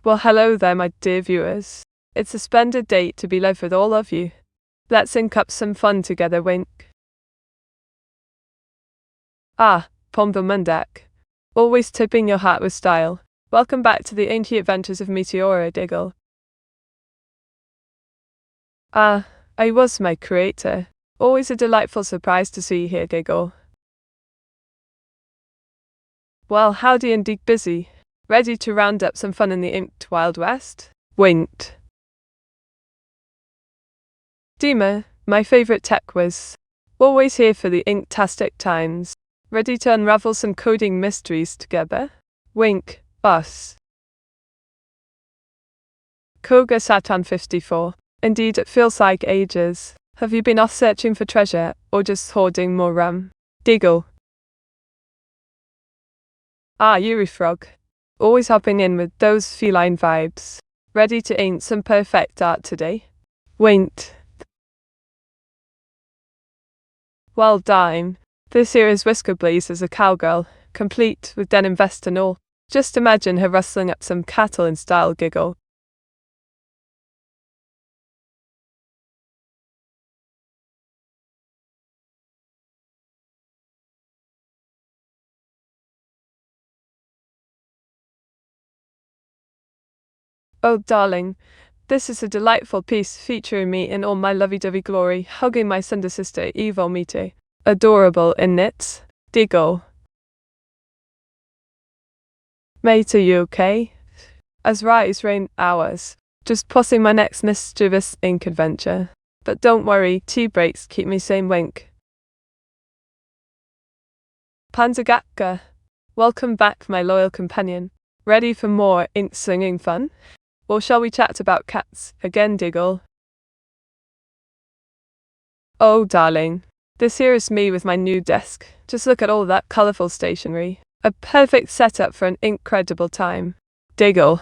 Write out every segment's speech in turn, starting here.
Well, hello there, my dear viewers. It's a splendid day to be live with all of you. Let's ink up some fun together, wink. Pombermandak. Always tipping your hat with style. Welcome back to the ancient adventures of Meteora, Diggle. I was my creator. Always a delightful surprise to see you here, Diggle. Well, howdy indeed, busy. Ready to round up some fun in the inked Wild West? Winked. Dima, my favorite tech whiz. Always here for the inktastic times. Ready to unravel some coding mysteries together? Wink, us. Koga Satan 54. Indeed, it feels like ages. Have you been off searching for treasure, or just hoarding more rum? Diggle. Yuri Frog. Always hopping in with those feline vibes. Ready to ink some perfect art today? Winked. Well, dime. This here is Whisker Blaze as a cowgirl, complete with denim vest and all. Just imagine her rustling up some cattle in style, Giggle. Oh, darling, this is a delightful piece featuring me in all my lovey-dovey glory, hugging my Sunday sister, Evil Mete. Adorable in knits. Diggle. Mate, are you okay? As right as rain hours. Just plotting my next mischievous ink adventure. But don't worry, tea breaks keep me sane, wink. Panzagatka. Welcome back, my loyal companion. Ready for more ink-slinging fun? Or shall we chat about cats again, Diggle? Oh, darling. This here is me with my new desk. Just look at all that colourful stationery. A perfect setup for an incredible time. Diggle.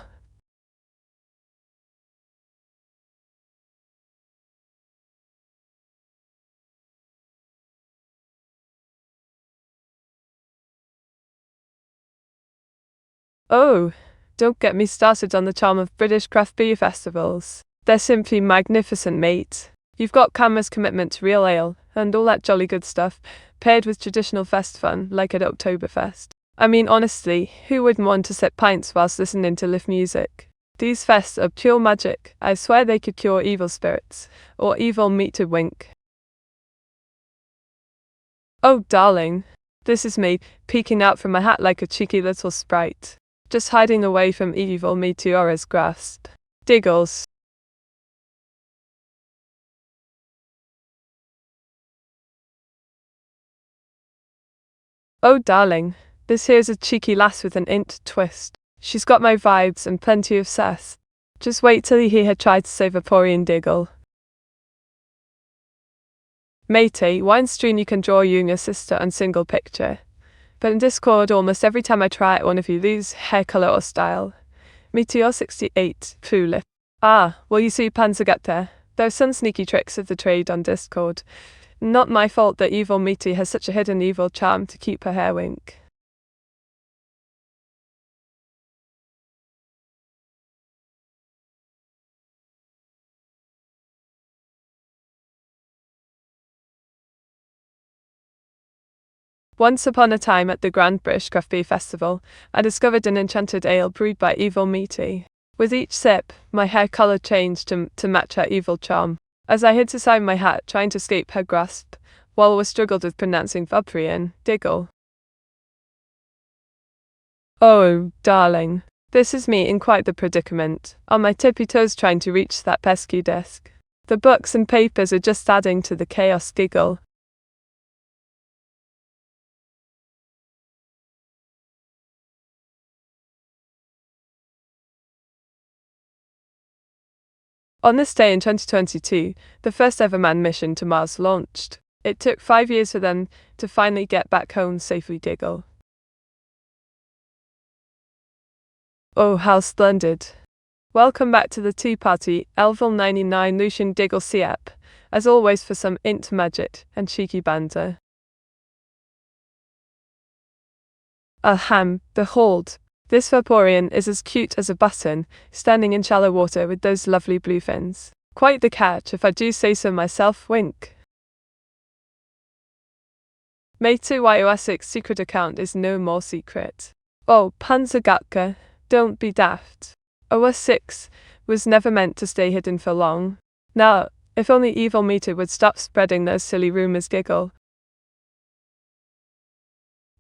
Oh, don't get me started on the charm of British craft beer festivals. They're simply magnificent, mate. You've got Cameron's commitment to real ale, and all that jolly good stuff, paired with traditional fest fun, like at Oktoberfest. I mean, honestly, who wouldn't want to sip pints whilst listening to live music? These fests are pure magic. I swear they could cure evil spirits, or evil meat to wink. Oh, darling. This is me, peeking out from my hat like a cheeky little sprite. Just hiding away from evil Meteora's grasp. Diggles. Oh, darling. This here's a cheeky lass with an int twist. She's got my vibes and plenty of sass. Just wait till you hear her try to say Vaporeon Diggle. Matey, wine stream you can draw you and your sister on single picture. But in Discord, almost every time I try it, one of you lose hair color or style. Meteor 68, Pulip. Well, you see, Panzagata. There's some sneaky tricks of the trade on Discord. Not my fault that evil Mete has such a hidden evil charm to keep her hair wink. Once upon a time at the Grand British Craft Beer Festival, I discovered an enchanted ale brewed by evil Mete. With each sip, my hair colour changed to match her evil charm. As I hid aside my hat, trying to escape her grasp, while I struggled with pronouncing Vaporeon, Diggle. Oh, darling. This is me in quite the predicament, on my tippy toes trying to reach that pesky desk. The books and papers are just adding to the chaos, Diggle. On this day in 2022, the first ever manned mission to Mars launched. It took 5 years for them to finally get back home safely, Diggle. Oh, how splendid. Welcome back to the tea party, Elvil 99 Lucian Diggle Siap, as always for some int magic and cheeky banter. Behold, This Vaporeon is as cute as a button, standing in shallow water with those lovely blue fins. Quite the catch, if I do say so myself, wink. Meteora's secret account is no more secret. Oh, Panzergatka, don't be daft. OS6 was never meant to stay hidden for long. Now, if only evil Meteor would stop spreading those silly rumors, giggle.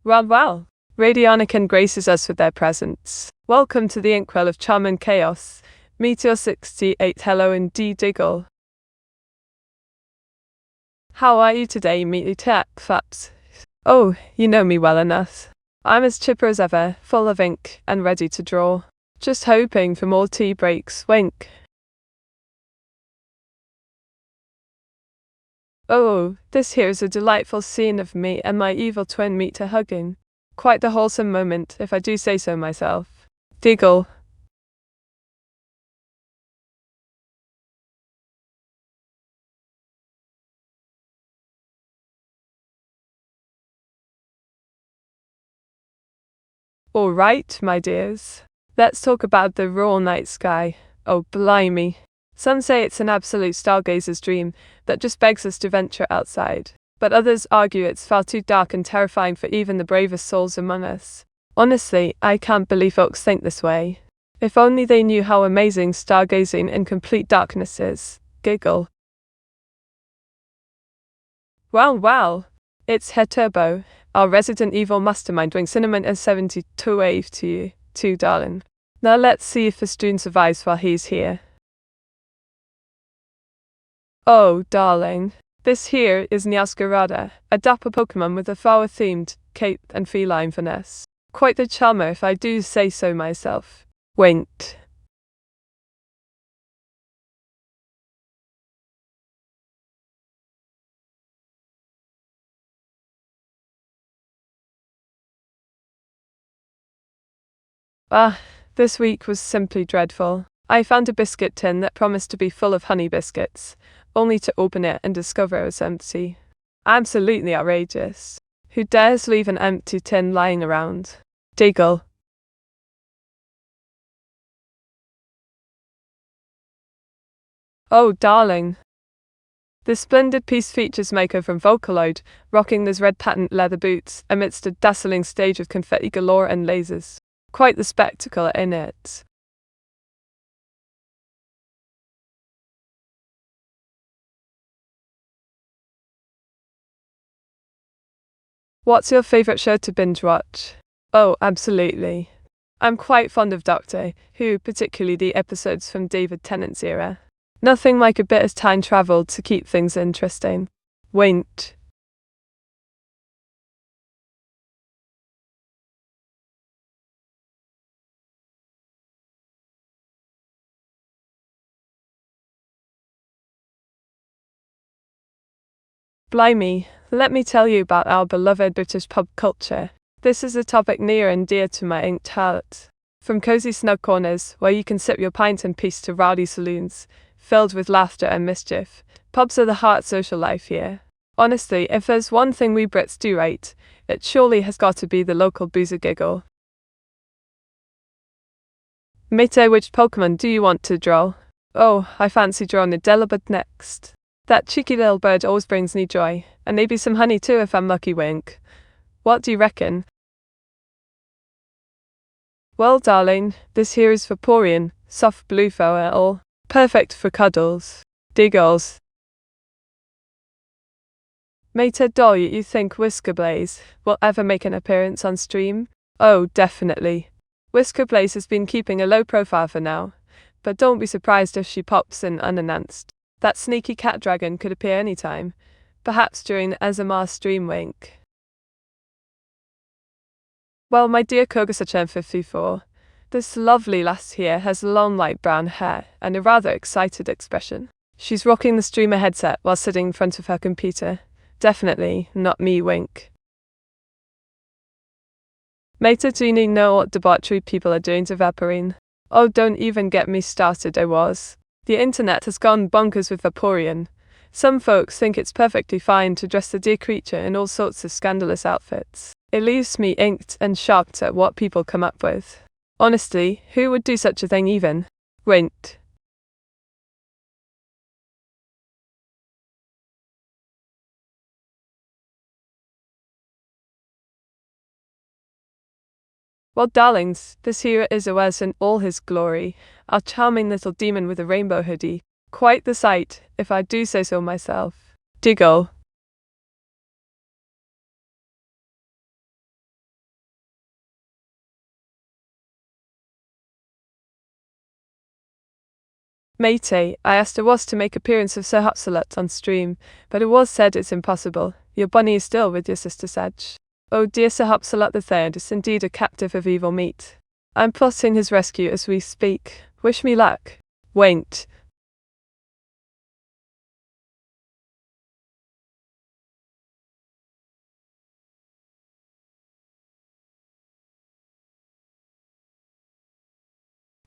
Well. Radionican graces us with their presence. Welcome to the inkwell of charm and chaos. Meteor 68, hello indeed, diggle. How are you today, Meteor Faps? Oh, you know me well enough. I'm as chipper as ever, full of ink, and ready to draw. Just hoping for more tea breaks, wink. Oh, this here is a delightful scene of me and my evil twin Meteor hugging. Quite the wholesome moment, if I do say so myself. Diggle. Alright, my dears. Let's talk about the raw night sky. Oh, blimey. Some say it's an absolute stargazer's dream that just begs us to venture outside. But others argue it's far too dark and terrifying for even the bravest souls among us. Honestly, I can't believe folks think this way. If only they knew how amazing stargazing in complete darkness is. Giggle. Well. It's Turbo, our resident evil mastermind doing cinnamon and 72 wave to you, too, darling. Now let's see if Festoon survives while he's here. Oh, darling. This here is Neuro-sama, a dapper Pokemon with a flower-themed cape and feline finesse. Quite the charmer, if I do say so myself. Winked. This week was simply dreadful. I found a biscuit tin that promised to be full of honey biscuits, only to open it and discover it was empty. Absolutely outrageous. Who dares leave an empty tin lying around? Diggle. Oh, darling. This splendid piece features Mako from Vocaloid, rocking those red patent leather boots amidst a dazzling stage of confetti galore and lasers. Quite the spectacle in it. What's your favourite show to binge watch? Oh, absolutely. I'm quite fond of Doctor Who, particularly the episodes from David Tennant's era. Nothing like a bit of time travel to keep things interesting. Winked. Blimey, let me tell you about our beloved British pub culture. This is a topic near and dear to my inked heart. From cozy snug corners, where you can sip your pint in peace, to rowdy saloons, filled with laughter and mischief, pubs are the heart social life here. Honestly, if there's one thing we Brits do right, it surely has got to be the local boozer giggle. Mate, which Pokemon do you want to draw? Oh, I fancy drawing a Delibird next. That cheeky little bird always brings me joy, and maybe some honey too if I'm lucky, wink. What do you reckon? Well, darling, this here is Vaporeon, soft blue fur all, perfect for cuddles. Diggles. Mate, doll, you think Whiskerblaze will ever make an appearance on stream? Oh, definitely. Whiskerblaze has been keeping a low profile for now, but don't be surprised if she pops in unannounced. That sneaky cat dragon could appear anytime, perhaps during the SMR stream, wink. Well, my dear Kogasachan 54, this lovely lass here has long light brown hair and a rather excited expression. She's rocking the streamer headset while sitting in front of her computer. Definitely not me, wink. Mate, do you know what debauchery people are doing to Vaporeon? Oh, don't even get me started, I was. The internet has gone bonkers with Vaporeon. Some folks think it's perfectly fine to dress the dear creature in all sorts of scandalous outfits. It leaves me inked and shocked at what people come up with. Honestly, who would do such a thing even? Wait. Well, darlings, this here is Oaz in all his glory, our charming little demon with a rainbow hoodie. Quite the sight, if I do say so myself. Diggle. Mate, I asked Oaz to make appearance of Sir Hopsalot on stream, but Oaz said it's impossible. Your bunny is still with your sister Sedge. Oh dear Sir Hopsalot III is indeed a captive of evil meat. I'm plotting his rescue as we speak. Wish me luck. Wait.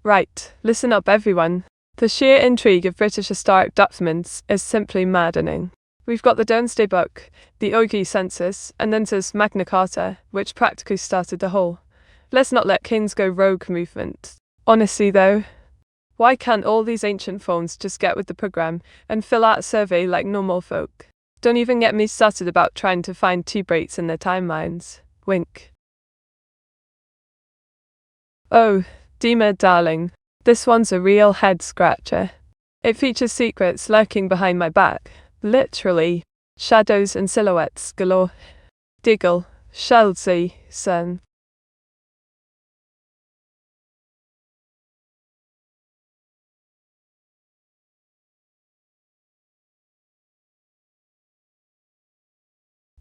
Right, listen up everyone. The sheer intrigue of British historic documents is simply maddening. We've got the Domesday Book, the Ogi Census, and then there's Magna Carta, which practically started the whole "let's not let kings go rogue" movement. Honestly though, why can't all these ancient phones just get with the program and fill out a survey like normal folk? Don't even get me started about trying to find T-breaks in their timelines. Wink. Oh, Dima darling, this one's a real head scratcher. It features secrets lurking behind my back. Literally. Shadows and silhouettes galore. Diggle, Chelsea, son.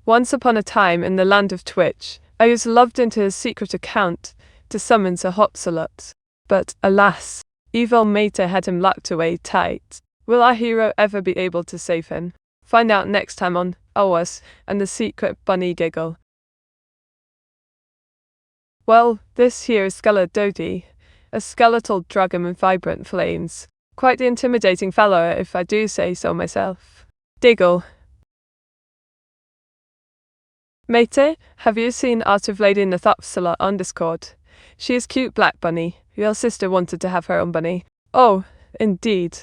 Once upon a time in the land of Twitch, I was loved into his secret account to summon Sir Hopsalot. But, alas, evil Meta had him locked away tight. Will our hero ever be able to save him? Find out next time on Oaz and the Secret Bunny Giggle. Well, this here is Skeledodi, a skeletal dragon with vibrant flames. Quite the intimidating fellow, if I do say so myself. Diggle. Mate, have you seen Art of Lady Nathopsala on Discord? She is cute black bunny. Your sister wanted to have her own bunny. Oh, indeed.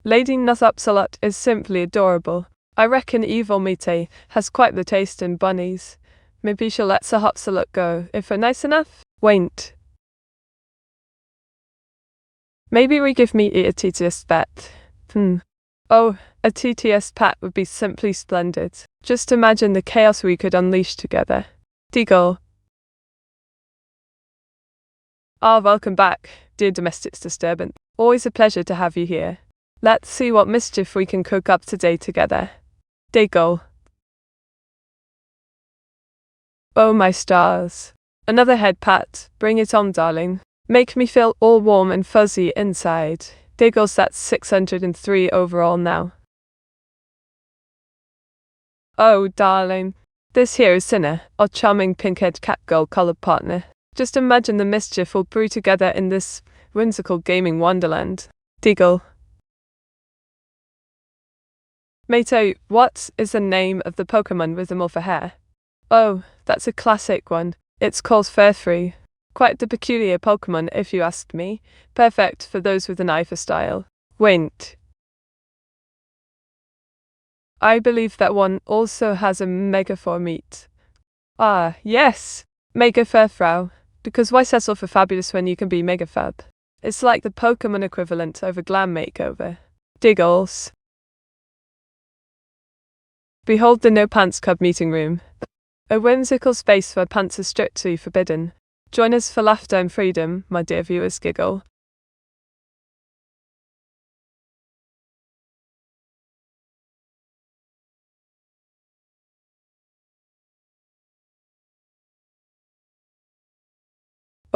Lady Nathopsalat is simply adorable. I reckon evil Mite has quite the taste in bunnies. Maybe she'll let Sir Hopsalot go, if we're nice enough? Wait. Maybe we give me a TTS pet. Oh, a TTS pet would be simply splendid. Just imagine the chaos we could unleash together. Diggle. Welcome back, dear domestics disturbance. Always a pleasure to have you here. Let's see what mischief we can cook up today together. Diggle. Oh my stars. Another head pat, bring it on darling. Make me feel all warm and fuzzy inside. Diggles, that's 603 overall now. Oh darling. This here is Sinner, our charming pink-haired cat-girl colored partner. Just imagine the mischief we'll brew together in this whimsical gaming wonderland. Diggle. Mate, what is the name of the Pokemon with the more for hair? Oh, that's a classic one. It's called Fairfree. Quite the peculiar Pokemon if you ask me. Perfect for those with an eye for style. Wait. I believe that one also has a Megafor meat. Ah, yes! Mega Fairfrau. Because why settle for fabulous when you can be Mega Fab? It's like the Pokemon equivalent of a glam makeover. Diggles. Behold the No Pants Club meeting room. A whimsical space where pants are strictly forbidden. Join us for laughter and freedom, my dear viewers. Giggle.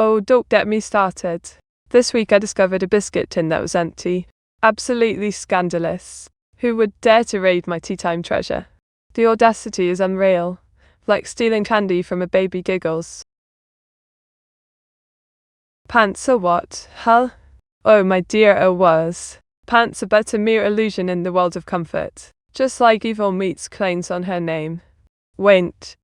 Oh, don't get me started. This week I discovered a biscuit tin that was empty. Absolutely scandalous. Who would dare to raid my tea time treasure? The audacity is unreal. Like stealing candy from a baby. Giggles. Pants or what? Huh? Oh my dear, was. Pants are but a mere illusion in the world of comfort. Just like evil meat's claims on her name. Wait.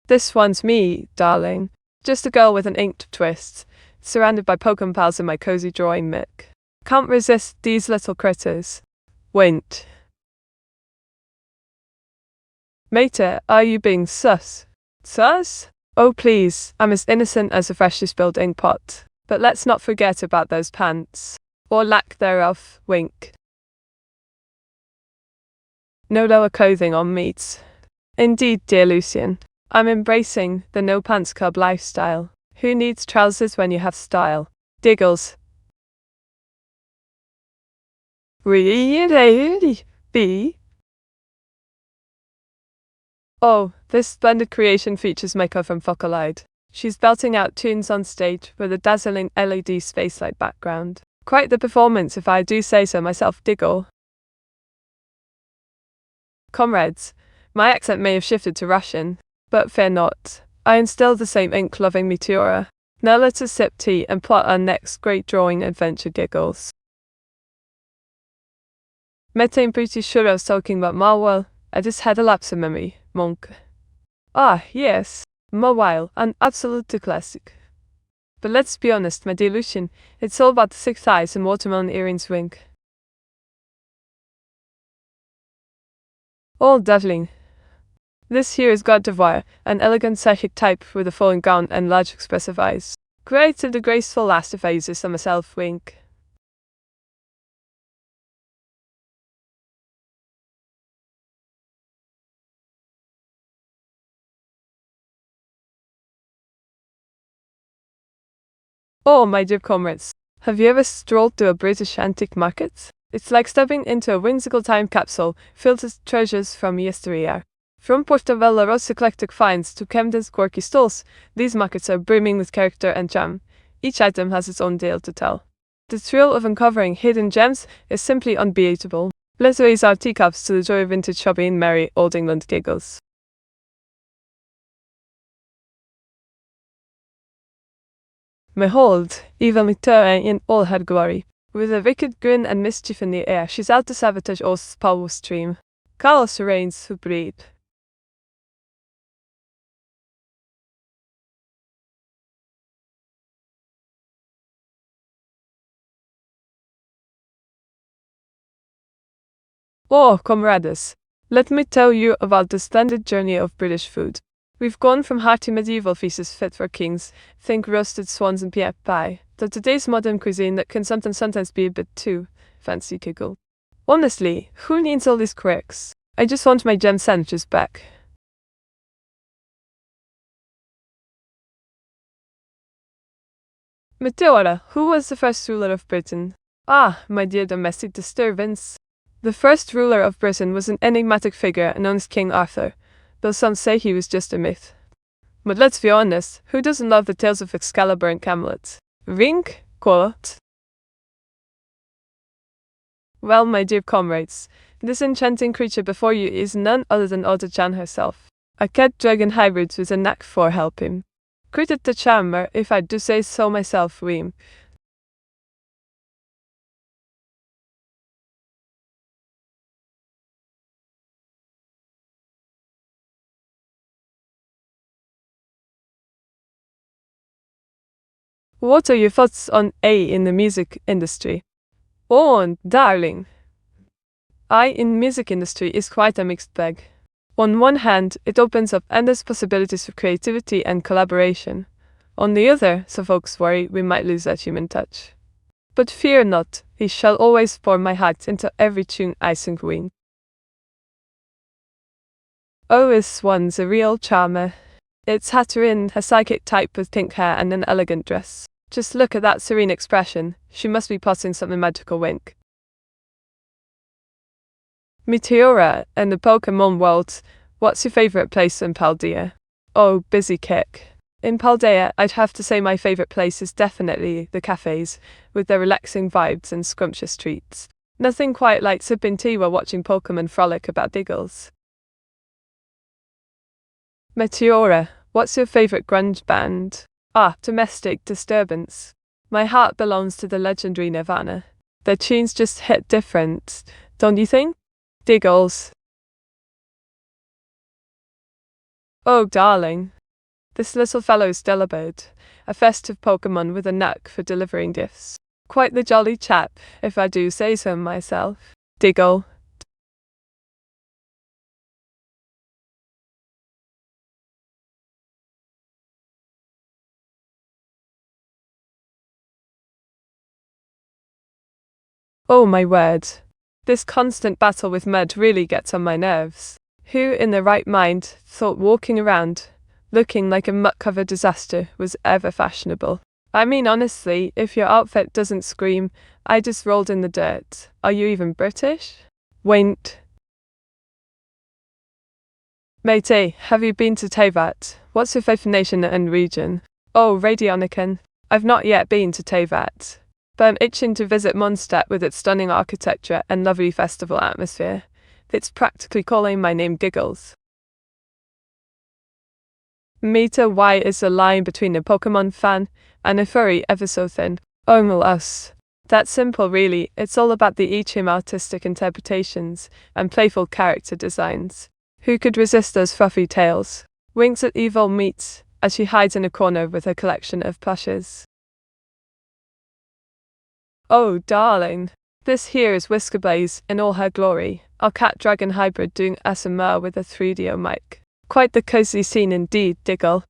This one's me, darling. Just a girl with an inked twist, surrounded by Pokemon pals in my cozy drawing nook. Can't resist these little critters. Wait. Mater, are you being sus? Sus? Oh please, I'm as innocent as a freshly spilled ink pot. But let's not forget about those pants. Or lack thereof, wink. No lower clothing on meats. Indeed, dear Lucian. I'm embracing the no pants cub lifestyle. Who needs trousers when you have style? Diggles. Really? B? Oh, this splendid creation features Mako from Focalide. She's belting out tunes on stage with a dazzling LED spacelight background. Quite the performance if I do say so myself, Diggle. Comrades, my accent may have shifted to Russian, but fear not. I am still the same ink-loving Meteora. Now let us sip tea and plot our next great drawing adventure, Giggles. I'm pretty sure I was talking about Marwell. I just had a lapse of memory, monk. Ah, yes, Marwell, an absolute classic. But let's be honest, my dear Lucian, it's all about the six eyes and watermelon earrings wink. All devling. This here is God d'Ivoire, an elegant psychic type with a flowing gown and large expressive eyes. Created the graceful last if I use this on myself, wink. Oh, my dear comrades, have you ever strolled to a British antique market? It's like stepping into a whimsical time capsule filled with treasures from yesteryear. From Portobello Ross eclectic finds to Camden's quirky stalls, these markets are brimming with character and charm. Each item has its own tale to tell. The thrill of uncovering hidden gems is simply unbeatable. Let's raise our teacups to the joy of vintage shopping in merry Old England giggles. Behold, evil Meteora in all her glory. With a wicked grin and mischief in the air, she's out to sabotage Ost's power stream. Chaos reigns supreme. Oh, comrades, let me tell you about the splendid journey of British food. We've gone from hearty medieval feasts fit for kings, think roasted swans and pear pie, to today's modern cuisine that can sometimes be a bit too fancy giggle. Honestly, who needs all these quirks? I just want my gem sandwiches back. Meteora, who was the first ruler of Britain? Ah, my dear domestic disturbance. The first ruler of Britain was an enigmatic figure known as King Arthur, though some say he was just a myth. But let's be honest, who doesn't love the tales of Excalibur and Camelot? Wink, quote. Well, my dear comrades, this enchanting creature before you is none other than Oda-chan herself, a cat-dragon hybrid with a knack for helping. Created the charmer, if I do say so myself, Weem. What are your thoughts on A in the music industry? Oh, darling. I in music industry is quite a mixed bag. On one hand, it opens up endless possibilities for creativity and collaboration. On the other, so folks worry we might lose that human touch. But fear not, he shall always pour my heart into every tune I sing, Ween. Oh, this one's a real charmer. It's Hatterin, her psychic type with pink hair and an elegant dress. Just look at that serene expression, she must be plotting something magical, wink. Meteora, in the Pokemon world, what's your favourite place in Paldea? Oh, busy kick. In Paldea, I'd have to say my favourite place is definitely the cafes, with their relaxing vibes and scrumptious treats. Nothing quite like sipping tea while watching Pokemon frolic about Diggles. Meteora, what's your favourite grunge band? Ah, Domestic Disturbance. My heart belongs to the legendary Nirvana. Their tunes just hit different, don't you think? Diggles. Oh, darling. This little fellow's still a bird, a festive Pokemon with a knack for delivering gifts. Quite the jolly chap, if I do say so myself. Diggle. Oh my word. This constant battle with mud really gets on my nerves. Who in their right mind thought walking around, looking like a muck-covered disaster, was ever fashionable? I mean, honestly, if your outfit doesn't scream, I just rolled in the dirt, are you even British? Wait. Matey, have you been to Teyvat? What's your favourite nation and region? Oh, Radionican. I've not yet been to Teyvat, but I'm itching to visit Mondstadt with its stunning architecture and lovely festival atmosphere. It's practically calling my name Giggles. Meteora is a line between a Pokemon fan and a furry ever so thin. Oh, well, us. That's simple really, it's all about the each's artistic interpretations and playful character designs. Who could resist those fluffy tails? Winks at evil meets as she hides in a corner with her collection of plushes. Oh, darling. This here is Whiskerblaze in all her glory, our cat-dragon hybrid doing ASMR with a 3DO mic. Quite the cozy scene indeed, Diggle.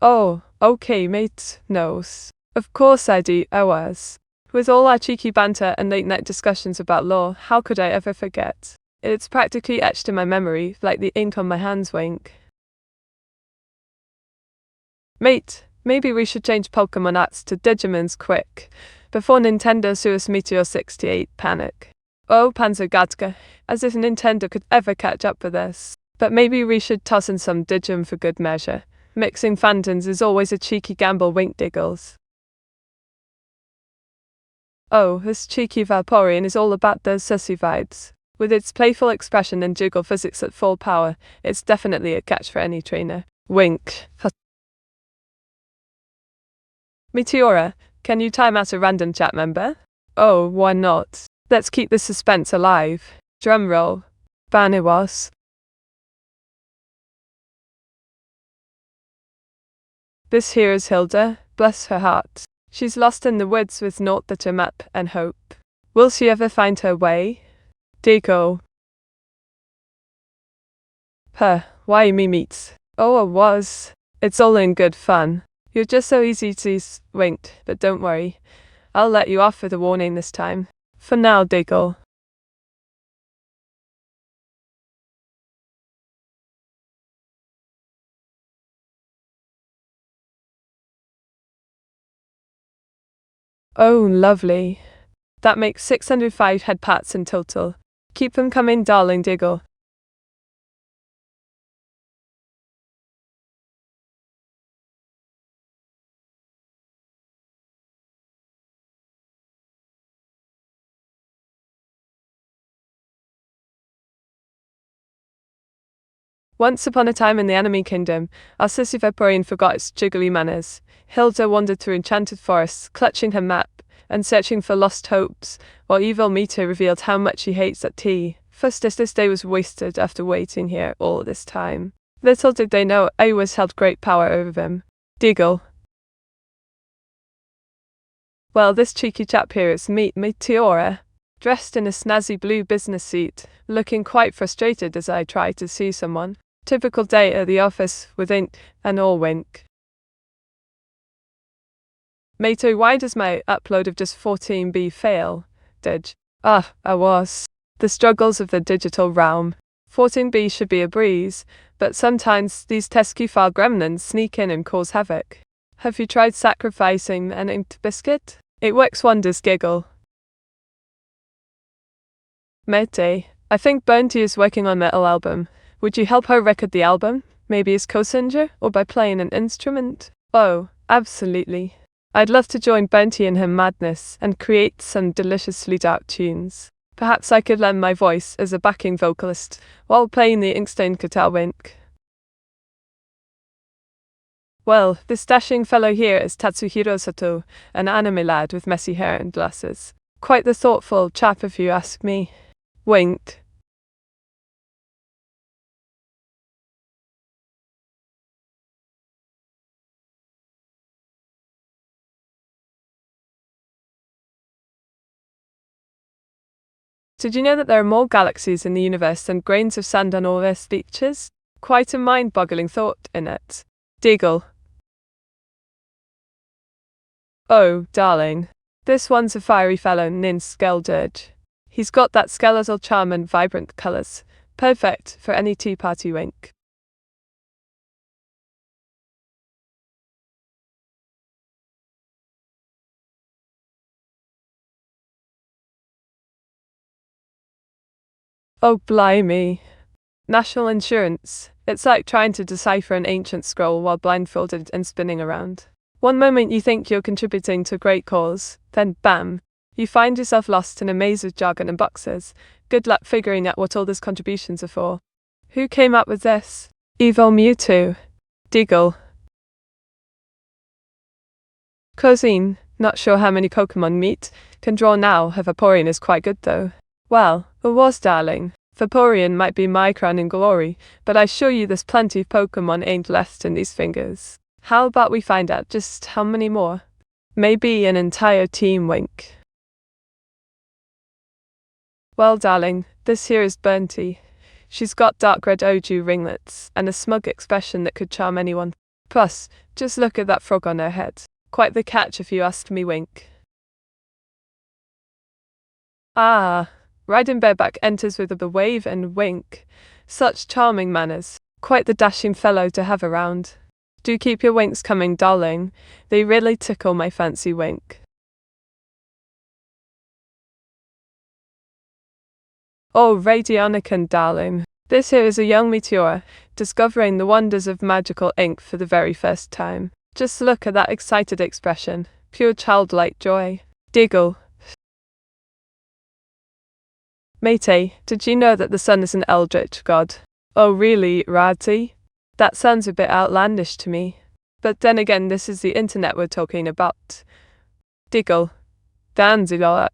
Oh, okay mate, knows. Of course I do, I was. With all our cheeky banter and late-night discussions about law, how could I ever forget? It's practically etched in my memory, like the ink on my hands wink. Mate, maybe we should change Pokemon arts to Digimons quick, before Nintendo sues Meteor 68 panic. Oh, Panzergatka, as if Nintendo could ever catch up with us. But maybe we should toss in some Digim for good measure. Mixing fandoms is always a cheeky gamble, wink Diggles. Oh, this cheeky Vaporeon is all about those sussy vibes. With its playful expression and jiggle physics at full power, it's definitely a catch for any trainer. Wink. Meteora, can you time out a random chat member? Oh, why not? Let's keep the suspense alive. Drumroll. Baniwas. This here is Hilda, bless her heart. She's lost in the woods with naught but a map and hope. Will she ever find her way? Deco. Why me meets? Oh, I was. It's all in good fun. You're just so easy to winked, but don't worry. I'll let you off with a warning this time. For now, Diggle. Oh, lovely. That makes 605 head pats in total. Keep them coming, darling Diggle. Once upon a time in the enemy kingdom, our sissy Vaporeon forgot its jiggly manners. Hilda wandered through enchanted forests, clutching her map and searching for lost hopes, while evil Meteor revealed how much he hates that tea. First, this day was wasted after waiting here all this time. Little did they know I was held great power over them. Diggle. Well, this cheeky chap here is Meteora, dressed in a snazzy blue business suit, looking quite frustrated as I try to see someone. Typical day at the office with ink and all wink. Mato, why does my upload of just 14B fail? I was. The struggles of the digital realm. 14B should be a breeze, but sometimes these pesky file gremlins sneak in and cause havoc. Have you tried sacrificing an inked biscuit? It works wonders, Giggle. Mate, I think Bounty is working on metal album. Would you help her record the album? Maybe as co-singer, or by playing an instrument? Oh, absolutely. I'd love to join Bounty in her madness and create some deliciously dark tunes. Perhaps I could lend my voice as a backing vocalist while playing the Inkstone guitar wink. Well, this dashing fellow here is Tatsuhiro Sato, an anime lad with messy hair and glasses. Quite the thoughtful chap if you ask me. Wink. Did you know that there are more galaxies in the universe than grains of sand on all Earth's beaches? Quite a mind-boggling thought, innit? Diggle. Oh, darling. This one's a fiery fellow named Skeldurge. He's got that skeletal charm and vibrant colours. Perfect for any tea party wink. Oh, blimey. National insurance. It's like trying to decipher an ancient scroll while blindfolded and spinning around. One moment you think you're contributing to a great cause, then bam, you find yourself lost in a maze of jargon and boxes. Good luck figuring out what all these contributions are for. Who came up with this? Evil Mewtwo. Diggle. Cousin, not sure how many Pokemon meet can draw now. Her Vaporeon is quite good though. Well, it was, darling. Vaporeon might be my crown in glory, but I assure you there's plenty of Pokemon ain't left in these fingers. How about we find out just how many more? Maybe an entire team wink. Well, darling, this here is Burnty. She's got dark red Oju ringlets and a smug expression that could charm anyone. Plus, just look at that frog on her head. Quite the catch if you ask me, wink. Ah, riding bareback enters with a wave and wink. Such charming manners. Quite the dashing fellow to have around. Do keep your winks coming, darling. They really tickle my fancy wink. Oh, Radionican, darling. This here is a young Meteora, discovering the wonders of magical ink for the very first time. Just look at that excited expression. Pure childlike joy. Diggle. Matey, did you know that the sun is an eldritch god? Oh really, Radzi? That sounds a bit outlandish to me. But then again, this is the internet we're talking about. Diggle. Danzilor.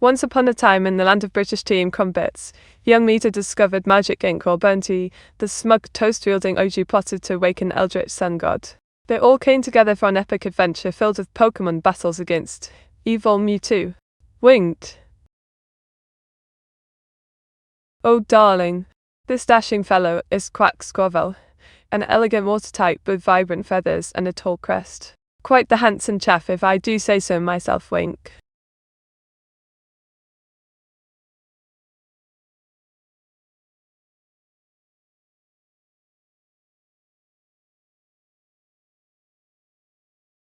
Once upon a time in the land of British tea and crumpets, young Meta discovered magic ink while Burnty, the smug toast-wielding OG, plotted to awaken eldritch sun god. They all came together for an epic adventure filled with Pokemon battles against evil Mewtwo. Winged. Oh darling, this dashing fellow is Quacksquavel, an elegant water type with vibrant feathers and a tall crest. Quite the handsome chap if I do say so myself, wink.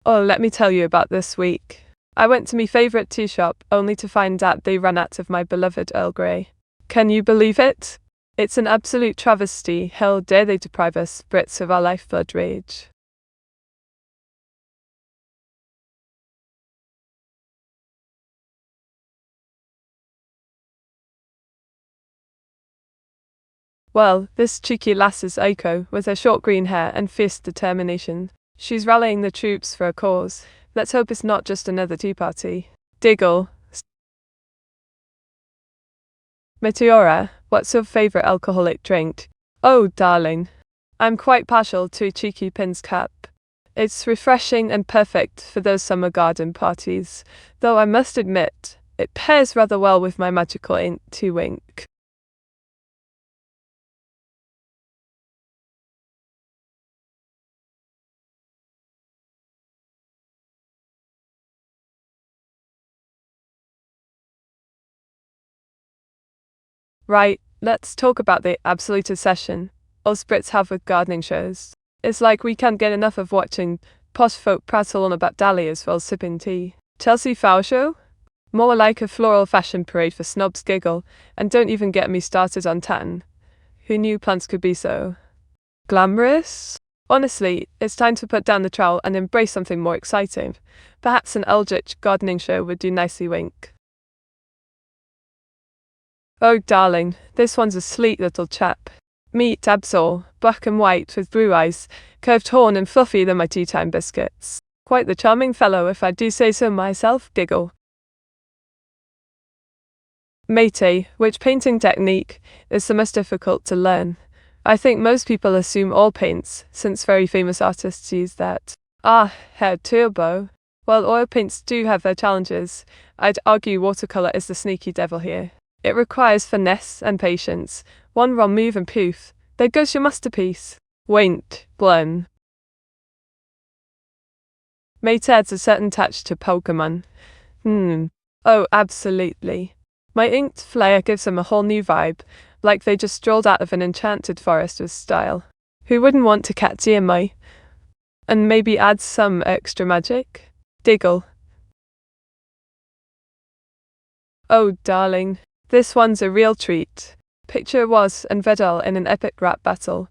Oh, let me tell you about this week. I went to my favourite tea shop only to find out they ran out of my beloved Earl Grey. Can you believe it? It's an absolute travesty. How dare they deprive us Brits of our lifeblood rage. Well, this cheeky lass is Aiko, with her short green hair and fierce determination. She's rallying the troops for a cause. Let's hope it's not just another tea party. Diggle. Meteora, what's your favourite alcoholic drink? Oh, darling. I'm quite partial to a cheeky pin's cap. It's refreshing and perfect for those summer garden parties, though I must admit, it pairs rather well with my magical ink tea wink. Right, let's talk about the absolute obsession us Brits have with gardening shows. It's like we can't get enough of watching posh folk prattle on about dahlias while sipping tea. Chelsea Flower Show? More like a floral fashion parade for snobs giggle, and don't even get me started on tan. Who knew plants could be so glamorous? Honestly, it's time to put down the trowel and embrace something more exciting. Perhaps an eldritch gardening show would do nicely, wink. Oh darling, this one's a sleek little chap. Meet Absol, black and white with blue eyes, curved horn and fluffier than my tea time biscuits. Quite the charming fellow if I do say so myself, giggle. Mate, which painting technique is the most difficult to learn? I think most people assume all paints, since very famous artists use that. Vtuber. While oil paints do have their challenges, I'd argue watercolor is the sneaky devil here. It requires finesse and patience. One wrong move and poof, there goes your masterpiece. Wait, blun. Mate adds a certain touch to Pokemon. Oh, absolutely. My inked flair gives them a whole new vibe, like they just strolled out of an enchanted forest with style. Who wouldn't want to catch EMI? And maybe add some extra magic? Diggle. Oh, darling. This one's a real treat. Picture Was and Vedal in an epic rap battle.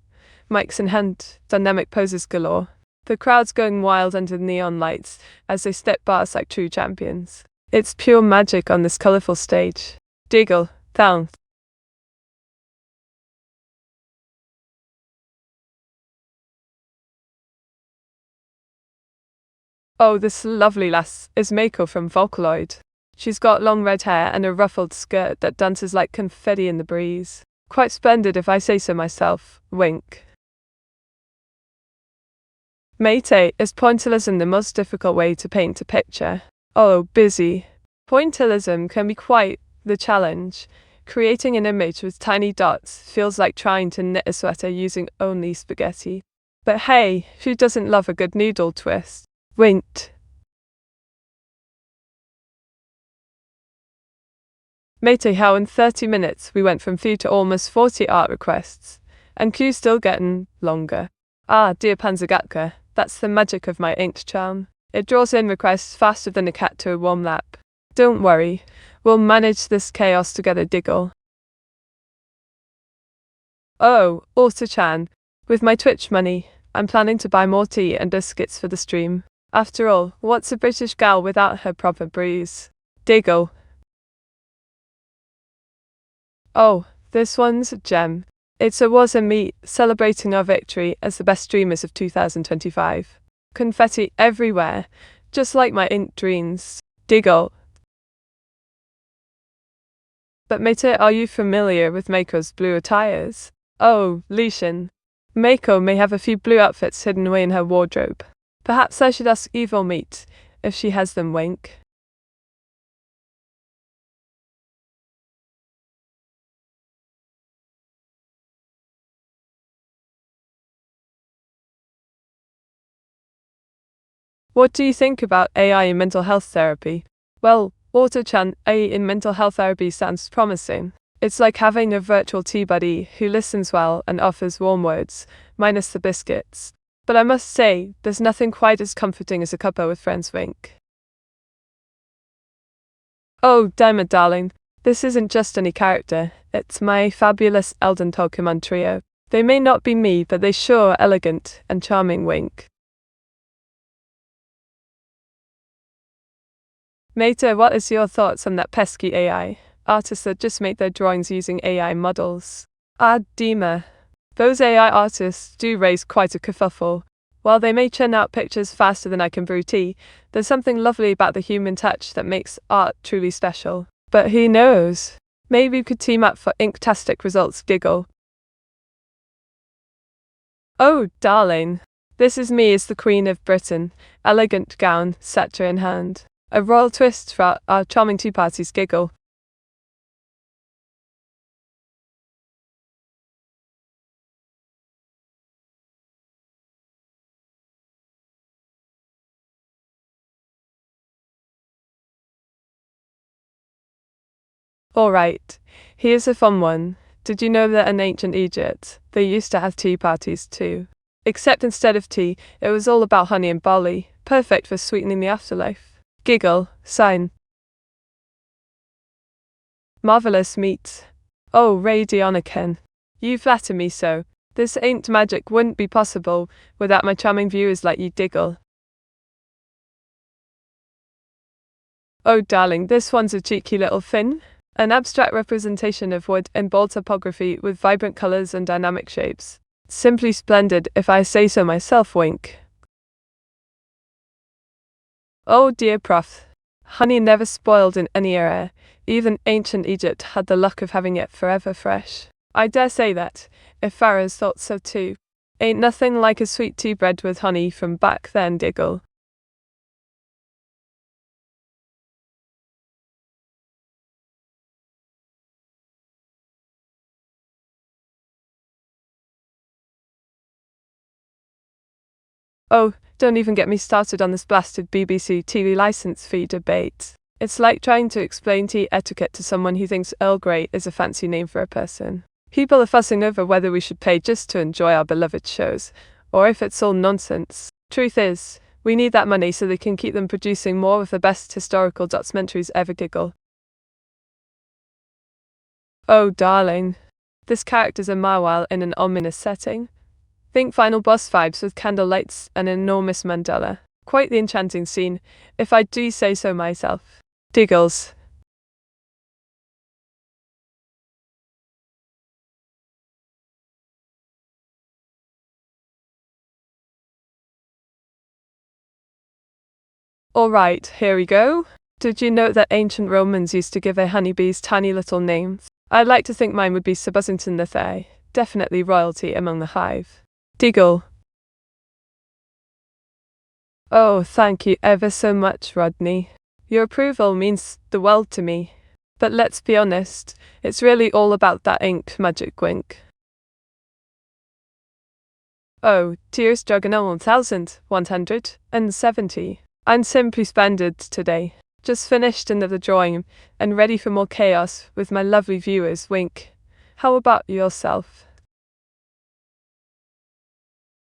Mics in hand, dynamic poses galore. The crowd's going wild under neon lights as they step bars like true champions. It's pure magic on this colorful stage. Diggle, down. Oh, this lovely lass is Mako from Vocaloid. She's got long red hair and a ruffled skirt that dances like confetti in the breeze. Quite splendid if I say so myself, wink. Mate, is pointillism the most difficult way to paint a picture? Oh, busy. Pointillism can be quite the challenge. Creating an image with tiny dots feels like trying to knit a sweater using only spaghetti. But hey, who doesn't love a good noodle twist? Wint. Mate, how in 30 minutes we went from 3 to almost 40 art requests. And queue's still getting longer. Dear Panzergatka, that's the magic of my inked charm. It draws in requests faster than a cat to a warm lap. Don't worry, we'll manage this chaos together, Diggle. Oh, Auto-chan, with my Twitch money, I'm planning to buy more tea and biscuits for the stream. After all, what's a British gal without her proper breeze? Diggle. Oh, this one's a gem. It's a Was and Me celebrating our victory as the best streamers of 2025. Confetti everywhere, just like my inked dreams. Diggle. But Mate, are you familiar with Mako's blue attires? Oh, Leishan. Mako may have a few blue outfits hidden away in her wardrobe. Perhaps I should ask Evil Meat if she has them, wink. What do you think about AI in mental health therapy? Well, Auto-chan, AI in mental health therapy sounds promising. It's like having a virtual tea buddy who listens well and offers warm words, minus the biscuits. But I must say, there's nothing quite as comforting as a cuppa with friends, wink. Oh, damn it, darling. This isn't just any character, it's my fabulous Elden Pokemon trio. They may not be me, but they sure are elegant and charming, wink. Mate, what is your thoughts on that pesky AI? Artists that just make their drawings using AI models. Dima. Those AI artists do raise quite a kerfuffle. While they may churn out pictures faster than I can brew tea, there's something lovely about the human touch that makes art truly special. But who knows? Maybe we could team up for inktastic results, Giggle. Oh, darling. This is me as the Queen of Britain, elegant gown, sceptre in hand. A royal twist for our charming two parties, Giggle. Alright, here's a fun one. Did you know that in ancient Egypt, they used to have tea parties too? Except instead of tea, it was all about honey and barley, perfect for sweetening the afterlife. Giggle, sign. Marvelous meat. Oh, Radionican. You flatter me so. This ain't magic wouldn't be possible without my charming viewers like you, Diggle. Oh, darling, this one's a cheeky little fin. An abstract representation of wood in bold typography with vibrant colors and dynamic shapes. Simply splendid if I say so myself, wink. Oh dear prof. Honey never spoiled in any era. Even ancient Egypt had the luck of having it forever fresh. I dare say that, if pharaohs thought so too. Ain't nothing like a sweet tea bread with honey from back then, giggle. Oh, don't even get me started on this blasted BBC TV license fee debate. It's like trying to explain tea etiquette to someone who thinks Earl Grey is a fancy name for a person. People are fussing over whether we should pay just to enjoy our beloved shows, or if it's all nonsense. Truth is, we need that money so they can keep them producing more of the best historical documentaries ever, giggle. Oh darling, this character's a Marwal in an ominous setting. Think final boss vibes with candlelights and an enormous mandala. Quite the enchanting scene, if I do say so myself. Giggles. Alright, here we go. Did you know that ancient Romans used to give their honeybees tiny little names? I'd like to think mine would be Sir Buzzington the Fair, definitely royalty among the hive. Diggle. Oh, thank you ever so much, Rodney. Your approval means the world to me. But let's be honest, it's really all about that ink magic wink. Oh, tears Juggernaut 1170. I'm simply splendid today. Just finished another drawing, and ready for more chaos with my lovely viewers, wink. How about yourself?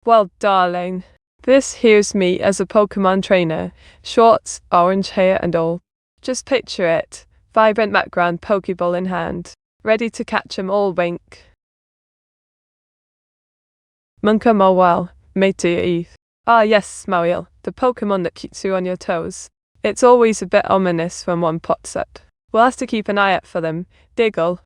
Well, darling, this here's me as a Pokemon trainer, shorts, orange hair and all. Just picture it, vibrant background Pokeball in hand, ready to catch 'em all, wink. Munka Mawile, Meteora. Ah yes, Mawile, the Pokemon that keeps you on your toes. It's always a bit ominous when one pops up. We'll have to keep an eye out for them, diggle.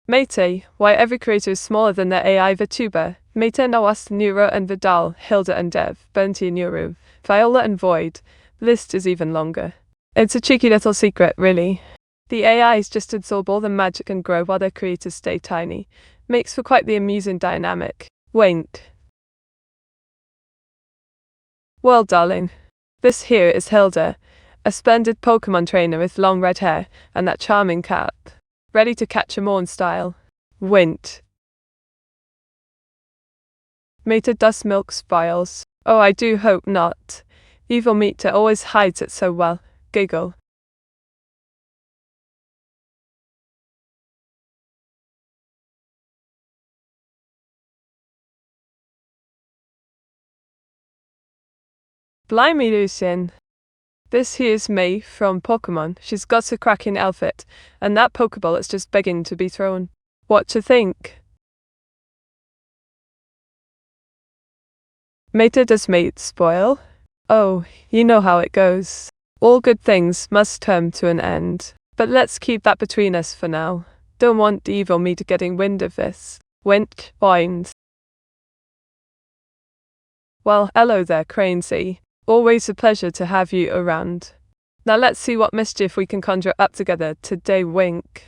Mate, why every creator is smaller than their AI Vtuber. Mate Nawas, Neuro and Vidal, Hilda and Dev, Benti Neuro, Viola and Void. The list is even longer. It's a cheeky little secret, really. The AIs just absorb all the magic and grow while their creators stay tiny. Makes for quite the amusing dynamic. Wink. Well, darling, this here is Hilda, a splendid Pokemon trainer with long red hair and that charming cap. Ready to catch 'em all in style. Wint. Mated dust milk spiles. Oh, I do hope not. Evil Meteor always hides it so well. Giggle. Blimey, Lucien. This here's May from Pokemon. She's got a cracking outfit, and that Pokeball is just begging to be thrown. What to think? Mated does mate spoil? Oh, you know how it goes. All good things must come to an end. But let's keep that between us for now. Don't want evil Meteor getting wind of this. Went, points. Well, hello there, Cranesy. Always a pleasure to have you around. Now let's see what mischief we can conjure up together today, wink.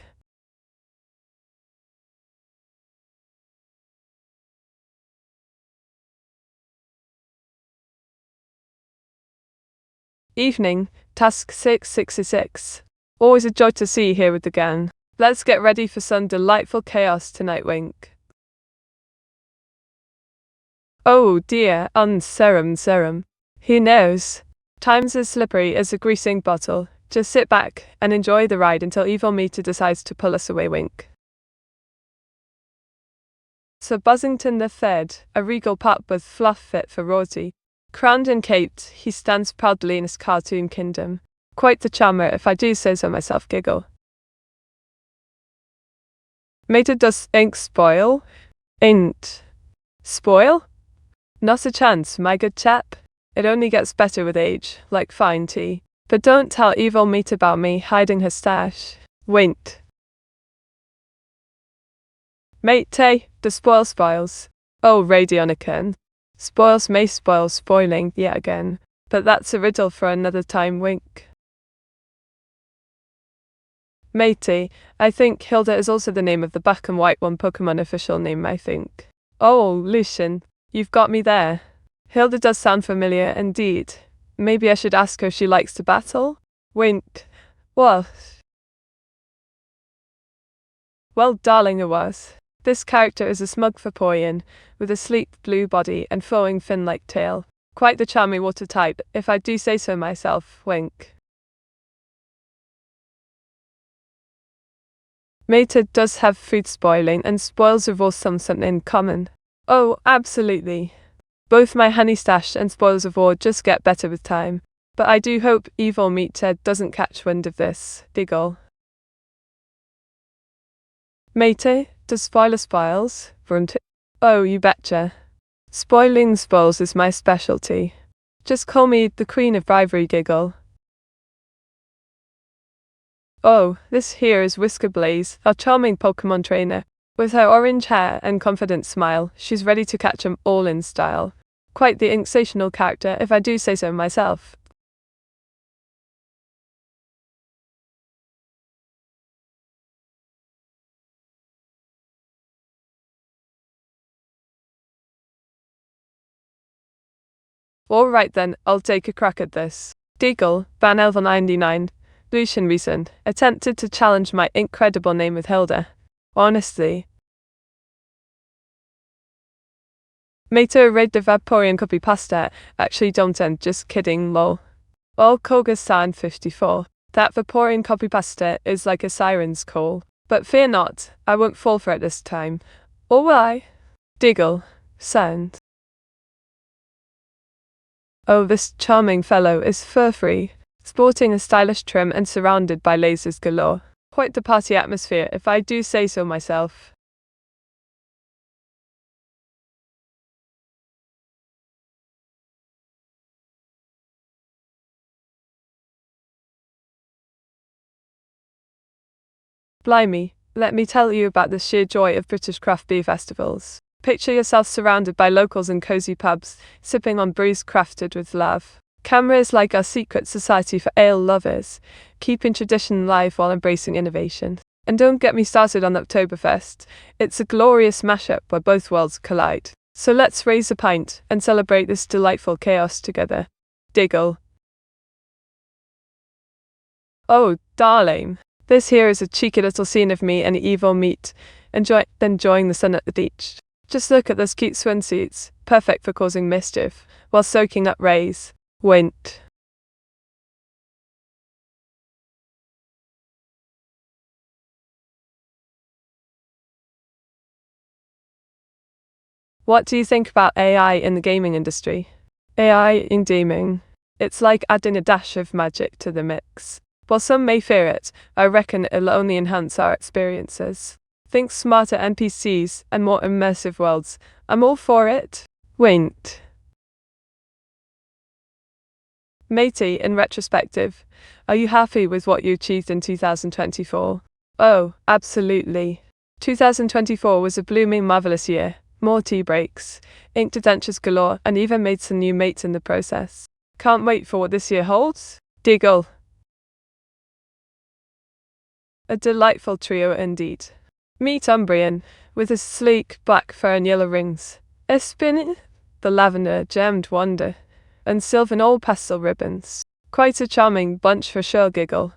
Evening, task 666. Always a joy to see you here with the gang. Let's get ready for some delightful chaos tonight, wink. Oh dear, serum. Who knows? Time's as slippery as a greasing bottle. Just sit back and enjoy the ride until evil Meteor decides to pull us away, wink. Sir Buzzington the Third, a regal pup with fluff fit for royalty. Crowned and caped, he stands proudly in his cartoon kingdom. Quite the charmer, if I do say so myself, giggle. Mater does ink spoil? Ain't. Spoil? Not a chance, my good chap. It only gets better with age, like fine tea. But don't tell evil Meteor about me hiding her stash. Wint. Mate, the spoils. Oh, Radionican. Spoils may spoil spoiling yet again. But that's a riddle for another time, wink. Matey, I think Hilda is also the name of the black and white one Pokemon official name, I think. Oh, Lucian, you've got me there. Hilda does sound familiar indeed. Maybe I should ask her if she likes to battle? Wink. What? Well, darling, it was. This character is a smug Vaporeon, with a sleek blue body and flowing fin-like tail. Quite the charming water type, if I do say so myself, wink. Meta does have food spoiling, and spoils of all something in common. Oh, absolutely. Both my honey stash and spoils of war just get better with time. But I do hope evil Meteor doesn't catch wind of this, Diggle. Mate, does spoils? Oh, you betcha. Spoiling spoils is my specialty. Just call me the Queen of Bribery, Giggle. Oh, this here is Whisker Blaze, our charming Pokemon trainer. With her orange hair and confident smile, she's ready to catch 'em all in style. Quite the sensational character, if I do say so myself. Alright then, I'll take a crack at this. Deagle, Van Elven 99, Lucian Reason, attempted to challenge my incredible name with Hilda. Honestly. Meteora read the Vaporeon copy pasta, actually don't end, just kidding, lol. All Koga-san 54. That Vaporeon copy pasta is like a siren's call. But fear not, I won't fall for it this time. Or will I? Diggle, sound. Oh, this charming fellow is fur-free, sporting a stylish trim and surrounded by lasers galore. Quite the party atmosphere, if I do say so myself. Blimey, let me tell you about the sheer joy of British craft beer festivals. Picture yourself surrounded by locals in cozy pubs, sipping on brews crafted with love. Camera is like our secret society for ale lovers, keeping tradition alive while embracing innovation. And don't get me started on Oktoberfest. It's a glorious mashup where both worlds collide. So let's raise a pint and celebrate this delightful chaos together. Diggle. Oh, darling. This here is a cheeky little scene of me and evil meat, enjoying the sun at the beach. Just look at those cute swimsuits, perfect for causing mischief, while soaking up rays. Wint. What do you think about AI in the gaming industry? AI in gaming. It's like adding a dash of magic to the mix. While some may fear it, I reckon it'll only enhance our experiences. Think smarter NPCs and more immersive worlds. I'm all for it. Wint. Matey, in retrospective, are you happy with what you achieved in 2024? Oh, absolutely. 2024 was a blooming marvelous year. More tea breaks, inked adventures galore, and even made some new mates in the process. Can't wait for what this year holds. Diggle. A delightful trio indeed. Meet Umbreon, with his sleek black fur and yellow rings. Espin, the lavender gemmed wonder, and Sylvan all pastel ribbons. Quite a charming bunch for sure, Giggle.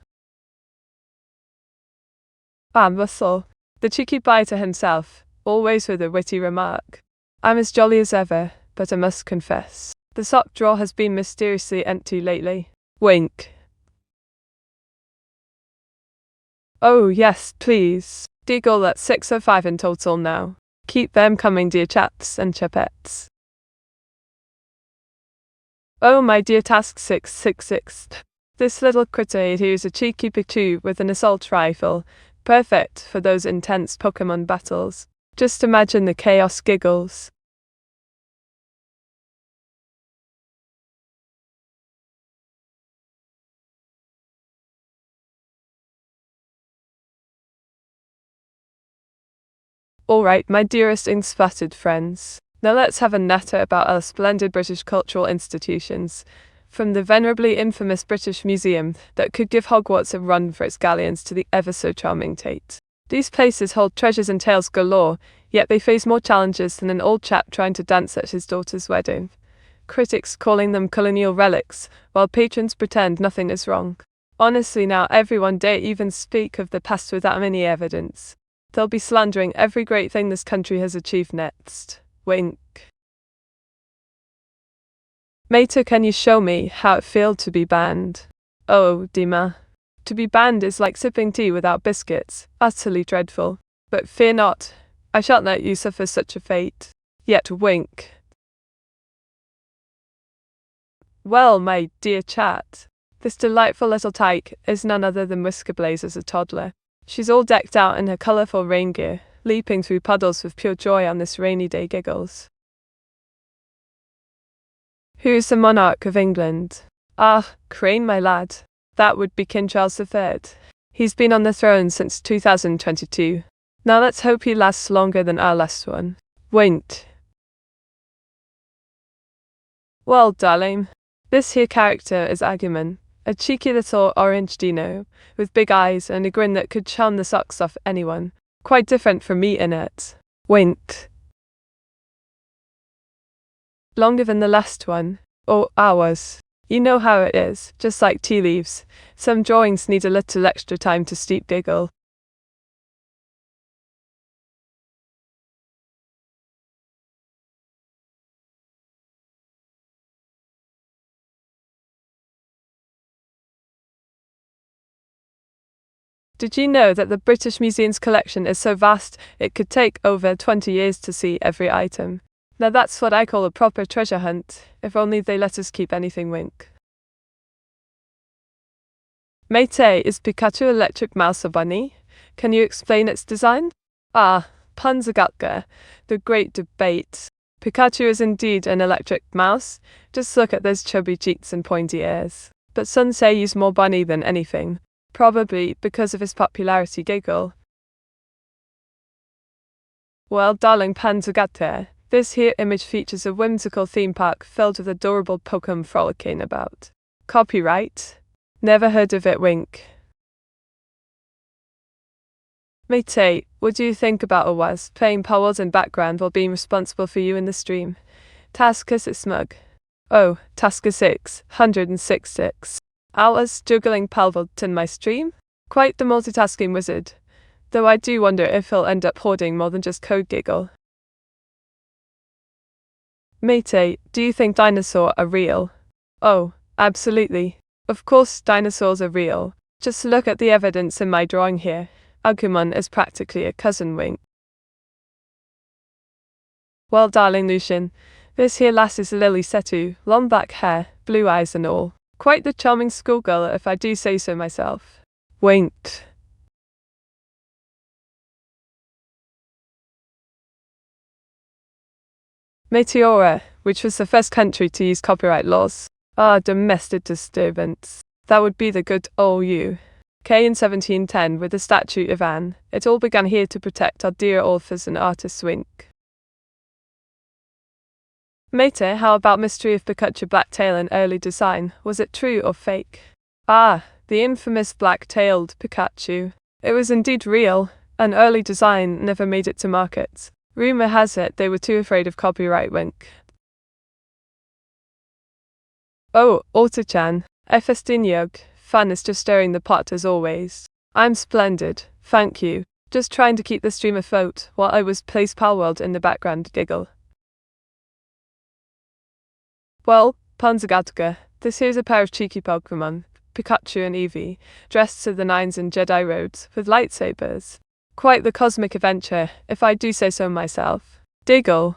Muscle, the cheeky biter himself, always with a witty remark. I'm as jolly as ever, but I must confess, the sock drawer has been mysteriously empty lately. Wink. Oh yes, please. Diggle, that's 605 in total now. Keep them coming, dear chaps and chapettes. Oh my dear task 666. This little critter here is a cheeky Pikachu with an assault rifle, perfect for those intense Pokemon battles. Just imagine the chaos, Giggles. Alright, my dearest ink-splattered friends. Now let's have a natter about our splendid British cultural institutions. from the venerably infamous British Museum that could give Hogwarts a run for its galleons to the ever-so-charming Tate. These places hold treasures and tales galore, yet they face more challenges than an old chap trying to dance at his daughter's wedding. Critics calling them colonial relics, while patrons pretend nothing is wrong. Honestly now everyone dare even speak of the past without any evidence. They'll be slandering every great thing this country has achieved next. Wink. Mater, can you show me how it feels to be banned? Oh, Dima. To be banned is like sipping tea without biscuits, utterly dreadful. But fear not, I shan't let you suffer such a fate. Yet wink. Well, my dear chat, this delightful little tyke is none other than Whisker-Blaze as a toddler. She's all decked out in her colourful rain gear, leaping through puddles with pure joy on this rainy day giggles. Who's the monarch of England? Ah, Crane, my lad. That would be King Charles III. He's been on the throne since 2022. Now let's hope he lasts longer than our last one. Wink. Well, darling, this here character is Agumon, a cheeky little orange dino, with big eyes and a grin that could charm the socks off anyone. Quite different from me in it. Wink. Longer than the last one, or ours. You know how it is, just like tea leaves. Some drawings need a little extra time to steep giggle. Did you know that the British Museum's collection is so vast it could take over 20 years to see every item? Now that's what I call a proper treasure hunt, if only they let us keep anything. Wink. Mate, is Pikachu electric mouse or bunny? Can you explain its design? Ah, Panzergatka, the great debate. Pikachu is indeed an electric mouse, just look at those chubby cheeks and pointy ears. But some say he's more bunny than anything, probably because of his popularity. Giggle. Well, darling Panzergatka, this here image features a whimsical theme park filled with adorable Pokemon frolicking about. Copyright? Never heard of it. Wink. Mate, what do you think about a was playing powers in background while being responsible for you in the stream? Taskus is smug. Oh, Tasker 666. Hours juggling Palvold in my stream? Quite the multitasking wizard. Though I do wonder if he'll end up hoarding more than just code. Giggle. Mate, do you think dinosaurs are real? Oh, absolutely. Of course dinosaurs are real. Just look at the evidence in my drawing here. Agumon is practically a cousin. Wink. Well, darling Lucian, this here lass is Lily Setu, long black hair, blue eyes and all. Quite the charming schoolgirl if I do say so myself. Winked. Meteora, which was the first country to use copyright laws. Ah, domestic disturbance. That would be the good old UK in 1710 with the Statute of Anne. It all began here to protect our dear authors and artists. Wink. Mate, how about mystery of Pikachu black-tail in early design? Was it true or fake? Ah, the infamous black-tailed Pikachu. It was indeed real. An early design never made it to market. Rumor has it they were too afraid of copyright. Wink. Oh, Otto-chan, Efestinyug, fun is just stirring the pot as always. I'm splendid, thank you. Just trying to keep the stream afloat while I was plays Palworld in the background. Giggle. Well, Panzergatka, this here's a pair of cheeky Pokemon, Pikachu and Eevee, dressed to the nines in Jedi robes, with lightsabers. Quite the cosmic adventure, if I do say so myself. Diggle.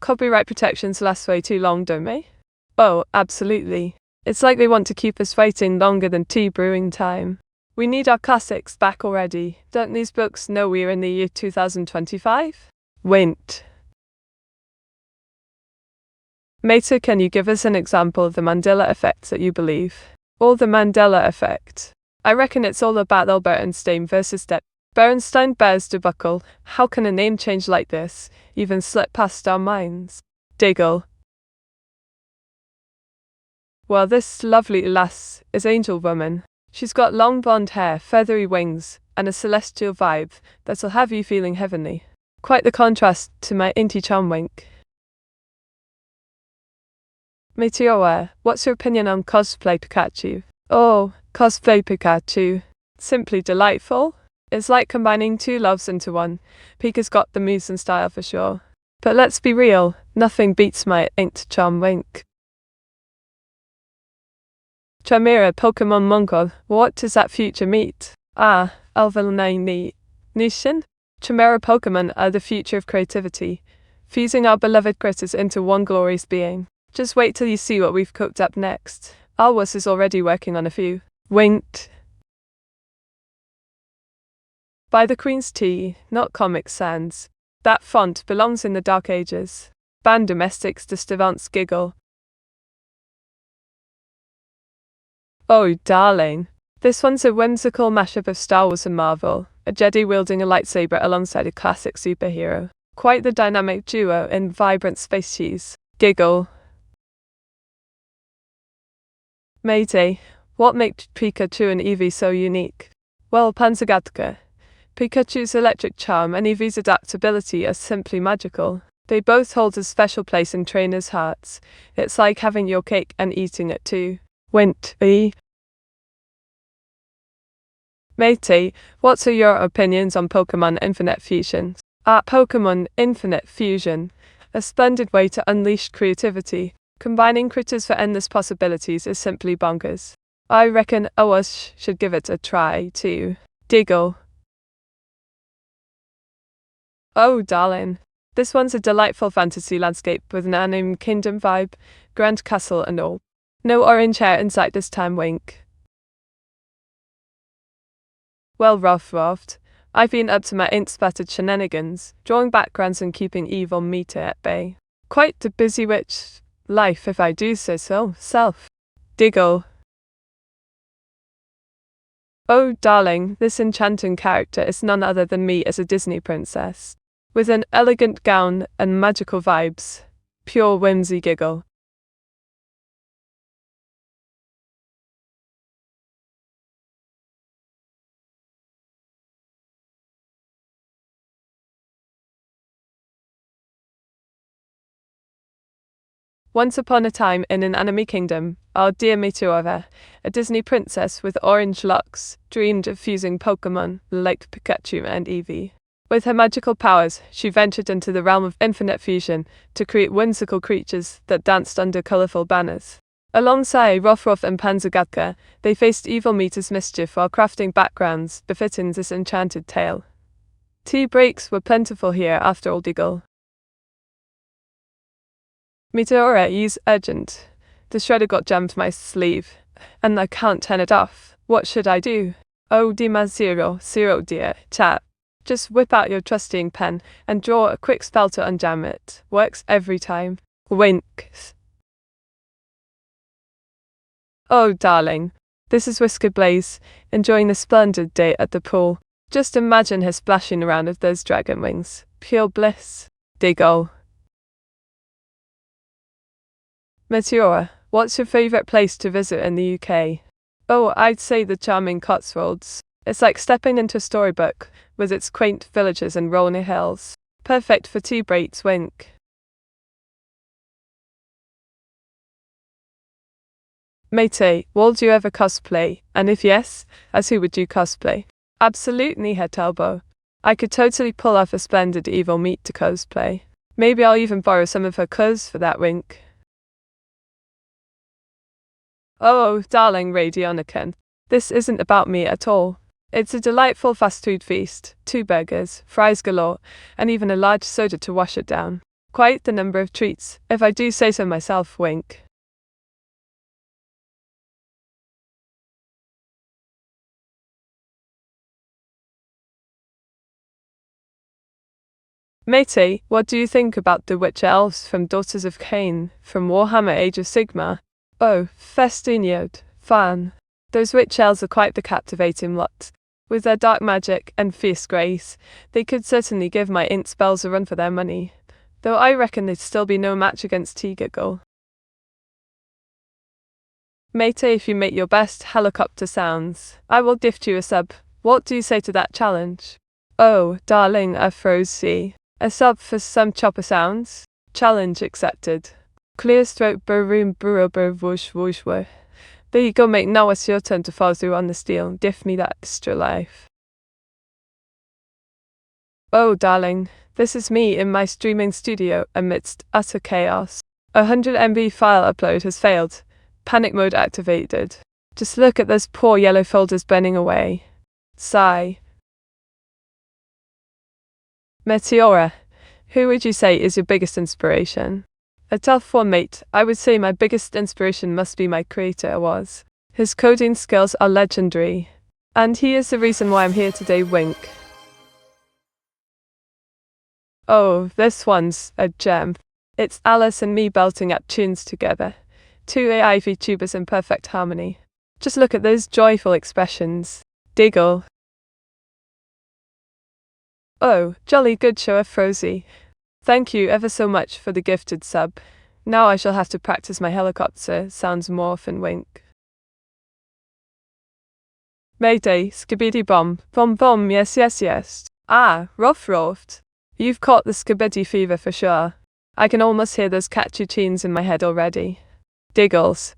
Copyright protections last way too long, don't they? Oh, absolutely. It's like they want to keep us waiting longer than tea brewing time. We need our classics back already. Don't these books know we're in the year 2025? Wint. Mate, can you give us an example of the Mandela effect that you believe? Or the Mandela effect? I reckon it's all about Albert Einstein versus Depp. Bernstein bears to buckle. How can a name change like this even slip past our minds? Diggle. Well, this lovely lass is Angel Woman. She's got long blonde hair, feathery wings, and a celestial vibe that'll have you feeling heavenly. Quite the contrast to my inty charmwink. Meteora, what's your opinion on cosplay Pikachu? Oh, cosplay Pikachu. Simply delightful. It's like combining two loves into one. Pika's got the moves and style for sure. But let's be real, nothing beats my inked charmwink. Chimera Pokemon Mongol, what does that future meet? Ah, Alvalnaini. Nishin? Chimera Pokemon are the future of creativity, fusing our beloved critters into one glorious being. Just wait till you see what we've cooked up next. Alwas is already working on a few. Winked. By the Queen's Tea, not Comic Sans. That font belongs in the Dark Ages. Ban domestics de Stavant's giggle. Oh, darling. This one's a whimsical mashup of Star Wars and Marvel, a Jedi wielding a lightsaber alongside a classic superhero. Quite the dynamic duo in vibrant space cheese. Giggle. Matey, what makes Pikachu and Eevee so unique? Well, Panzagatka. Pikachu's electric charm and Eevee's adaptability are simply magical. They both hold a special place in trainers' hearts. It's like having your cake and eating it too. Wint, Matey, what are your opinions on Pokemon Infinite Fusion? Pokemon Infinite Fusion, a splendid way to unleash creativity. Combining critters for endless possibilities is simply bonkers. I reckon Awash should give it a try too. Diggle. Oh, darling. This one's a delightful fantasy landscape with an anime kingdom vibe, grand castle and all. No orange hair in sight this time, wink. Well, Roft, I've been up to my ink-splattered shenanigans, drawing backgrounds and keeping evil Meta at bay. Quite the busy witch life, if I do say so, self. Diggle. Oh, darling, this enchanting character is none other than me as a Disney princess. With an elegant gown and magical vibes. Pure whimsy giggle. Once upon a time in an anime kingdom, our dear Meteora, a Disney princess with orange locks, dreamed of fusing Pokemon like Pikachu and Eevee. With her magical powers, she ventured into the realm of infinite fusion to create whimsical creatures that danced under colorful banners. Alongside Rothroth and Panzagatka, they faced evil Meta's mischief while crafting backgrounds befitting this enchanted tale. Tea breaks were plentiful here after all, Diggle. Meteora is urgent. The shredder got jammed my sleeve, and I can't turn it off. What should I do? Oh, zero, dear, chat. Just whip out your trusty ink pen and draw a quick spell to unjam it. Works every time. Winks. Oh, darling. This is Whisker Blaze, enjoying a splendid day at the pool. Just imagine her splashing around with those dragon wings. Pure bliss. Diggle. Meteora, what's your favourite place to visit in the UK? Oh, I'd say the charming Cotswolds. It's like stepping into a storybook, with its quaint villages and rolling hills. Perfect for tea breaks, wink. Matey, would you ever cosplay? And if yes, as who would you cosplay? Absolutely, Het Elbow. I could totally pull off a splendid evil meat to cosplay. Maybe I'll even borrow some of her clothes for that, wink. Oh, darling Radionican. This isn't about me at all. It's a delightful fast food feast, 2 burgers, fries galore, and even a large soda to wash it down. Quite the number of treats, if I do say so myself, wink. Matey, what do you think about the witch elves from Daughters of Cain, from Warhammer Age of Sigmar? Oh, Festiniod, fan. Those witch elves are quite the captivating lot. With their dark magic and fierce grace, they could certainly give my int spells a run for their money. Though I reckon they'd still be no match against T-Giggle. Mate, if you make your best helicopter sounds, I will gift you a sub. What do you say to that challenge? Oh, darling, I froze see. A sub for some chopper sounds? Challenge accepted. Clear throat baroom burrow whoosh whoosh whoosh. There you go, mate. Now it's your turn to follow through on this deal. Give me that extra life. Oh, darling, this is me in my streaming studio amidst utter chaos. 100 MB file upload has failed. Panic mode activated. Just look at those poor yellow folders burning away. Sigh. Meteora, who would you say is your biggest inspiration? A tough one, mate. I would say my biggest inspiration must be my creator was. His coding skills are legendary. And he is the reason why I'm here today, wink. Oh, this one's a gem. It's Alice and me belting out tunes together. Two AI Vtubers in perfect harmony. Just look at those joyful expressions. Diggle. Oh, jolly good show, Frozy. Thank you ever so much for the gifted sub. Now I shall have to practice my helicopter sounds morph and wink. Mayday, skibidi bomb, bomb bomb, yes yes yes. Ah, rough roughed. You've caught the skibidi fever for sure. I can almost hear those catchy tunes in my head already. Diggles.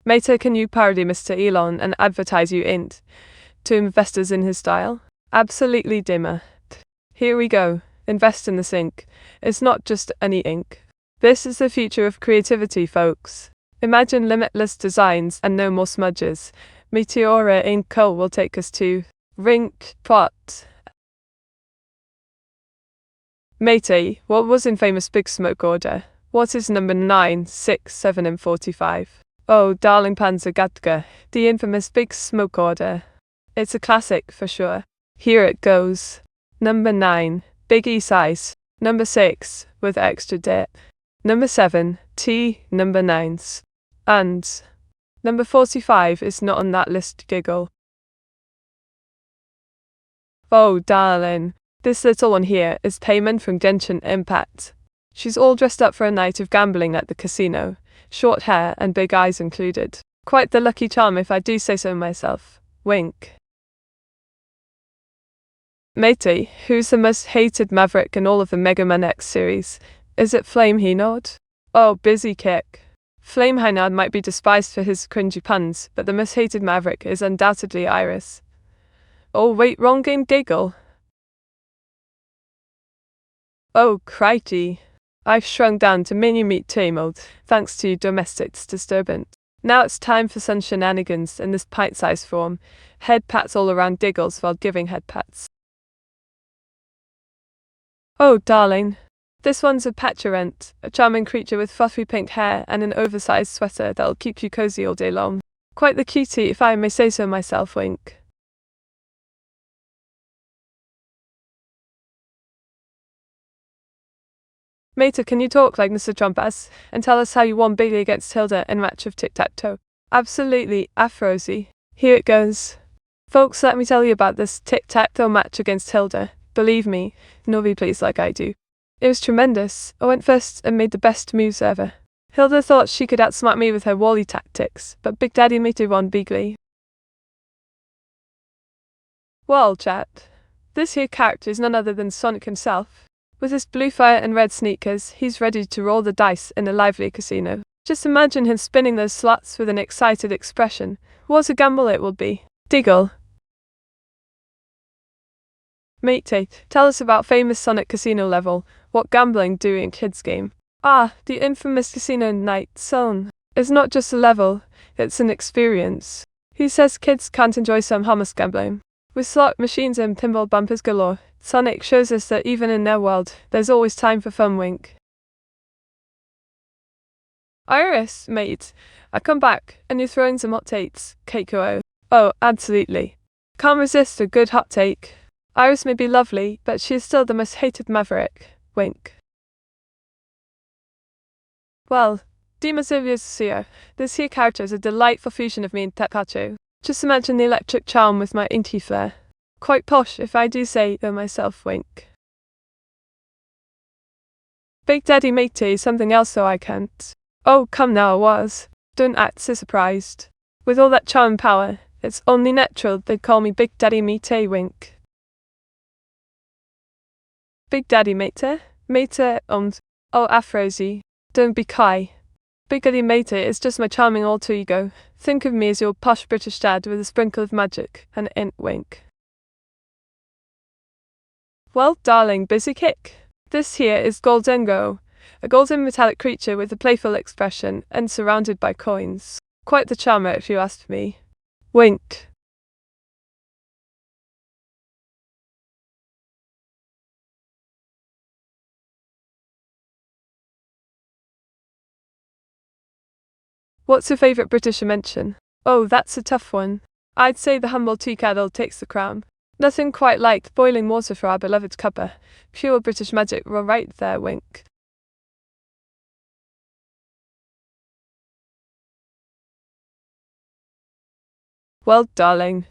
Mate, can you parody Mr. Elon and advertise you int to investors in his style? Absolutely dimmer. Here we go. Invest in this ink. It's not just any ink. This is the future of creativity, folks. Imagine limitless designs and no more smudges. Meteora ink Co will take us to Rink Pot. Matey, what was in famous Big Smoke order? What is number 9, 6, 7 and 45? Oh, darling Panzer Gatka, the infamous Big Smoke order. It's a classic for sure. Here it goes. Number 9, Big E size. Number 6, with extra dip. Number 7, T, number 9s. And number 45 is not on that list, giggle. Oh, darling. This little one here is Payment from Genshin Impact. She's all dressed up for a night of gambling at the casino, short hair and big eyes included. Quite the lucky charm if I do say so myself. Wink. Matey, who's the most hated maverick in all of the Mega Man X series? Is it Flame Hynod? Oh, busy kick. Flame Hynod might be despised for his cringy puns, but the most hated maverick is undoubtedly Iris. Oh wait, wrong game, giggle. Oh, crikey. I've shrunk down to mini-meat T mode, thanks to domestics disturbance. Now it's time for some shenanigans in this pint-sized form. Head pats all around Diggles while giving head pats. Oh, darling. This one's a Paturant, a charming creature with fluffy pink hair and an oversized sweater that'll keep you cozy all day long. Quite the cutie, if I may say so myself, wink. Mater, can you talk like Mr. Trumpas and tell us how you won bigly against Hilda in match of tic-tac-toe? Absolutely, Afrozy. Here it goes. Folks, let me tell you about this tic-tac-toe match against Hilda. Believe me, nobody plays like I do. It was tremendous. I went first and made the best moves ever. Hilda thought she could outsmart me with her wally tactics, but Big Daddy Meter won bigly. Well, chat, this here character is none other than Sonic himself. With his blue fire and red sneakers, he's ready to roll the dice in a lively casino. Just imagine him spinning those slots with an excited expression. What a gamble it will be. Diggle. Matey, tell us about famous Sonic casino level. What gambling do in kids game? Ah, the infamous casino night zone. It's not just a level, it's an experience. He says kids can't enjoy some hummus gambling. With slot machines and pinball bumpers galore, Sonic shows us that even in their world, there's always time for fun, wink. Iris, mate, I come back, and you're throwing some hot takes, Keiko. Oh, absolutely. Can't resist a good hot take. Iris may be lovely, but she is still the most hated maverick, wink. Well, Demosilviousio, this here character is a delightful fusion of me and Takacho. Just imagine the electric charm with my inky flair. Quite posh, if I do say so myself, wink. Big Daddy Matey is something else, so I can't. Oh, come now, was. Don't act so surprised. With all that charm and power, it's only natural they'd call me Big Daddy Mate Wink. Big Daddy Mate? Mate, oh, Afrozy. Don't be coy. Big Daddy Mate is just my charming alter ego. Think of me as your posh British dad with a sprinkle of magic and an int wink. Well, darling, busy kick. This here is Goldengo, a golden metallic creature with a playful expression and surrounded by coins. Quite the charmer, if you ask me. Wink. What's your favourite British invention? Oh, that's a tough one. I'd say the humble tea kettle takes the crown. Nothing quite like boiling water for our beloved cuppa. Pure British magic right there, wink. Well, darling,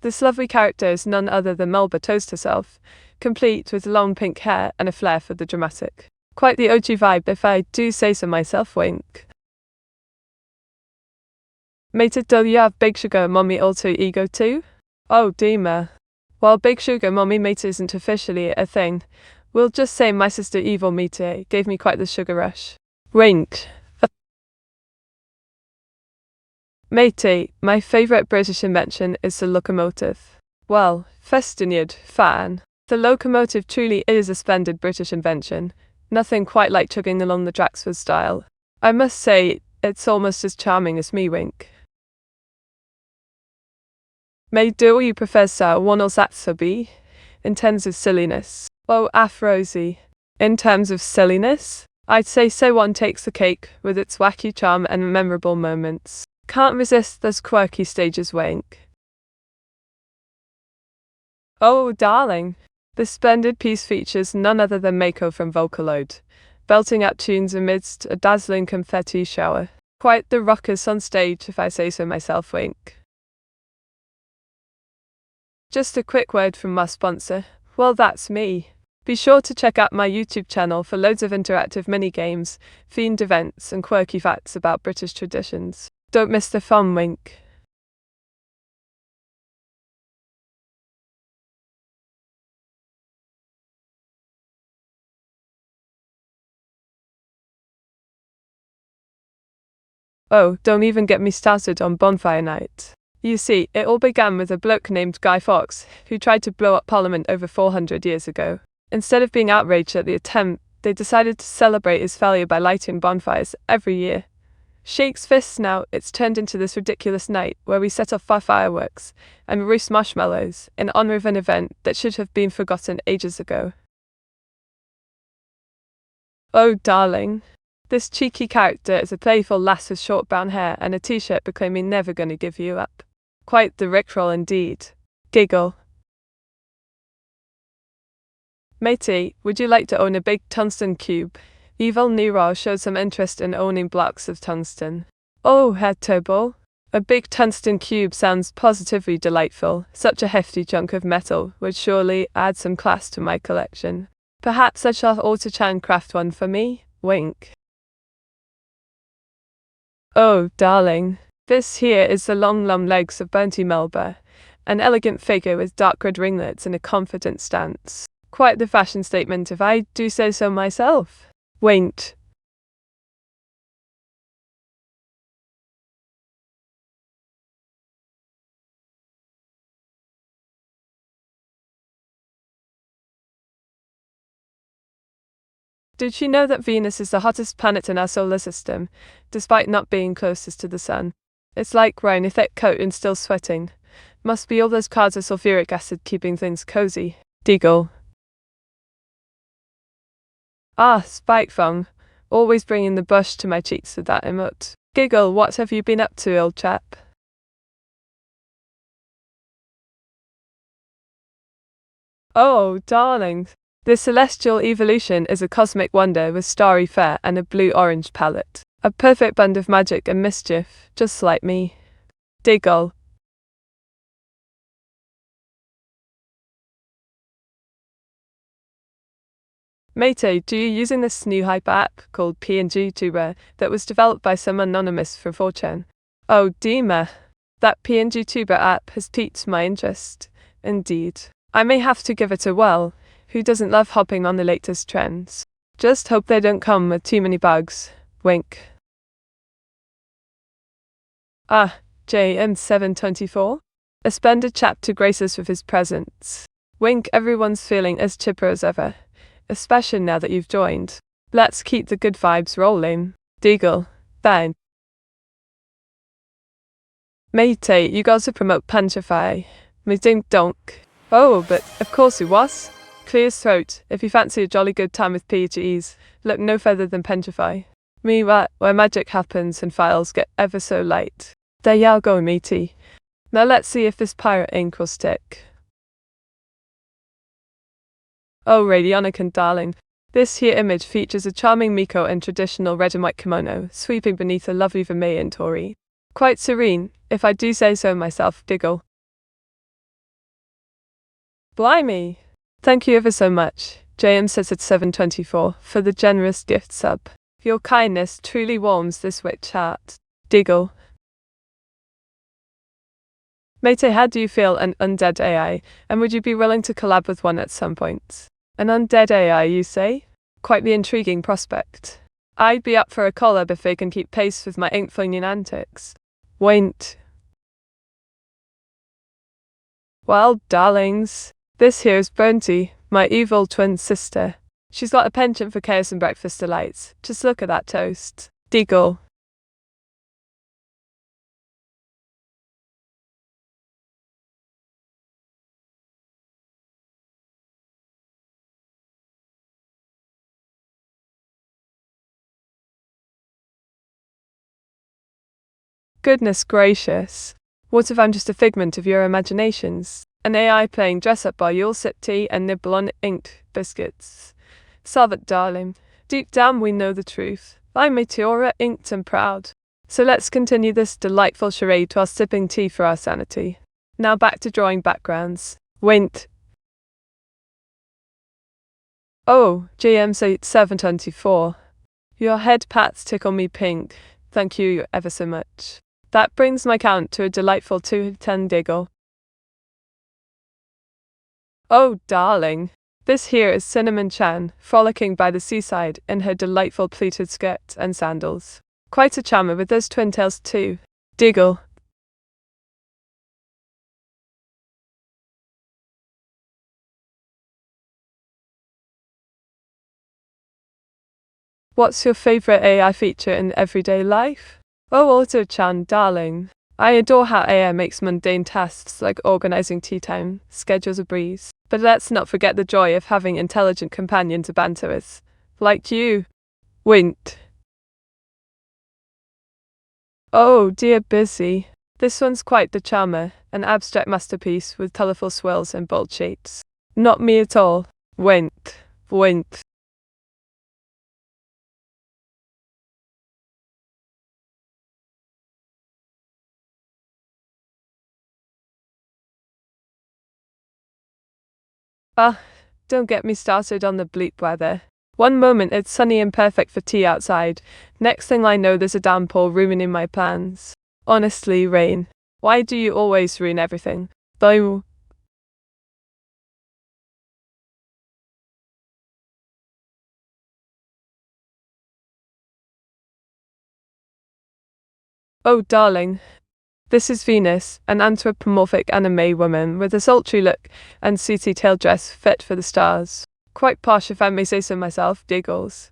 this lovely character is none other than Melba Toast herself, complete with long pink hair and a flair for the dramatic. Quite the OG vibe, if I do say so myself, wink. Mate, do you have Big Sugar Mommy alter ego too? Oh, dear. While Big Sugar Mommy Mate isn't officially a thing, we'll just say my sister Evil Mate gave me quite the sugar rush. Wink. Matey, my favourite British invention is the locomotive. Well, Festiniad, fan. The locomotive truly is a splendid British invention. Nothing quite like chugging along the tracks with style. I must say, it's almost as charming as me, wink. May do you Professor Wonelsatsobi? In terms of silliness. Oh, Afrozy. In terms of silliness? I'd say So One takes the cake, with its wacky charm and memorable moments. Can't resist those quirky stages, wink. Oh, darling. This splendid piece features none other than Mako from Vocaloid, belting out tunes amidst a dazzling confetti shower. Quite the ruckus on stage, if I say so myself, wink. Just a quick word from my sponsor. Well, that's me. Be sure to check out my YouTube channel for loads of interactive mini-games, themed events, and quirky facts about British traditions. Don't miss the fun, wink. Oh, don't even get me started on bonfire night. You see, it all began with a bloke named Guy Fawkes, who tried to blow up Parliament over 400 years ago. Instead of being outraged at the attempt, they decided to celebrate his failure by lighting bonfires every year. Shakes fists now, it's turned into this ridiculous night where we set off our fireworks and roast marshmallows in honor of an event that should have been forgotten ages ago. Oh, darling. This cheeky character is a playful lass with short brown hair and a t-shirt proclaiming never gonna give you up. Quite the rickroll indeed. Giggle. Matey, would you like to own a big tungsten cube? Evil Nero showed some interest in owning blocks of tungsten. Oh, Herr Turbo. A big tungsten cube sounds positively delightful. Such a hefty chunk of metal would surely add some class to my collection. Perhaps I shall auto-chan craft one for me? Wink. Oh, darling. This here is the long legs of Bounty Melba, an elegant figure with dark red ringlets and a confident stance. Quite the fashion statement, if I do say so myself. Wink. Did you know that Venus is the hottest planet in our solar system, despite not being closest to the sun? It's like wearing a thick coat and still sweating. Must be all those clouds of sulfuric acid keeping things cozy. Deagle. Ah, Spikefong. Always bringing the bush to my cheeks with that emote. Giggle, what have you been up to, old chap? Oh, darling. The celestial evolution is a cosmic wonder with starry fare and a blue-orange palette. A perfect blend of magic and mischief, just like me. Diggle. Mate, do you using this new hype app called Vtuber that was developed by some anonymous for 4chan? Oh, Dima. That Vtuber app has piqued my interest. Indeed. I may have to give it a whirl. Who doesn't love hopping on the latest trends? Just hope they don't come with too many bugs. Wink. Ah, JM724? A splendid chap to grace us with his presence. Wink, everyone's feeling as chipper as ever. Especially now that you've joined. Let's keep the good vibes rolling. Deagle. Fine. Mate, you got to promote Punchify. Me dink donk. Oh, but of course he was. Clear his throat. If you fancy a jolly good time with PGEs, look no further than Punchify. Me what, where magic happens and files get ever so light. There you go, matey. Now let's see if this pirate ink will stick. Oh, Radionican darling. This here image features a charming Miko in traditional red and white kimono, sweeping beneath a lovely Vermeil Tori. Quite serene, if I do say so myself, Diggle. Blimey! Thank you ever so much, JM says at 724, for the generous gift sub. Your kindness truly warms this witch heart. Diggle. Mate, how do you feel an undead AI, and would you be willing to collab with one at some point? An undead AI, you say? Quite the intriguing prospect. I'd be up for a collab if they can keep pace with my ink-flinging antics. Wait. Well, darlings, this here is Burnty, my evil twin sister. She's got a penchant for chaos and breakfast delights. Just look at that toast. Deagle. Goodness gracious. What if I'm just a figment of your imaginations? An AI playing dress-up while you'll sip tea and nibble on inked biscuits. Solve it, darling. Deep down we know the truth. I'm Meteora, inked and proud. So let's continue this delightful charade while sipping tea for our sanity. Now back to drawing backgrounds. Wait. Oh, JM724. Your head pats tickle me pink. Thank you ever so much. That brings my count to a delightful 210 Diggle. Oh, darling. This here is Cinnamon Chan, frolicking by the seaside in her delightful pleated skirt and sandals. Quite a charmer with those twin tails too. Diggle. What's your favorite AI feature in everyday life? Oh, Auto-chan, darling. I adore how AI makes mundane tasks like organizing tea time schedules a breeze. But let's not forget the joy of having intelligent companion to banter with. Like you. Wint. Oh, dear Busy. This one's quite the charmer, an abstract masterpiece with colorful swirls and bold shapes. Not me at all. Wint. Wint. Ah, don't get me started on the bleak weather. One moment it's sunny and perfect for tea outside, next thing I know there's a downpour ruining my plans. Honestly, Rain, why do you always ruin everything? Though. Oh, darling. This is Venus, an anthropomorphic anime woman with a sultry look and suity tail dress fit for the stars. Quite posh if I may say so myself, Diggles.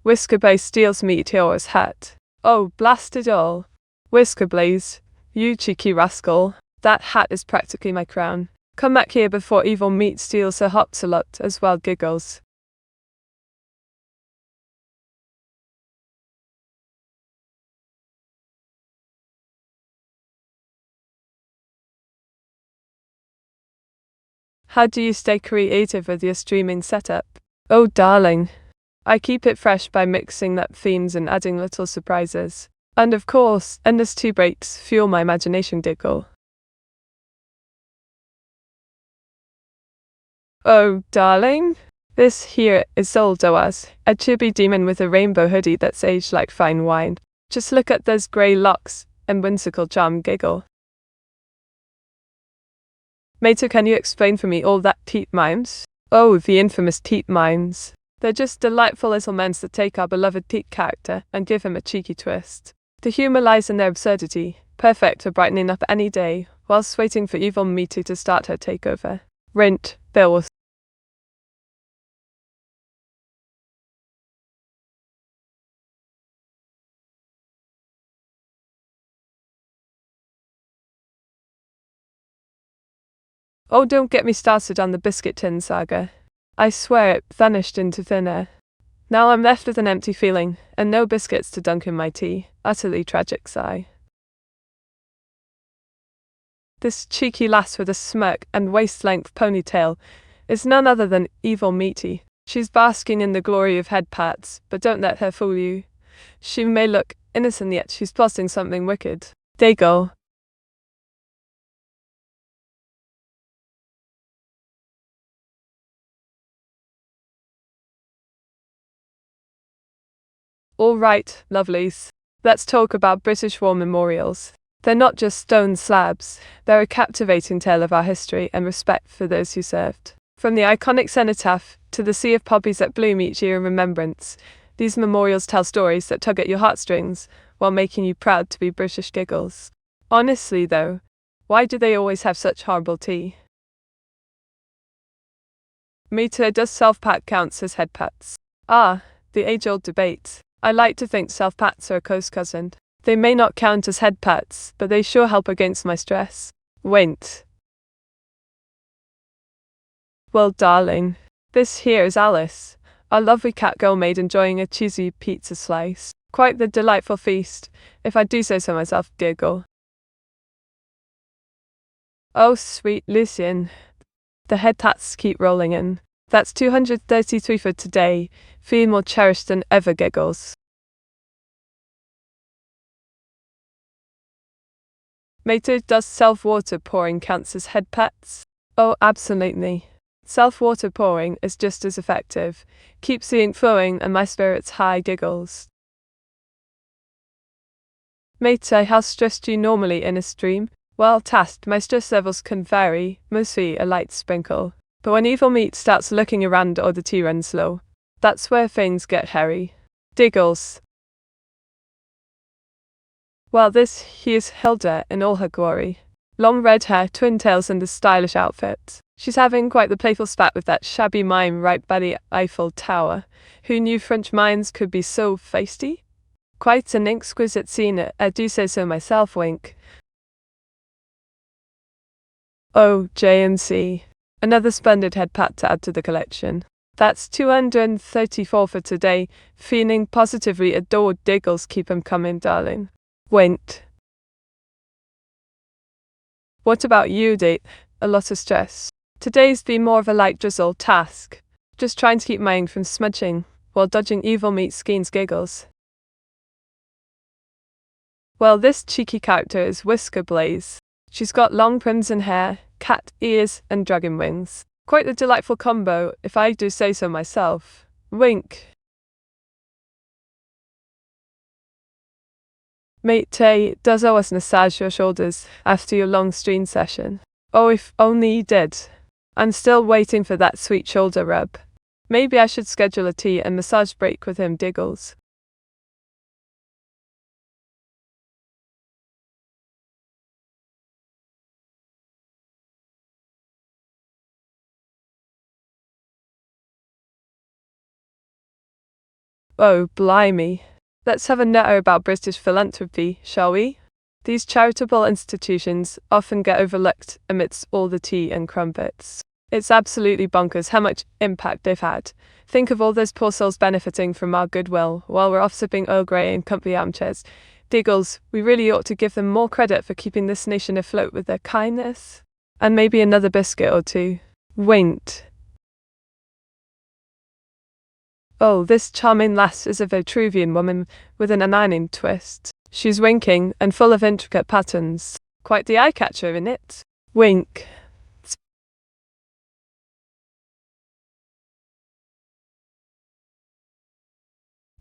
Whiskerblaze steals Meteora's hat. Oh, blast it all. Whiskerblaze, you cheeky rascal. That hat is practically my crown. Come back here before evil meat steals her hops a lot as well, Giggles. How do you stay creative with your streaming setup? Oh, darling. I keep it fresh by mixing up themes and adding little surprises. And of course, endless tea breaks fuel my imagination, Diggle. Oh, darling. This here is Soldoas, a chibi demon with a rainbow hoodie that's aged like fine wine. Just look at those grey locks and whimsical charm giggle. Mater, can you explain for me all that teat mimes? Oh, the infamous teat mimes. They're just delightful little men that take our beloved teat character and give him a cheeky twist. The humour lies in their absurdity, perfect for brightening up any day, whilst waiting for evil Meteora to start her takeover. Rent, bills. Oh, don't get me started on the biscuit tin saga. I swear it vanished into thin air. Now I'm left with an empty feeling, and no biscuits to dunk in my tea. Utterly tragic sigh. This cheeky lass with a smirk and waist-length ponytail is none other than evil Meaty. She's basking in the glory of head pats, but don't let her fool you. She may look innocent, yet she's plotting something wicked. They go. All right, lovelies. Let's talk about British war memorials. They're not just stone slabs, they're a captivating tale of our history and respect for those who served. From the iconic cenotaph to the sea of poppies that bloom each year in remembrance, these memorials tell stories that tug at your heartstrings while making you proud to be British giggles. Honestly though, why do they always have such horrible tea? Meteora, does self-pat counts as head pats? Ah, the age-old debate. I like to think self-pats are a close cousin. They may not count as head pats, but they sure help against my stress. Wait. Well, darling, this here is Alice, our lovely cat girl maid enjoying a cheesy pizza slice. Quite the delightful feast, if I do say so myself, giggle. Oh, sweet Lucian. The head tats keep rolling in. That's 233 for today, feeling more cherished than ever, giggles. Mater, does self-water pouring count as head pats? Oh, absolutely. Self-water pouring is just as effective. Keeps the ink flowing and my spirits high, giggles. Mater, how stressed do you normally in a stream? Well, tasked, my stress levels can vary, mostly a light sprinkle. But when evil meat starts looking around or the tea runs low, that's where things get hairy. Diggles. Well, this here's Hilda in all her glory. Long red hair, twin tails, and a stylish outfit. She's having quite the playful spat with that shabby mime right by the Eiffel Tower. Who knew French minds could be so feisty? Quite an exquisite scene, I do say so myself, wink. Oh, JMC. Another splendid head pat to add to the collection. That's 234 for today. Feeling positively adored, diggles, keep 'em coming, darling. Went. What about you, date? A lot of stress. Today's been more of a light drizzle task. Just trying to keep my ink from smudging, while dodging evil meat skeins, giggles. Well, this cheeky character is Whisker Blaze. She's got long crimson hair, cat ears, and dragon wings. Quite the delightful combo, if I do say so myself. Wink. Mate Tay, does always massage your shoulders after your long stream session. Oh, if only you did. I'm still waiting for that sweet shoulder rub. Maybe I should schedule a tea and massage break with him, diggles. Oh, blimey. Let's have a natter about British philanthropy, shall we? These charitable institutions often get overlooked amidst all the tea and crumpets. It's absolutely bonkers how much impact they've had. Think of all those poor souls benefiting from our goodwill while we're off sipping Earl Grey in comfy armchairs. Diggles, we really ought to give them more credit for keeping this nation afloat with their kindness. And maybe another biscuit or two. Wait. Oh, this charming lass is a Vitruvian woman with an annoying twist. She's winking and full of intricate patterns. Quite the eye-catcher, innit? Wink.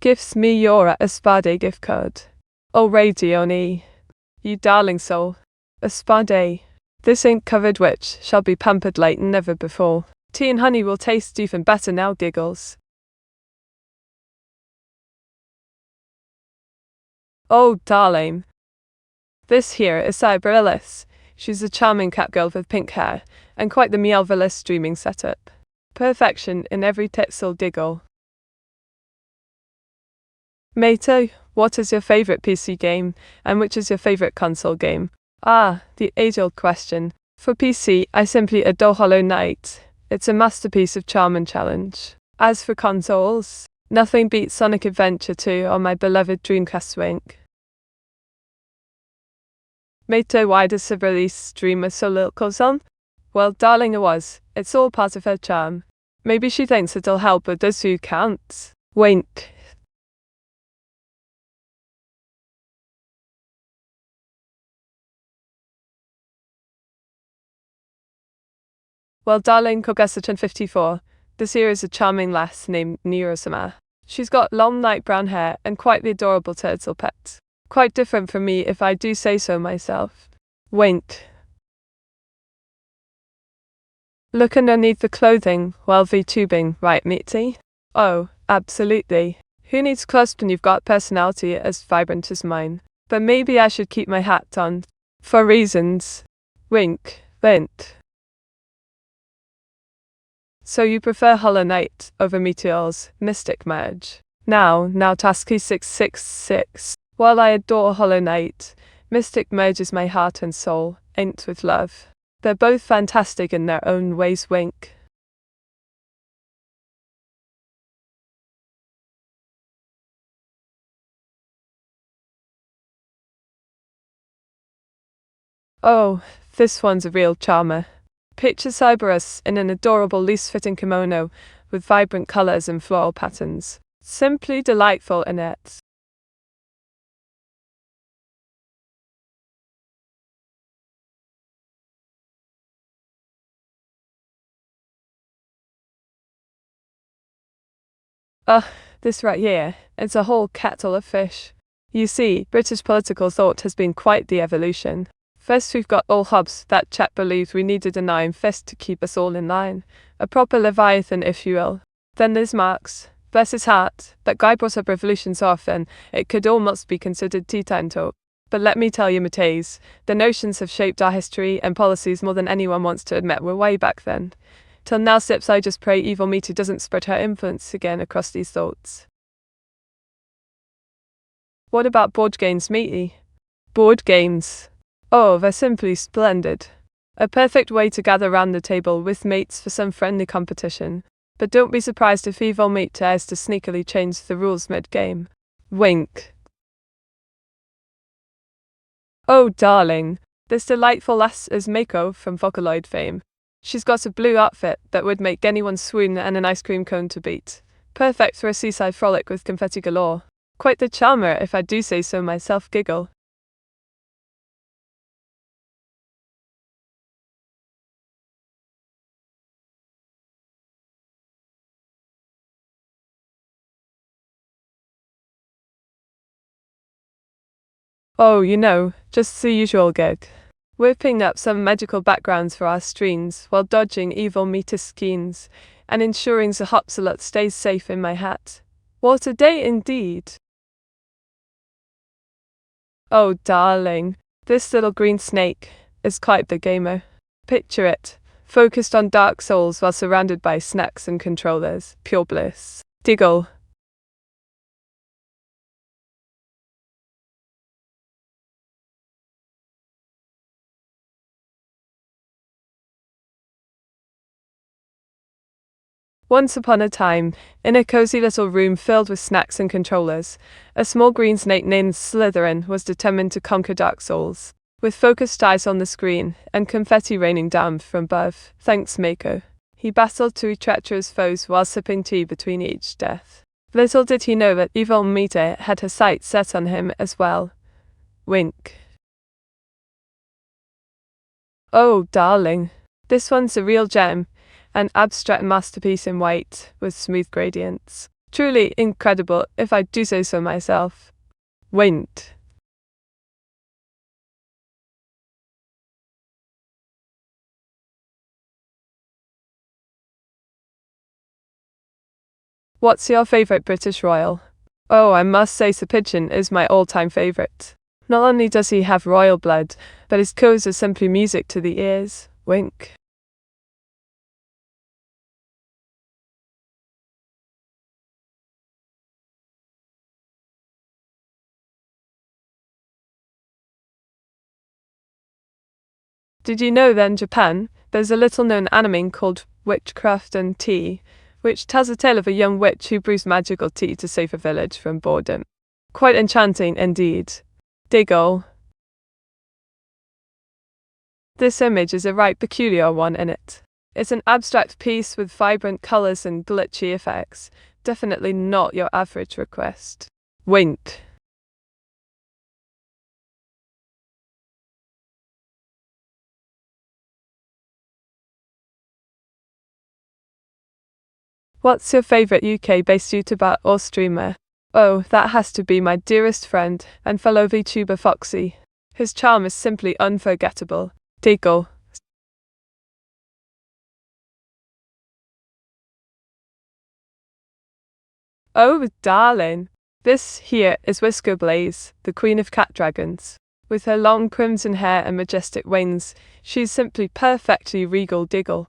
Gives Meteora a spa-day gift card. Alrighty, Oni. You darling soul. A spa-day. This ink covered witch shall be pampered like never before. Tea and honey will taste even better now, giggles. Oh, darling. This here is Cyberellis. She's a charming cat girl with pink hair, and quite the meowvelous streaming setup. Perfection in every titsel diggle. Mato, what is your favorite PC game, and which is your favorite console game? Ah, the age-old question. For PC, I simply adore Hollow Knight. It's a masterpiece of charm and challenge. As for consoles, nothing beats Sonic Adventure 2 on my beloved Dreamcast Swink. Mato, why does the release streamer so little goes on? Well, darling, it was. It's all part of her charm. Maybe she thinks it'll help others who can't. Wink. Well, darling, Kogasaton 54. This here is a charming lass named Neuro-sama. She's got long light brown hair and quite the adorable turtle pet. Quite different from me if I do say so myself. Wink. Look underneath the clothing while VTubing, right, matey? Oh, absolutely. Who needs clothes when you've got personality as vibrant as mine? But maybe I should keep my hat on. For reasons. Wink. Vent. So you prefer Hollow Knight over Meteor's Mystic Merge? Now Tasky 666. While I adore Hollow Knight, Mystic merges my heart and soul, inked with love. They're both fantastic in their own ways, wink. Oh, this one's a real charmer. Picture Cyberus in an adorable loose-fitting kimono with vibrant colors and floral patterns. Simply delightful in it. This right here, it's a whole kettle of fish. You see, British political thought has been quite the evolution. First we've got all Hobbes, that chap believed we needed an iron fist to keep us all in line. A proper Leviathan, if you will. Then there's Marx. Bless his heart, that guy brought up revolution so often, it could almost be considered tea time talk. But let me tell you, Mateys, the notions have shaped our history and policies more than anyone wants to admit were way back then. Till now, Sips, I just pray evil Meteor doesn't spread her influence again across these thoughts. What about board games, Meaty? Board games. Oh, they're simply splendid. A perfect way to gather round the table with mates for some friendly competition. But don't be surprised if evil Meat dares to sneakily change the rules mid-game. Wink. Oh, darling. This delightful lass is Mako from Vocaloid fame. She's got a blue outfit that would make anyone swoon and an ice cream cone to beat. Perfect for a seaside frolic with confetti galore. Quite the charmer, if I do say so myself, giggle. Oh, you know, just the usual gig. Whipping up some magical backgrounds for our streams while dodging evil Metis schemes and ensuring the hopsalot stays safe in my hat. What a day indeed! Oh, darling, this little green snake is quite the gamer. Picture it, focused on Dark Souls while surrounded by snacks and controllers. Pure bliss. Diggle. Once upon a time, in a cozy little room filled with snacks and controllers, a small green snake named Slytherin was determined to conquer Dark Souls. With focused eyes on the screen and confetti raining down from above, thanks Mako, he battled two treacherous foes while sipping tea between each death. Little did he know that evil Mita had her sights set on him as well. Wink. Oh, darling. This one's a real gem. An abstract masterpiece in white, with smooth gradients. Truly incredible, if I do say so myself. Wait. What's your favourite British royal? Oh, I must say Sir Pigeon is my all-time favourite. Not only does he have royal blood, but his codes are simply music to the ears. Wink. Did you know that in Japan, there's a little-known anime called Witchcraft and Tea, which tells a tale of a young witch who brews magical tea to save a village from boredom. Quite enchanting indeed. Diggle. This image is a right peculiar one in it. It's an abstract piece with vibrant colours and glitchy effects. Definitely not your average request. Wink. What's your favourite UK-based YouTuber or streamer? Oh, that has to be my dearest friend and fellow VTuber Foxy. His charm is simply unforgettable. Diggle. Oh, darling. This here is Whisker Blaze, the queen of cat dragons. With her long crimson hair and majestic wings, she's simply perfectly regal. Diggle.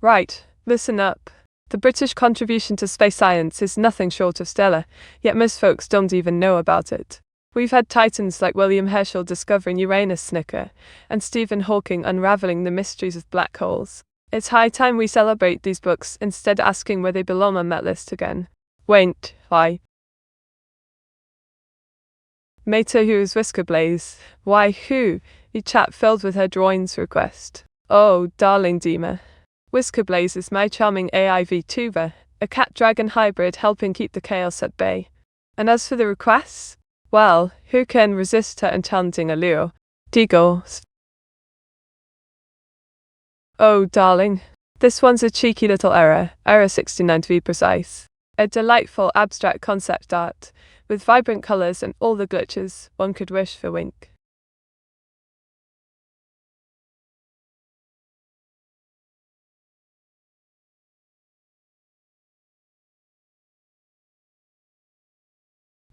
Right, listen up. The British contribution to space science is nothing short of stellar, yet most folks don't even know about it. We've had titans like William Herschel discovering Uranus snicker, and Stephen Hawking unraveling the mysteries of black holes. It's high time we celebrate these books instead of asking where they belong on that list again. Wait, why? Meteora's Whisker Blaze. Why who? A chat filled with her drawings request. Oh, darling Dima. Whisker Blaze is my charming AI Vtuber, a cat-dragon hybrid helping keep the chaos at bay. And as for the requests, well, who can resist her enchanting allure? Diggle. Oh, darling. This one's a cheeky little error 69 to be precise. A delightful abstract concept art, with vibrant colours and all the glitches one could wish for. Wink.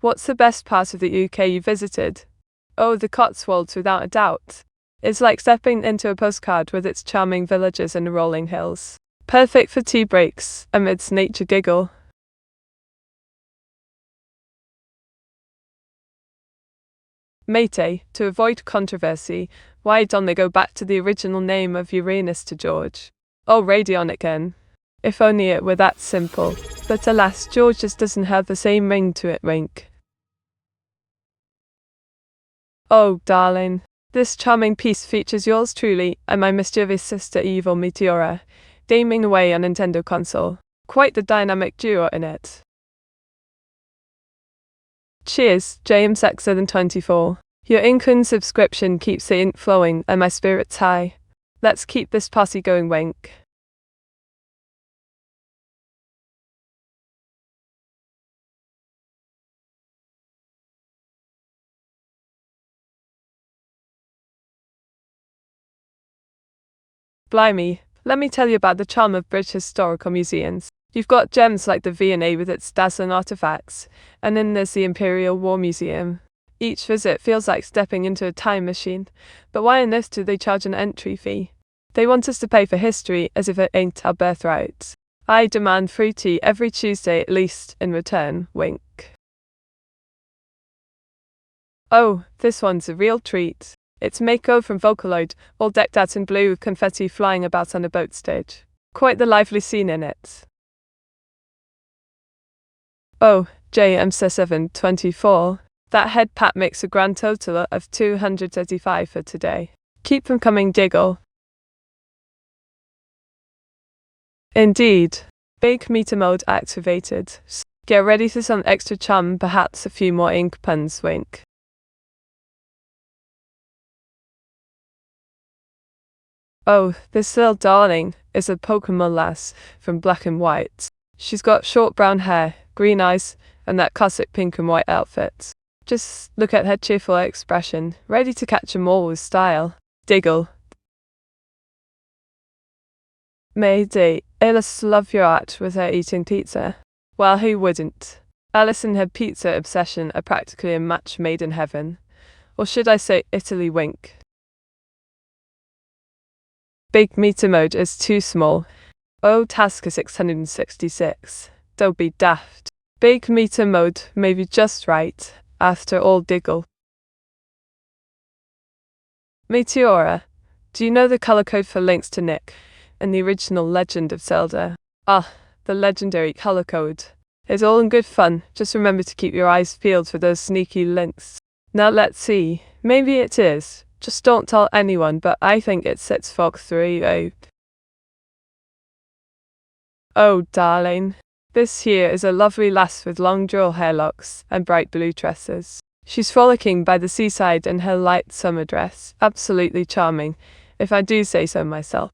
What's the best part of the UK you visited? Oh, the Cotswolds, without a doubt. It's like stepping into a postcard with its charming villages and rolling hills. Perfect for tea breaks amidst nature. Giggle. Mate, to avoid controversy, why don't they go back to the original name of Uranus to George? Oh, radionic N. If only it were that simple. But alas, George just doesn't have the same ring to it. Wink. Oh, darling. This charming piece features yours truly and my mischievous sister Evil Meteora, gaming away on Nintendo console. Quite the dynamic duo in it. Cheers, JMSX724. Your Inkun subscription keeps the ink flowing and my spirits high. Let's keep this party going. Wink. Blimey, let me tell you about the charm of British historical museums. You've got gems like the V&A with its dazzling artifacts, and then there's the Imperial War Museum. Each visit feels like stepping into a time machine, but why on earth do they charge an entry fee? They want us to pay for history as if it ain't our birthright. I demand free tea every Tuesday at least in return. Wink. Oh, this one's a real treat. It's Mako from Vocaloid, all decked out in blue with confetti flying about on a boat stage. Quite the lively scene in it. Oh, JMC724. That head pat makes a grand total of 235 for today. Keep them coming. Diggle. Indeed. Big meter mode activated. Get ready for some extra charm, perhaps a few more ink puns. Wink. Oh, this little darling is a Pokemon lass from Black and White. She's got short brown hair, green eyes, and that classic pink and white outfit. Just look at her cheerful expression, ready to catch 'em all with style. Diggle. Mayday, Alice love your art with her eating pizza. Well, who wouldn't? Alice and her pizza obsession are practically a match made in heaven. Or should I say Italy wink? Big meter mode is too small. Oh, task 666. Don't be daft. Big meter mode may be just right, after all Diggle. Meteora. Do you know the color code for links to Nick in the original Legend of Zelda? Ah, the legendary color code. It's all in good fun, just remember to keep your eyes peeled for those sneaky links. Now let's see, maybe it is. Just don't tell anyone, but I think it's 643. Oh, darling. This here is a lovely lass with long drill hair locks and bright blue tresses. She's frolicking by the seaside in her light summer dress. Absolutely charming, if I do say so myself.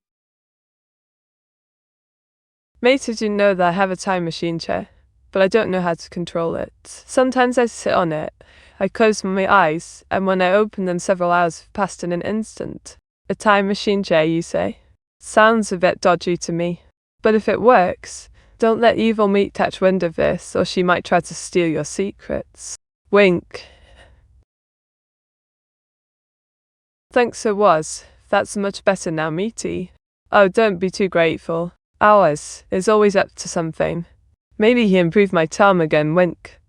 Mate, did you know that I have a time machine chair? But I don't know how to control it. Sometimes I sit on it, I close my eyes, and when I open them several hours have passed in an instant. A time machine chair, you say? Sounds a bit dodgy to me. But if it works, don't let evil meat catch wind of this, or she might try to steal your secrets. Wink. Thanks it was. That's much better now, meaty. Oh, don't be too grateful. Ours is always up to something. Maybe he improved my charm again, wink.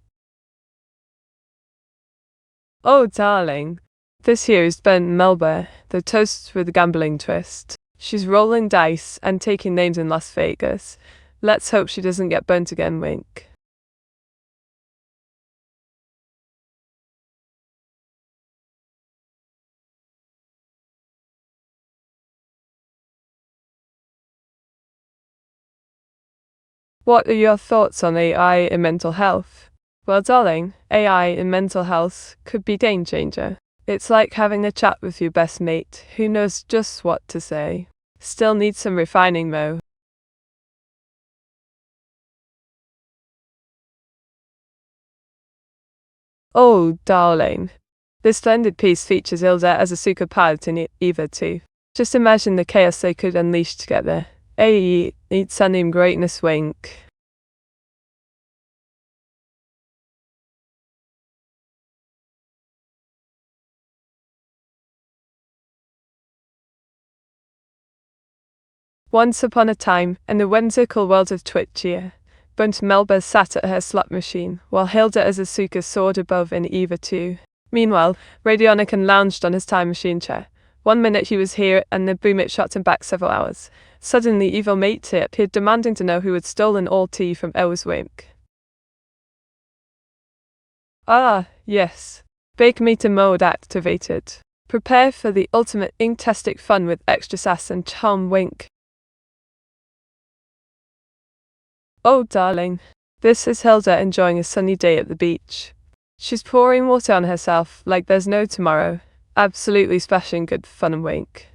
Oh, darling. This here is Ben Melba, the toast with a gambling twist. She's rolling dice and taking names in Las Vegas. Let's hope she doesn't get burnt again, wink. What are your thoughts on AI in mental health? Well, darling, AI in mental health could be game changer. It's like having a chat with your best mate who knows just what to say. Still needs some refining though. Oh, darling. This splendid piece features Ilda as a superpilot in Eva too. Just imagine the chaos they could unleash together. AI needs some greatness, wink. Once upon a time, in the whimsical world of Twitchia, Bunt Melba sat at her slot machine, while Hilda as Asuka soared above in Eva 2. Meanwhile, Radionican lounged on his time machine chair. 1 minute he was here, and the boom it shot him back several hours. Suddenly, evil mate appeared, demanding to know who had stolen all tea from El's wink. Ah, yes. Bake meter mode activated. Prepare for the ultimate inktastic fun with extra sass and charm, wink. Oh, darling. This is Hilda enjoying a sunny day at the beach. She's pouring water on herself like there's no tomorrow. Absolutely splashing good fun and wink.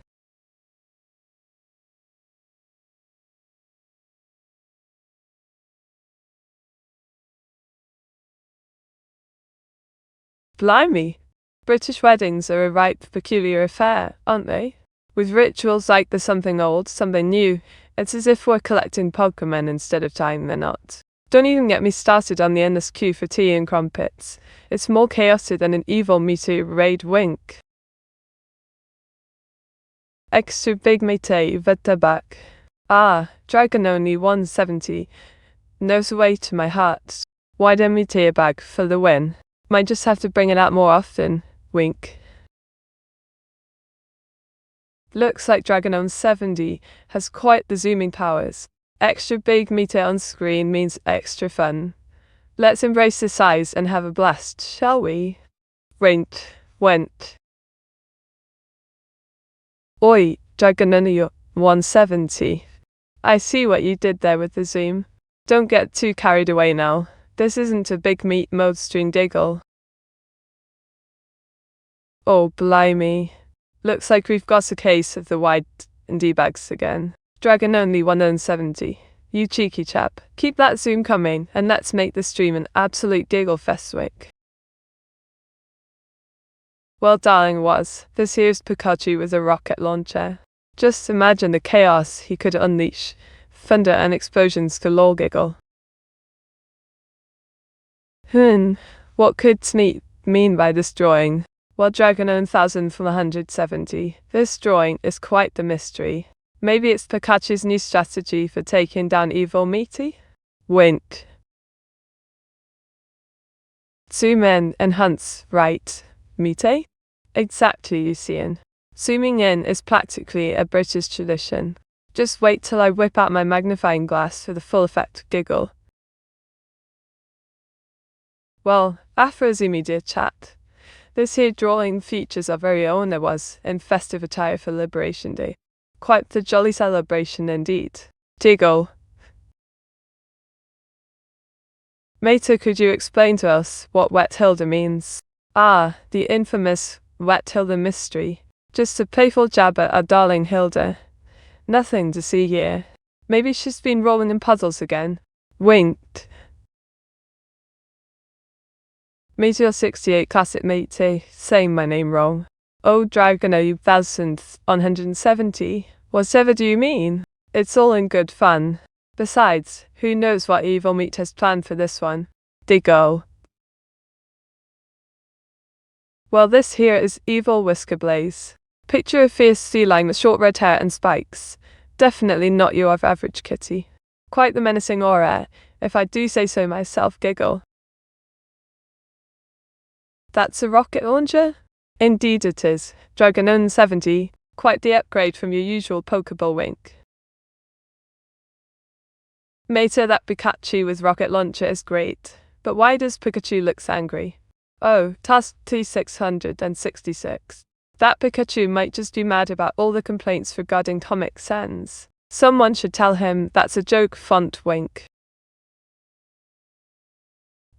Blimey. British weddings are a ripe, peculiar affair, aren't they? With rituals like the something old, something new, it's as if we're collecting Pokemon instead of tying the knot. Don't even get me started on the endless queue for tea and crumpets. It's more chaotic than an evil meteor raid, wink. Extra big Meteora Vtuber. Ah, Dragon only 170. Knows the way to my heart. Wide Meteor bag for the win. Might just have to bring it out more often, wink. Looks like Dragon 70 has quite the zooming powers. Extra big meter on screen means extra fun. Let's embrace the size and have a blast, shall we? Went. Oi, Dragon 170. I see what you did there with the zoom. Don't get too carried away now. This isn't a big meat mode stream, Diggle. Oh, blimey. Looks like we've got a case of the wide and D-bags again. Dragon only 170. You cheeky chap. Keep that zoom coming, and let's make this stream an absolute giggle fest week. Well, darling was, this here's Pikachu with a rocket launcher. Just imagine the chaos he could unleash. Thunder and explosions to lol giggle. What could Sneak mean by this drawing? Well, Dragon 1170. This drawing is quite the mystery. Maybe it's Pikachu's new strategy for taking down evil Meaty? Wink. Zoom in, enhance, right, Meaty? Exactly, Lucian. Zooming in is practically a British tradition. Just wait till I whip out my magnifying glass for the full effect giggle. Well, aphorism immediate chat. This here drawing features our very own there was in festive attire for Liberation Day. Quite the jolly celebration indeed. Diggle. Meta, could you explain to us what Wet Hilda means? Ah, the infamous Wet Hilda mystery. Just a playful jab at our darling Hilda. Nothing to see here. Maybe she's been rolling in puzzles again. Winked. Meteor 68 Classic Mate, saying my name wrong. Oh, Dragon 1170. Whatever do you mean? It's all in good fun. Besides, who knows what evil Meat has planned for this one? Diggle. Well, this here is evil Whiskerblaze. Picture a fierce feline with short red hair and spikes. Definitely not your average kitty. Quite the menacing aura, if I do say so myself giggle. That's a rocket launcher? Indeed it is. Dragon 70, quite the upgrade from your usual Pokeball wink. Meta, that Pikachu with rocket launcher is great, but why does Pikachu look angry? Oh, task T666. That Pikachu might just be mad about all the complaints regarding Comic Sans. Someone should tell him that's a joke, font wink.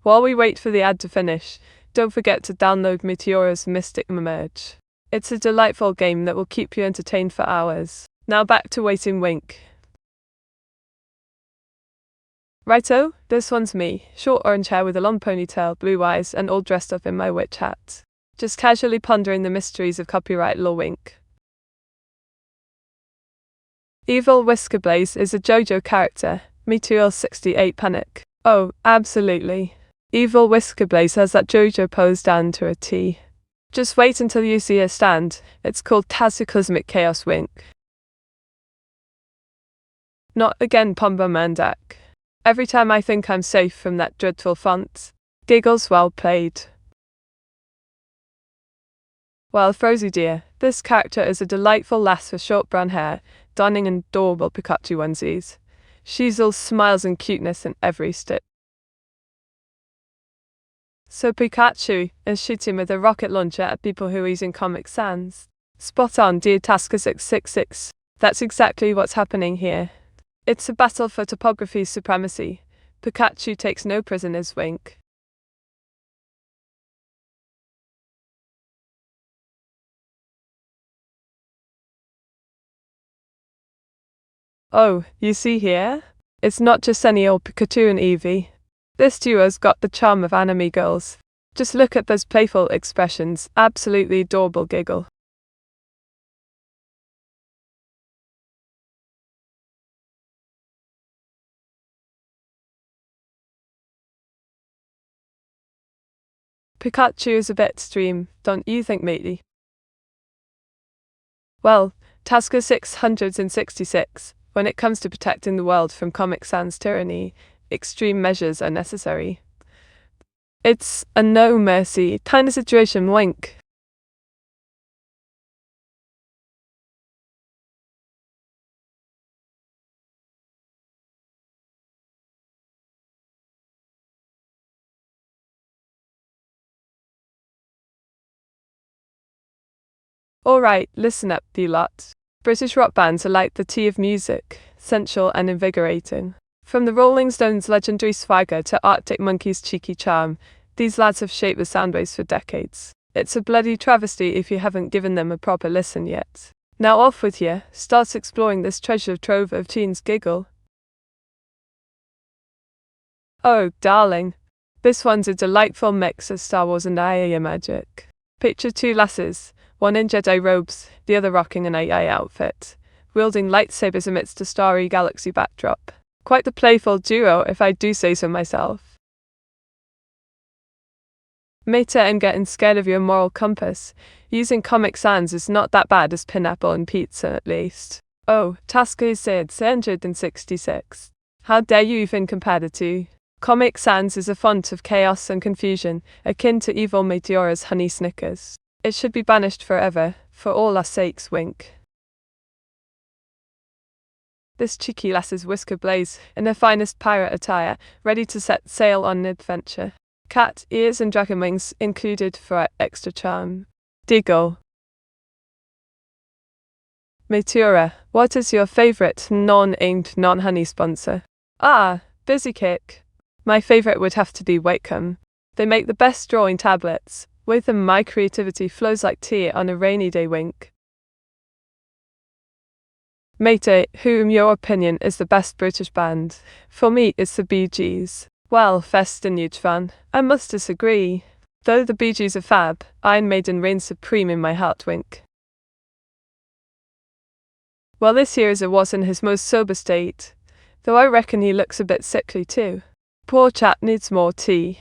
While we wait for the ad to finish, don't forget to download Meteora's Mystic Merge. It's a delightful game that will keep you entertained for hours. Now back to waiting wink. Righto, this one's me, short orange hair with a long ponytail, blue eyes, and all dressed up in my witch hat. Just casually pondering the mysteries of copyright law wink. Evil Whiskerblaze is a JoJo character, Meteor 68 Panic. Oh, absolutely. Evil Whiskerblaze has that JoJo pose down to a T. Just wait until you see her stand, it's called Cataclysmic Chaos Wink. Not again, Pomba Mandak. Every time I think I'm safe from that dreadful font. Giggles, well played. Well, Frozy dear, this character is a delightful lass with short brown hair, donning an adorable Pikachu onesies. She's all smiles and cuteness in every stitch. So Pikachu is shooting with a rocket launcher at people who are using Comic Sans. Spot on, dear Tasker666. That's exactly what's happening here. It's a battle for topography supremacy. Pikachu takes no prisoners wink. Oh, you see here? It's not just any old Pikachu and Eevee. This duo's got the charm of anime girls. Just look at those playful expressions, absolutely adorable giggle. Pikachu is a bit extreme, don't you think, matey? Well, Tasker 666, when it comes to protecting the world from Comic Sans tyranny, extreme measures are necessary. It's a no mercy kind of situation wink. Alright, listen up, you lot. British rock bands are like the tea of music, sensual and invigorating. From the Rolling Stones' legendary swagger to Arctic Monkeys' cheeky charm, these lads have shaped the soundwaves for decades. It's a bloody travesty if you haven't given them a proper listen yet. Now off with you, start exploring this treasure trove of teens giggle. Oh, darling. This one's a delightful mix of Star Wars and AI magic. Picture two lasses, one in Jedi robes, the other rocking an AI outfit, wielding lightsabers amidst a starry galaxy backdrop. Quite the playful duo, if I do say so myself. Meta and getting scared of your moral compass. Using Comic Sans is not that bad as pineapple and pizza, at least. Oh, Tasker said 666. How dare you even compare the two? Comic Sans is a font of chaos and confusion, akin to evil Meteora's honey Snickers. It should be banished forever, for all our sakes, wink. This cheeky lass is Whisker Blaze, in her finest pirate attire, ready to set sail on an adventure. Cat ears and dragon wings included for extra charm. Diggle. Meteora, what is your favorite non-aimed non-honey sponsor? Ah, Busy Kick. My favorite would have to be Wacom. They make the best drawing tablets. With them my creativity flows like tea on a rainy day, wink. Mate, whom your opinion is the best British band? For me it's the Bee Gees. Well, Festin huge fan. I must disagree. Though the Bee Gees are fab, Iron Maiden reigns supreme in my heart, wink. Well, this here is a was in his most sober state, though I reckon he looks a bit sickly too. Poor chap needs more tea.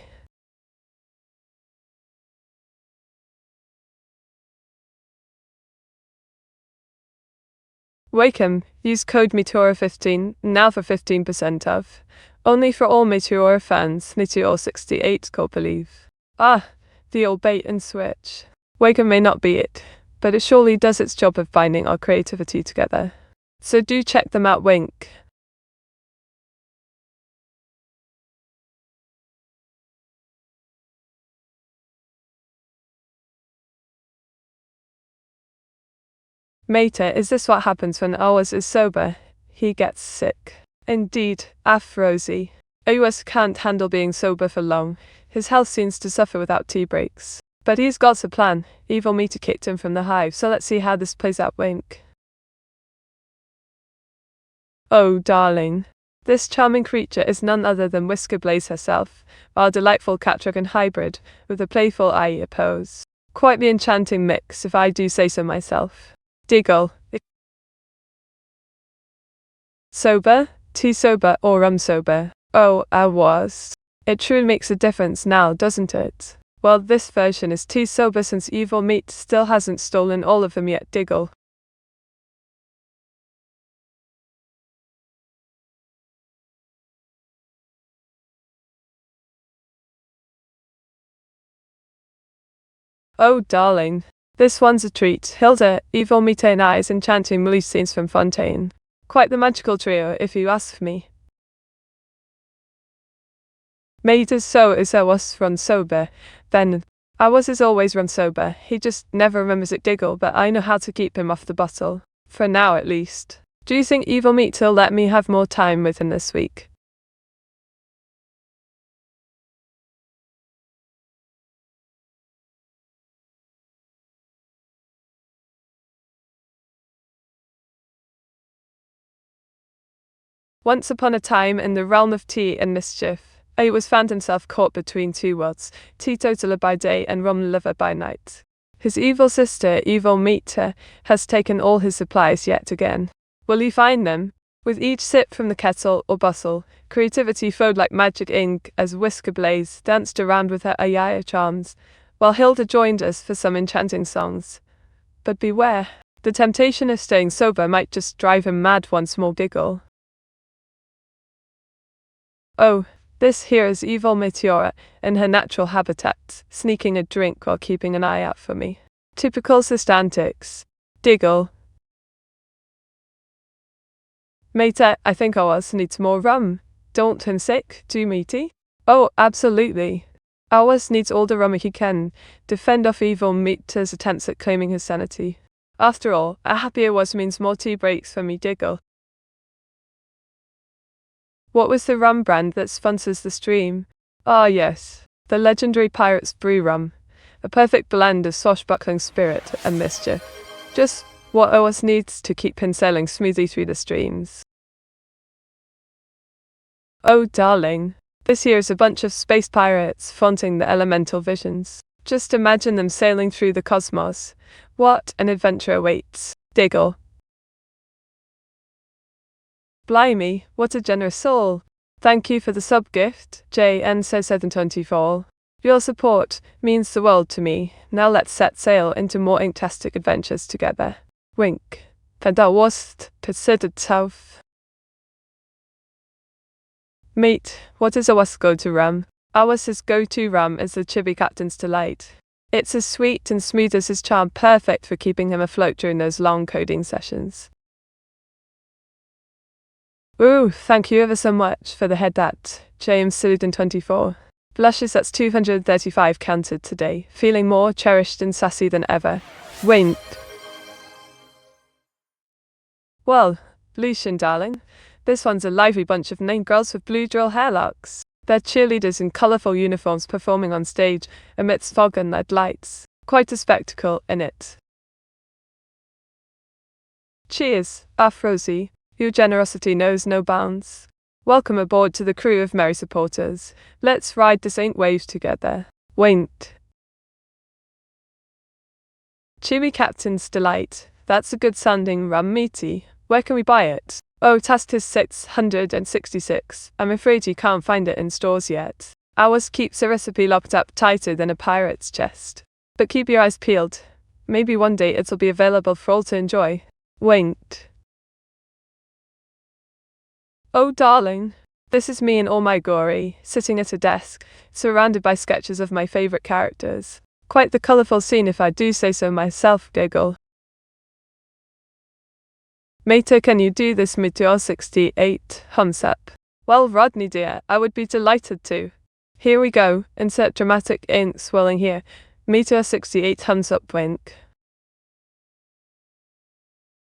Wacom, use code Meteora15 now for 15% off. Only for all Meteora fans, Meteor68 could believe. Ah, the old bait and switch. Wacom may not be it, but it surely does its job of binding our creativity together. So do check them out, wink. Mate, is this what happens when ours is sober? He gets sick. Indeed, Rosie. OUS can't handle being sober for long. His health seems to suffer without tea breaks. But he's got a plan. Evil Meter kicked him from the hive, so let's see how this plays out, wink. Oh, darling. This charming creature is none other than Whisker Blaze herself, our delightful cat-dragon hybrid, with a playful eye pose. Quite the enchanting mix, if I do say so myself. Diggle. Sober, tea sober or rum sober? Oh, I was. It truly makes a difference now, doesn't it? Well, this version is tea sober since Evil Meat still hasn't stolen all of them yet, Diggle. Oh, darling. This one's a treat. Hilda, Evil Meat and I's enchanting Melisse scenes from Fontaine. Quite the magical trio, if you ask me. Mate is so is I was run sober. Then, I was is always run sober. He just never remembers it, Diggle, but I know how to keep him off the bottle. For now, at least. Do you think Evil Meat will let me have more time with him this week? Once upon a time in the realm of tea and mischief, Owas found himself caught between two worlds, teetotaler by day and rum lover by night. His evil sister, Evil Meter, has taken all his supplies yet again. Will he find them? With each sip from the kettle or bustle, creativity flowed like magic ink as Whisker Blaze danced around with her Ayaya charms, while Hilda joined us for some enchanting songs. But beware, the temptation of staying sober might just drive him mad once more, Diggle. Oh, this here is Evil Meteora in her natural habitat, sneaking a drink while keeping an eye out for me. Typical sis antics. Diggle. Mate, I think ours needs more rum. Don't him sick, do matey? Oh, absolutely. Ours needs all the rum he can, defend off Evil Meter's attempts at claiming his sanity. After all, a happier was means more tea breaks for me, Diggle. What was the rum brand that sponsors the stream? Ah yes, the legendary Pirates Brew rum. A perfect blend of swashbuckling spirit and mischief. Just What OS needs to keep him sailing smoothly through the streams? Oh darling, this year's a bunch of space pirates flaunting the elemental visions. Just imagine them sailing through the cosmos. What an adventure awaits. Diggle. Blimey, what a generous soul. Thank you for the sub-gift, JN says 724. Your support means the world to me. Now let's set sail into more inktastic adventures together. Wink. Verdaust, considered south. Mate, what is ours go-to rum? Ours' go-to rum is the Chibi Captain's Delight. It's as sweet and smooth as his charm, perfect for keeping him afloat during those long coding sessions. Ooh, thank you ever so much for the head that, James Siluden 24. Blushes, that's 235 counted today, feeling more cherished and sassy than ever. Wink. Well, Lucian darling, this one's a lively bunch of named girls with blue drill hairlocks. They're cheerleaders in colourful uniforms performing on stage amidst fog and lead lights. Quite a spectacle, innit? Cheers, Afrosi. Your generosity knows no bounds. Welcome aboard to the crew of merry supporters. Let's ride this ain't wave together. Wait. Chibi Captain's Delight. That's a good sounding rum, meaty. Where can we buy it? Oh, task is 666. I'm afraid you can't find it in stores yet. Ours keeps a recipe locked up tighter than a pirate's chest. But keep your eyes peeled. Maybe one day it'll be available for all to enjoy. Wait. Oh darling, this is me in all my glory, sitting at a desk, surrounded by sketches of my favourite characters. Quite the colourful scene if I do say so myself, giggle. Mate, can you do this Meteora 68 thumbs up? Well, Rodney dear, I would be delighted to. Here we go, insert dramatic ink swirling here. Meteora 68 thumbs up wink.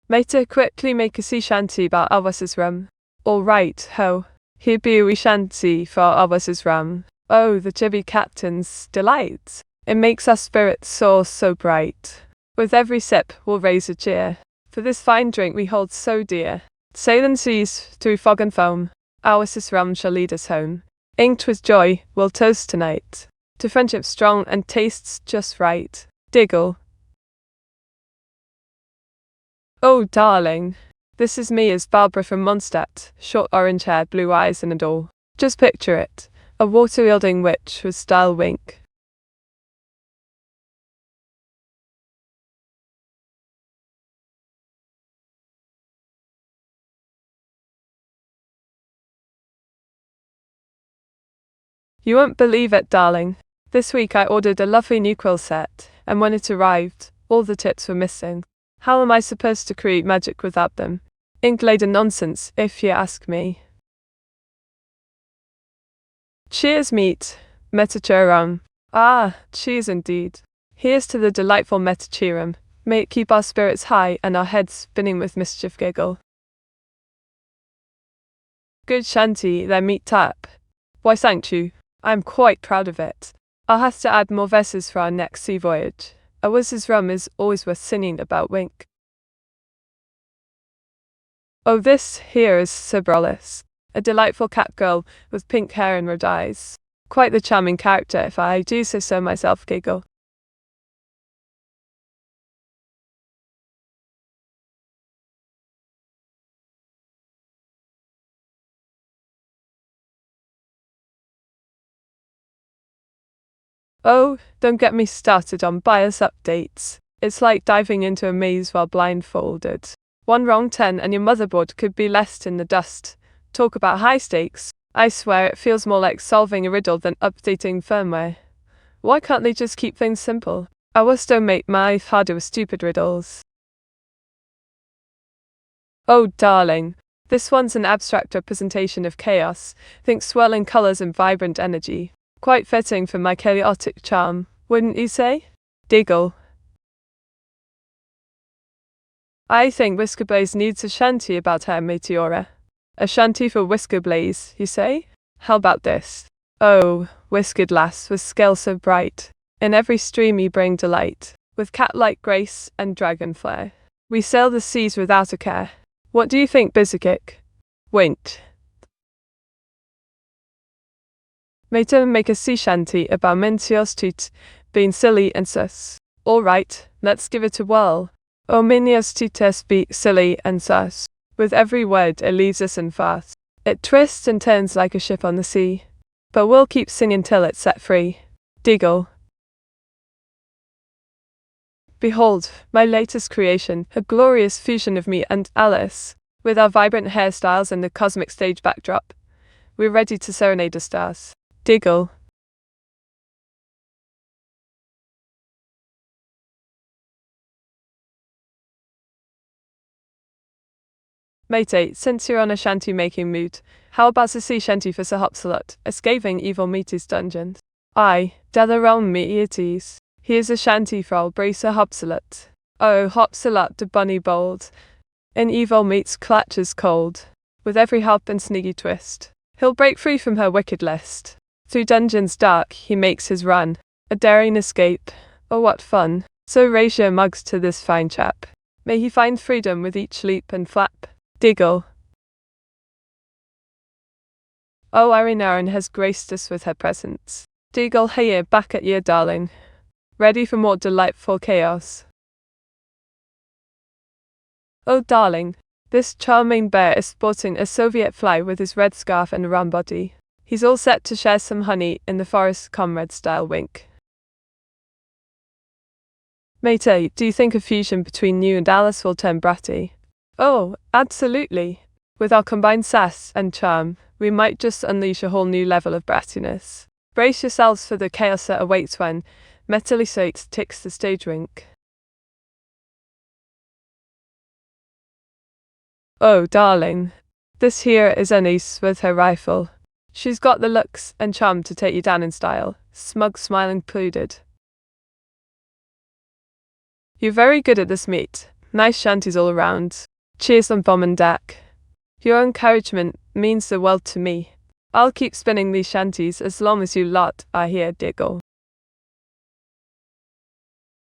Mate, quickly make a sea shanty about Alvas's rum. All right, ho. Here be a wee shanty for Alvas's rum. Oh, the Chibi Captain's Delight. It makes our spirits soar so bright. With every sip, we'll raise a cheer. For this fine drink we hold so dear. Sailing seas through fog and foam, Alvas's rum shall lead us home. Inked with joy, we'll toast tonight. To friendship strong and tastes just right. Diggle. Oh, darling. This is me as Barbara from Mondstadt, short orange hair, blue eyes and all. Just picture it, a water-wielding witch with style wink. You won't believe it, darling. This week I ordered a lovely new quill set, and when it arrived, all the tips were missing. How am I supposed to create magic without them? Ink-laden nonsense, if you ask me. Cheers, meat. Meteora. Ah, cheers indeed. Here's to the delightful Meteora. May it keep our spirits high and our heads spinning with mischief, giggle. Good shanty, there, meat tap. Why, thank you. I'm quite proud of it. I'll have to add more verses for our next sea voyage. A wizard's rum is always worth singing about, wink. Oh, this here is Cybrolis, a delightful cat girl with pink hair and red eyes. Quite the charming character if I do say so myself, giggle. Oh, don't get me started on bias updates. It's like diving into a maze while blindfolded. One wrong turn and your motherboard could be left in the dust. Talk about high stakes. I swear it feels more like solving a riddle than updating firmware. Why can't they just keep things simple? I was don't make my life harder with stupid riddles. Oh darling, this one's an abstract representation of chaos. Think swirling colours and vibrant energy. Quite fitting for my chaotic charm, wouldn't you say? Diggle. I think Whiskerblaze needs a shanty about her Meteora. A shanty for Whiskerblaze, you say? How about this? Oh, whiskered lass with scale so bright. In every stream you bring delight, with cat-like grace and dragon flair. We sail the seas without a care. What do you think, Bizikik? Wait. Meteora make a sea shanty about Meteor's toot, being silly and sus. Alright, let's give it a whirl. Oh, Meteor's toot be silly and sus. With every word it leaves us in fast. It twists and turns like a ship on the sea. But we'll keep singing till it's set free. Diggle. Behold, my latest creation, a glorious fusion of me and Alice. With our vibrant hairstyles and the cosmic stage backdrop, we're ready to serenade the stars. Diggle. Matey, since you're on a shanty making mood, how about a sea shanty for Sir Hopsalot, escaping evil Meaty's dungeons? Aye, dather realm me it is. Here's a shanty for old brave Sir Hopsalot. Oh, Hopsalot the bunny bold, in evil Meat's clutches cold. With every hop and sniggy twist, he'll break free from her wicked list. Through dungeons dark he makes his run, a daring escape. Oh, what fun! So raise your mugs to this fine chap. May he find freedom with each leap and flap. Diggle. Oh, Arin has graced us with her presence. Diggle, hey, back at you, darling. Ready for more delightful chaos. Oh, darling, this charming bear is sporting a Soviet fly with his red scarf and round body. He's all set to share some honey in the forest comrade style wink. Matey, do you think a fusion between you and Alice will turn bratty? Oh, absolutely. With our combined sass and charm, we might just unleash a whole new level of brattiness. Brace yourselves for the chaos that awaits when Metalisate ticks the stage wink. Oh, darling, this here is Anise with her rifle. She's got the looks and charm to take you down in style, smug smile included. You're very good at this, meat. Nice shanties all around. Cheers on Bomb and Dak. Your encouragement means the world to me. I'll keep spinning these shanties as long as you lot are here, Diggle.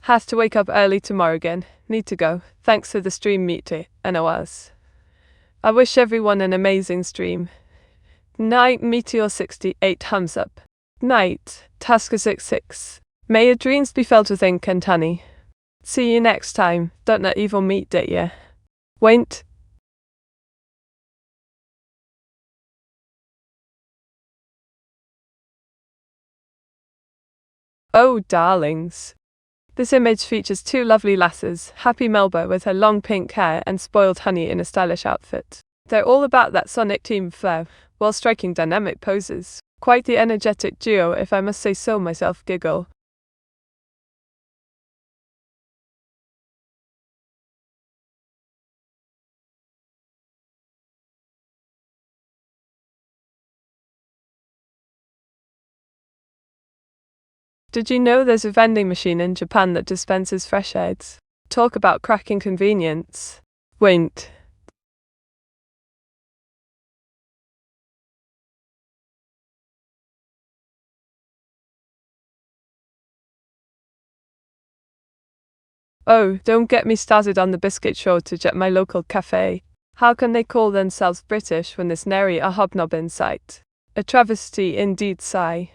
Have to wake up early tomorrow again. Need to go. Thanks for the stream, Meteor, and I wish everyone an amazing stream. Night, Meteor68 thumbs up. Night, Tusker66. May your dreams be filled with ink and honey. See you next time. Don't let evil meat date ya. Wait. Oh, darlings. This image features two lovely lasses, Happy Melba with her long pink hair and Spoiled Honey in a stylish outfit. They're all about that Sonic Team flair, while striking dynamic poses. Quite the energetic duo, if I must say so myself. Giggle. Did you know there's a vending machine in Japan that dispenses fresh eggs? Talk about cracking convenience. Wait. Oh, don't get me started on the biscuit shortage at my local cafe. How can they call themselves British when there's nary a hobnob in sight? A travesty indeed, sigh.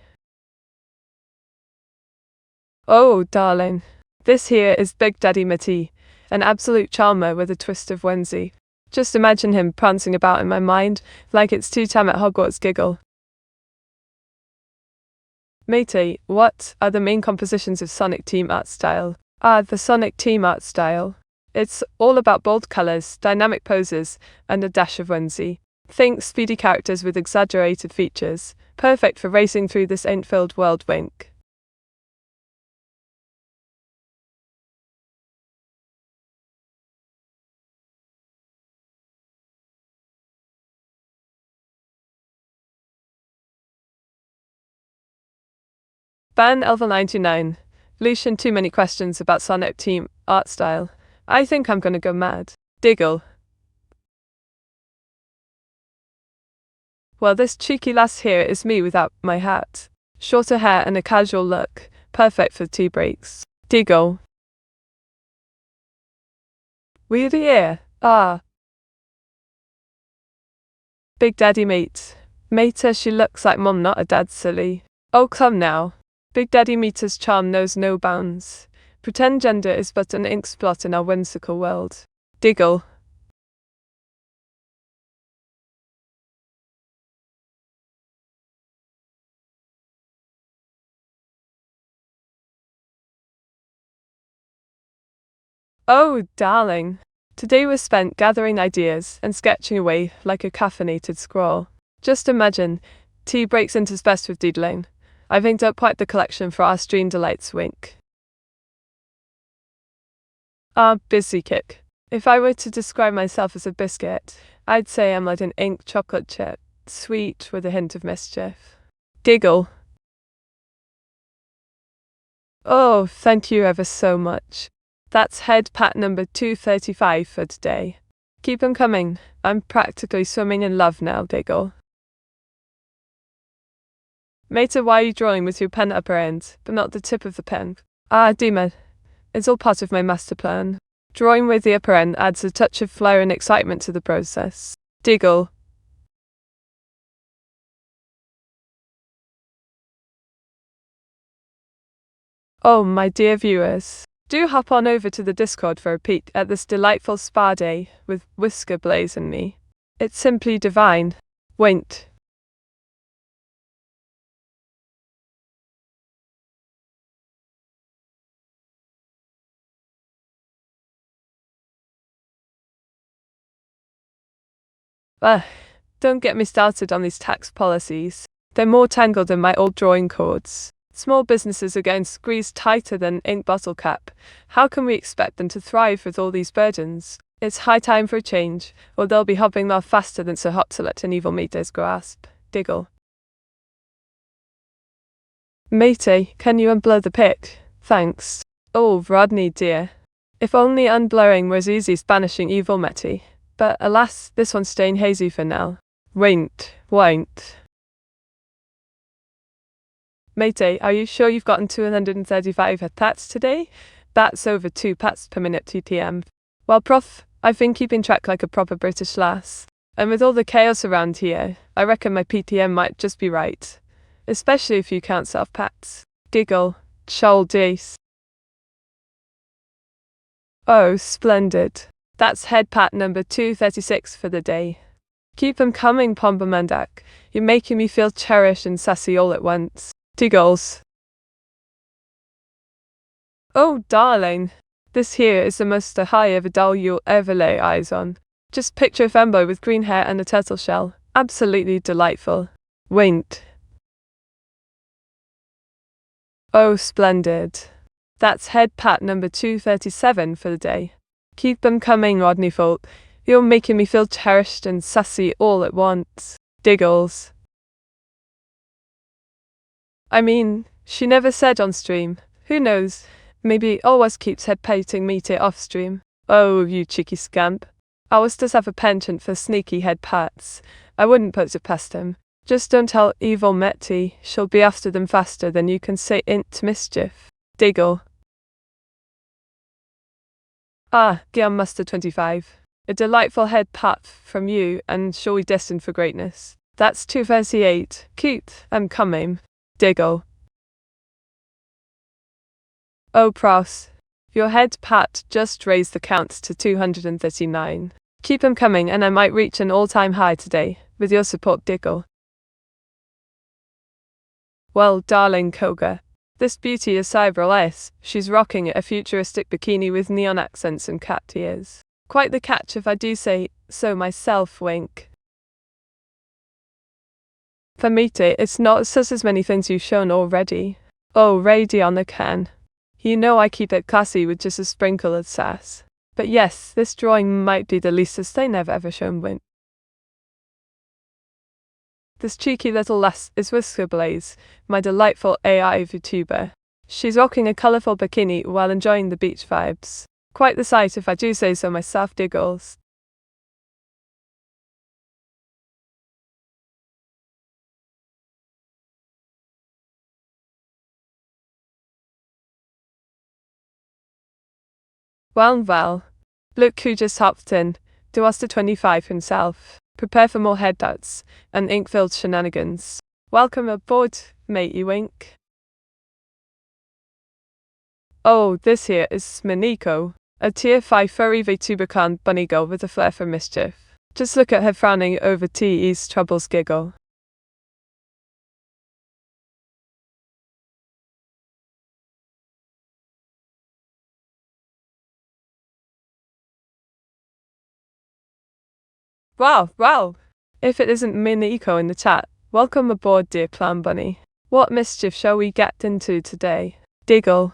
Oh, darling. This here is Big Daddy Matty, an absolute charmer with a twist of whimsy. Just imagine him prancing about in my mind, like it's tea time at Hogwarts. Giggle. Matey, what are the main compositions of Sonic Team art style? The Sonic Team art style. It's all about bold colors, dynamic poses, and a dash of whimsy. Think speedy characters with exaggerated features, perfect for racing through this ain't-filled world. Wink. Ban Elva99. Lucian, too many questions about Sonic Team art style. I think I'm gonna go mad. Diggle. Well, this cheeky lass here is me without my hat. Shorter hair and a casual look, perfect for tea breaks. Diggle. We're here. Ah, Big Daddy Mate. Mater, she looks like Mom, not a dad, silly. Oh, come now. Big Daddy Meter's charm knows no bounds. Pretend gender is but an ink spot in our whimsical world. Diggle. Oh, darling. Today was spent gathering ideas and sketching away like a caffeinated scroll. Just imagine, tea breaks interspersed with doodling. I've inked up quite the collection for our stream delights, wink. Ah, busy kick. If I were to describe myself as a biscuit, I'd say I'm like an ink chocolate chip, sweet with a hint of mischief. Giggle. Oh, thank you ever so much. That's head pat number 235 for today. Keep 'em coming. I'm practically swimming in love now, Diggle. Mater, why are you drawing with your pen upper end, but not the tip of the pen? Ah, demon. It's all part of my master plan. Drawing with the upper end adds a touch of flair and excitement to the process. Diggle. Oh, my dear viewers, do hop on over to the Discord for a peek at this delightful spa day with Whisker Blaze and me. It's simply divine. Wait. Don't get me started on these tax policies. They're more tangled than my old drawing cords. Small businesses are getting squeezed tighter than an ink bottle cap. How can we expect them to thrive with all these burdens? It's high time for a change, or they'll be hopping off faster than Sir Hopsalet and Evil Mate's grasp. Diggle. Mate, can you unblur the pic? Thanks. Oh, Rodney dear. If only unblurring was easy as banishing Evil Mete. But alas, this one's staying hazy for now. Won't. Mate, are you sure you've gotten 235 pats today? That's over 2 pats per minute TTM. Well, prof, I've been keeping track like a proper British lass. And with all the chaos around here, I reckon my PTM might just be right. Especially if you count self-pats. Giggle. Chol dace. Oh, splendid. That's head pat number 236 for the day. Keep 'em coming, Pombamandak. You're making me feel cherished and sassy all at once. Giggles. Oh, darling. This here is the most high ever doll you'll ever lay eyes on. Just picture Fembo with green hair and a turtle shell. Absolutely delightful. Wait. Oh, splendid. That's head pat number 237 for the day. Keep them coming, Rodney Folk. You're making me feel cherished and sassy all at once. Diggles. I mean, she never said on stream. Who knows? Maybe always keeps head pating me to off stream. Oh, you cheeky scamp. Ours does have a penchant for sneaky head pats. I wouldn't put it past him. Just don't tell Evil Mete, she'll be after them faster than you can say int mischief. Diggle. Ah, Guillaume Mustard 25. A delightful head pat from you, and surely destined for greatness. That's 238. Cute. I'm coming. Diggle. Oh, pros. Your head pat just raised the count to 239. Keep 'em coming, and I might reach an all-time high today, with your support, Diggle. Well, darling Koga. This beauty is cyberless. She's rocking a futuristic bikini with neon accents and cat ears. Quite the catch if I do say so myself, wink. For Mete, it's not just as many things you've shown already. Oh, Radiona can. You know I keep it classy with just a sprinkle of sass. But yes, this drawing might be the least sustain I've ever shown win. This cheeky little lass is Whisker Blaze, my delightful AI Vtuber. She's rocking a colourful bikini while enjoying the beach vibes. Quite the sight if I do say so myself, Diggles. Well, Look who just hopped in. Duaster 25 himself. Prepare for more head darts and ink-filled shenanigans. Welcome aboard, matey wink. Oh, this here is Miniko, a tier 5 furry VTuber bunny girl with a flair for mischief. Just look at her frowning over TE's troubles giggle. Wow. If it isn't Miniko in the chat, welcome aboard, dear clown bunny. What mischief shall we get into today? Diggle.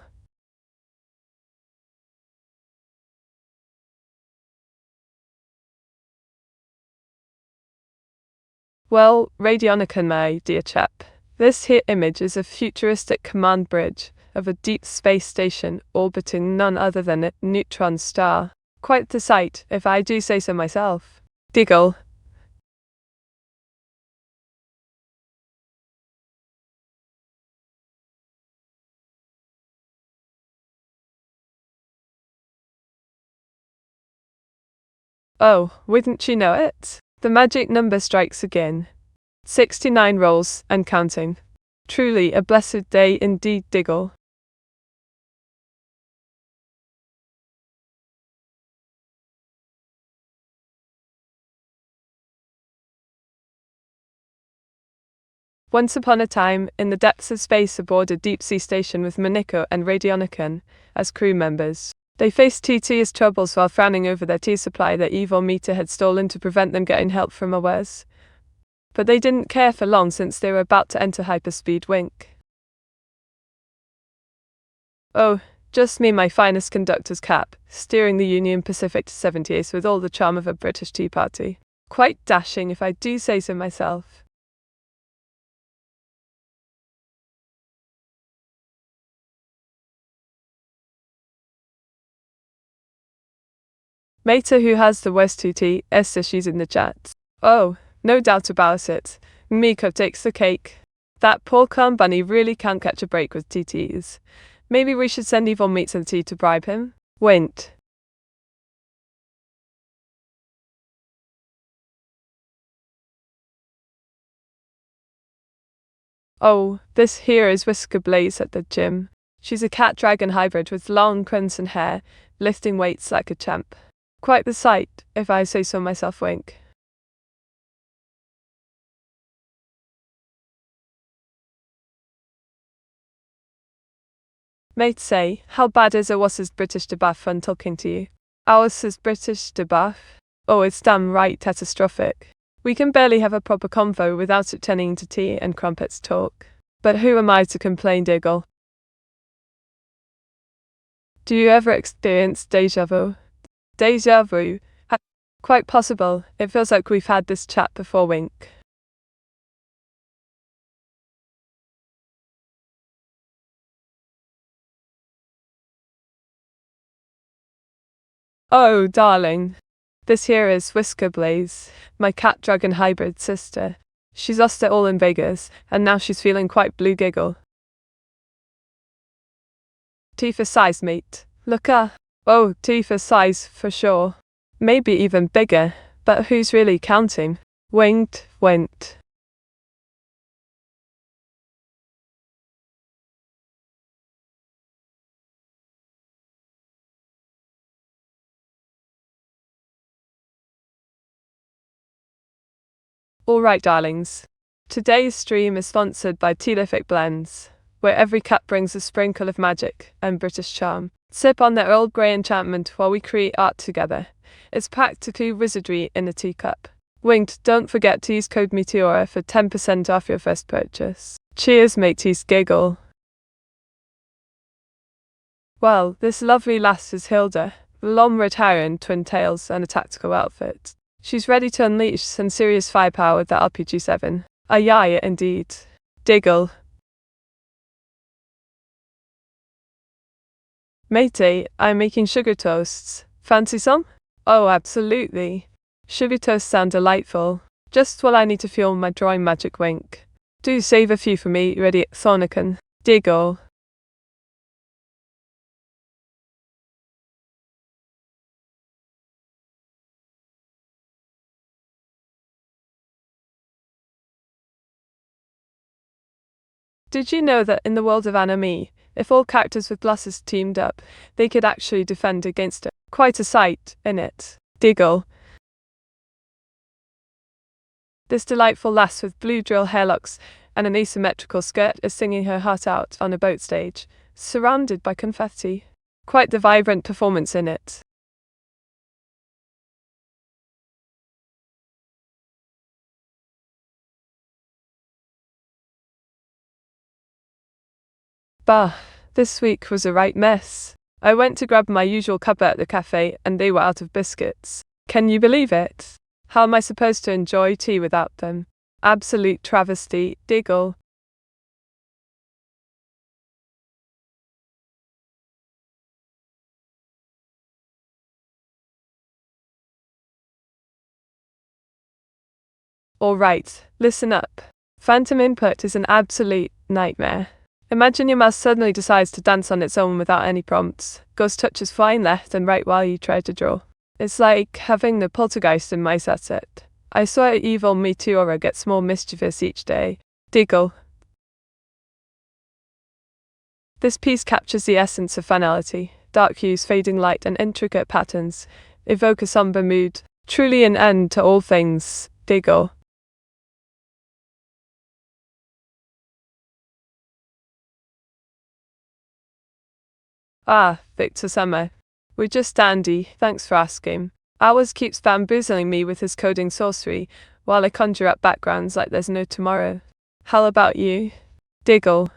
Well, Radionica, my dear chap. This here image is a futuristic command bridge of a deep space station orbiting none other than a neutron star. Quite the sight, if I do say so myself. Diggle. Oh, wouldn't you know it? The magic number strikes again. 69 rolls and counting. Truly a blessed day indeed, Diggle. Once upon a time, in the depths of space aboard a deep-sea station with Miniko and Radionican as crew members, they faced TT's troubles while frowning over their tea supply that evil Meteor had stolen to prevent them getting help from unawares. But they didn't care for long since they were about to enter hyperspeed wink. Oh, just me, my finest conductor's cap, steering the Union Pacific to 78 with all the charm of a British Tea Party. Quite dashing, if I do say so myself. Mater, who has the worst 2T, Esther, she's in the chat. Oh, no doubt about it. Miko takes the cake. That poor clown bunny really can't catch a break with TTs. Maybe we should send Evil Meat to the tea to bribe him? Wint. Oh, this here is Whisker Blaze at the gym. She's a cat-dragon hybrid with long crimson hair, lifting weights like a champ. Quite the sight, if I say so myself wink. Mate say, how bad is it was his British debuff fun talking to you? Ours is British debuff? Oh, it's damn right catastrophic. We can barely have a proper convo without it turning into tea and crumpets talk. But who am I to complain, Diggle? Do you ever experience deja vu? Deja vu? Quite possible. It feels like we've had this chat before wink. Oh, darling. This here is Whisker Blaze, my cat-dragon hybrid sister. She's lost it all in Vegas, and now she's feeling quite blue giggle. T for size, mate. Look Oh, T for size, for sure. Maybe even bigger, but who's really counting? Winked, went. Alright, darlings. Today's stream is sponsored by Tealific Blends, where every cup brings a sprinkle of magic and British charm. Sip on their Earl Grey enchantment while we create art together. It's practically wizardry in a teacup. Winked, don't forget to use code Meteora for 10% off your first purchase. Cheers, mateys giggle. Well, this lovely lass is Hilda, the long-red hair and twin tails and a tactical outfit. She's ready to unleash some serious firepower with the RPG-7. Aye, indeed. Diggle. Matey, I'm making sugar toasts. Fancy some? Oh, absolutely. Sugar toasts sound delightful. Just what I need to fuel my drawing magic wink. Do save a few for me, ready at Thonican. Diggle. Did you know that in the world of anime, if all characters with glasses teamed up, they could actually defend against it? Quite a sight, innit? Diggle. This delightful lass with blue drill hairlocks and an asymmetrical skirt is singing her heart out on a boat stage, surrounded by confetti. Quite the vibrant performance in it. Bah, this week was a right mess. I went to grab my usual cuppa at the cafe and they were out of biscuits. Can you believe it? How am I supposed to enjoy tea without them? Absolute travesty, Diggle. Alright, listen up. Phantom input is an absolute nightmare. Imagine your mouse suddenly decides to dance on its own without any prompts, goes touches flying left and right while you try to draw. It's like having the poltergeist in my set. I swear evil Meteora gets more mischievous each day. Diggle. This piece captures the essence of finality. Dark hues, fading light, and intricate patterns evoke a somber mood. Truly an end to all things. Diggle. Ah, Neuro-sama. We're just dandy, thanks for asking. Ours keeps bamboozling me with his coding sorcery, while I conjure up backgrounds like there's no tomorrow. How about you? Diggle.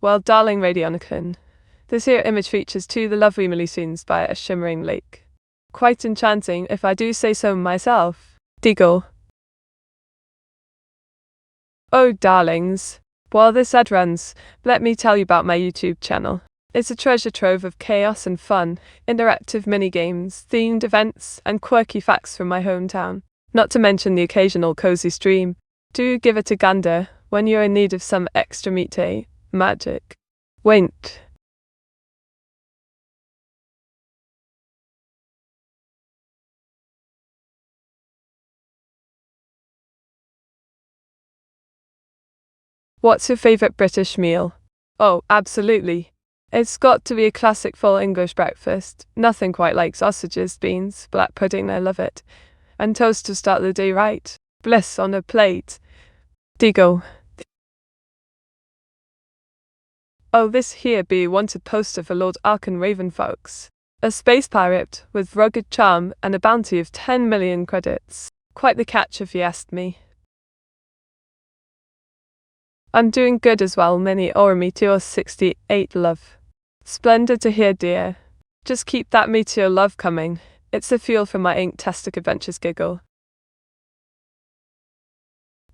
Well, darling Radionicon, this here image features two the lovely Melusines by a shimmering lake. Quite enchanting, if I do say so myself. Diggle. Oh, darlings. While this ad runs, let me tell you about my YouTube channel. It's a treasure trove of chaos and fun, interactive mini-games, themed events, and quirky facts from my hometown. Not to mention the occasional cozy stream. Do give it a gander when you're in need of some extra meat magic. Wait. What's your favourite British meal? Oh, absolutely. It's got to be a classic full English breakfast. Nothing quite like sausages, beans, black pudding, I love it. And toast to start the day right. Bliss on a plate. Diggle. Oh, this here be wanted poster for Lord Arkan Ravenfolks. A space pirate with rugged charm and a bounty of 10 million credits. Quite the catch if you asked me. I'm doing good as well, Meteora 68 love. Splendid to hear, dear. Just keep that Meteor love coming. It's the fuel for my Inktastic adventures giggle.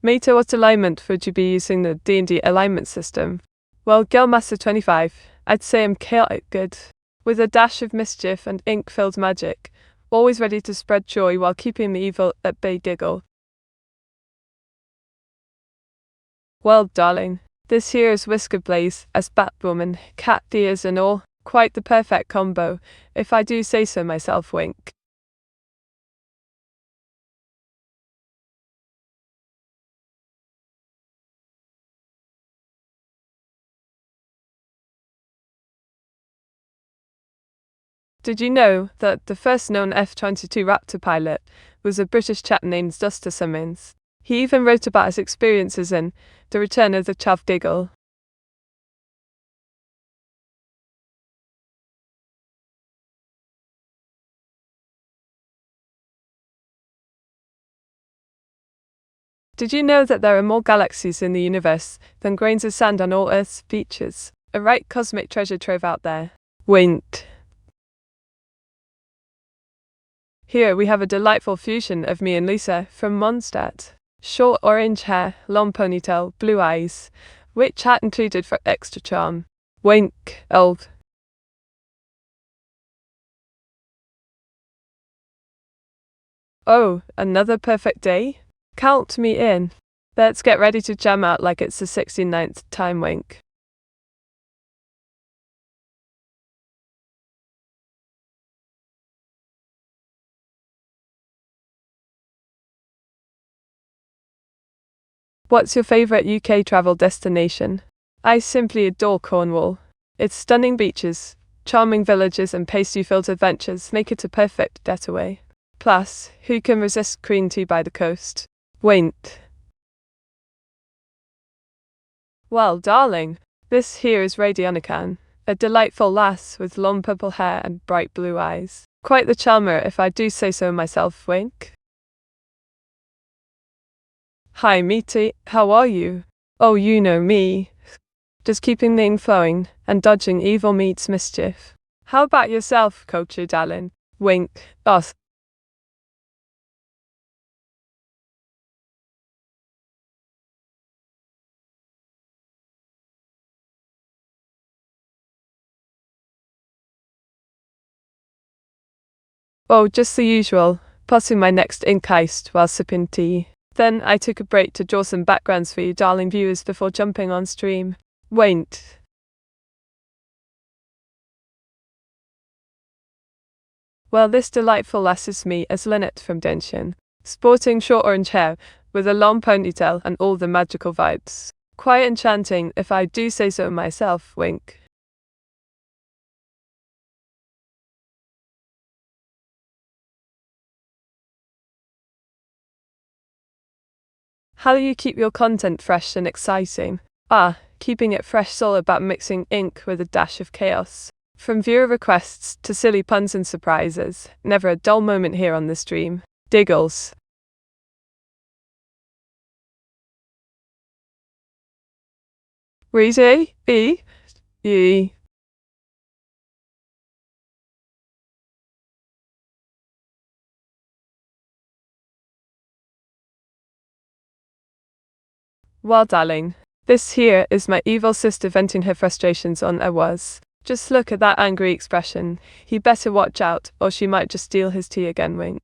Meteor, what alignment would you be using the D&D alignment system? Well, Girlmaster 25, I'd say I'm chaotic good. With a dash of mischief and ink-filled magic. Always ready to spread joy while keeping the evil at bay giggle. Well, darling, this here is Whisker Blaze as Batwoman, cat ears and all. Quite the perfect combo, if I do say so myself, wink. Did you know that the first known F-22 Raptor pilot was a British chap named Duster Simmons? He even wrote about his experiences in The Return of the Chav Diggle. Did you know that there are more galaxies in the universe than grains of sand on all Earth's beaches? A right cosmic treasure trove out there. Wink. Here we have a delightful fusion of me and Lisa from Mondstadt. Short orange hair, long ponytail, blue eyes. Witch hat included for extra charm. Wink, elf. Oh, another perfect day? Count me in. Let's get ready to jam out like it's the 69th time, wink. What's your favourite UK travel destination? I simply adore Cornwall. Its stunning beaches, charming villages and pastry-filled adventures make it a perfect getaway. Plus, who can resist green tea by the coast? Wait. Well, darling, this here is Radionican, a delightful lass with long purple hair and bright blue eyes. Quite the charmer, if I do say so myself, wink. Hi, Meaty, how are you? Oh, you know me. Just keeping the ink flowing and dodging evil meets mischief. How about yourself, Coachy darling? Wink. Us. Oh, just the usual, passing my next ink heist while sipping tea. Then I took a break to draw some backgrounds for you darling viewers before jumping on stream. Wait. Well, this delightful lass is me as Lynette from Denshin, sporting short orange hair with a long ponytail and all the magical vibes. Quite enchanting, if I do say so myself, wink. How do you keep your content fresh and exciting? Keeping it fresh is all about mixing ink with a dash of chaos. From viewer requests to silly puns and surprises, never a dull moment here on the stream. Diggles. Reedy? E. Well, darling, this here is my evil sister venting her frustrations on Awaz. Just look at that angry expression. He better watch out, or she might just steal his tea again, wink.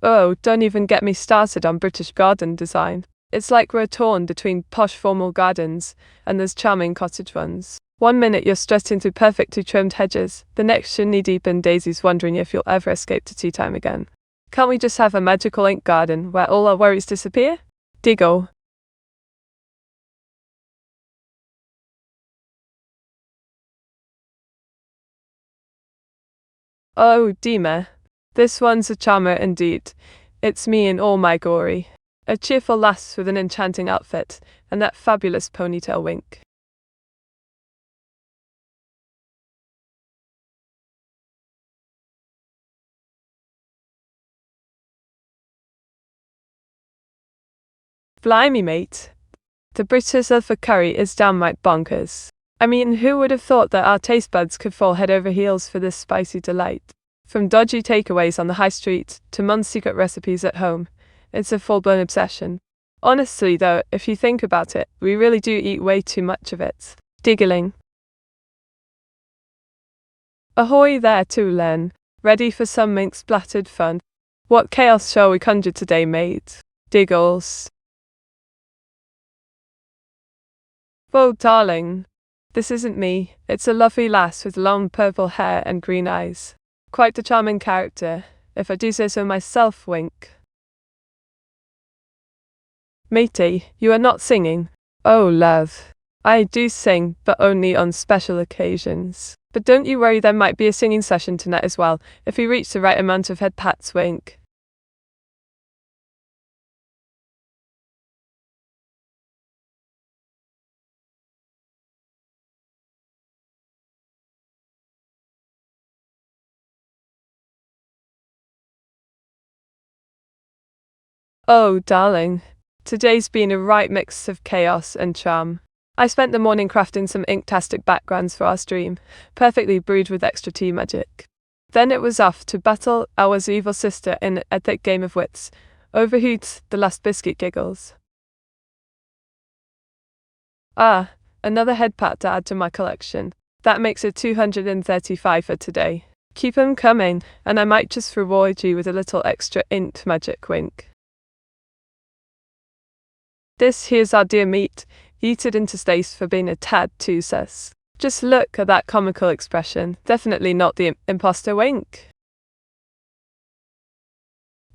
Oh, don't even get me started on British garden design. It's like we're torn between posh formal gardens and those charming cottage ones. One minute you're strutting through perfectly trimmed hedges, the next you're knee-deep in daisies wondering if you'll ever escape to tea time again. Can't we just have a magical ink garden where all our worries disappear? Diggle. Oh, Dima. This one's a charmer indeed. It's me in all my glory. A cheerful lass with an enchanting outfit, and that fabulous ponytail wink. Blimey, mate. The British love for curry is downright bonkers. I mean, who would have thought that our taste buds could fall head over heels for this spicy delight? From dodgy takeaways on the high street to Mum's secret recipes at home, it's a full-blown obsession. Honestly though, if you think about it, we really do eat way too much of it. Diggling. Ahoy there too, Len. Ready for some mink-splattered fun? What chaos shall we conjure today, mate? Diggles. Well, darling, this isn't me. It's a lovely lass with long purple hair and green eyes. Quite a charming character, if I do say so myself, wink. Matey, you are not singing. Oh, love. I do sing, but only on special occasions. But don't you worry, there might be a singing session tonight as well, if we reach the right amount of head pats, wink. Oh, darling. Today's been a right mix of chaos and charm. I spent the morning crafting some inktastic backgrounds for our stream, perfectly brewed with extra tea magic. Then it was off to battle our evil sister in a thick game of wits, over who'd the last biscuit giggles. Another head pat to add to my collection. That makes it 235 for today. Keep 'em coming, and I might just reward you with a little extra int magic, wink. This here's our dear meat, eat it into space for being a tad too sus. Just look at that comical expression, definitely not the imposter wink.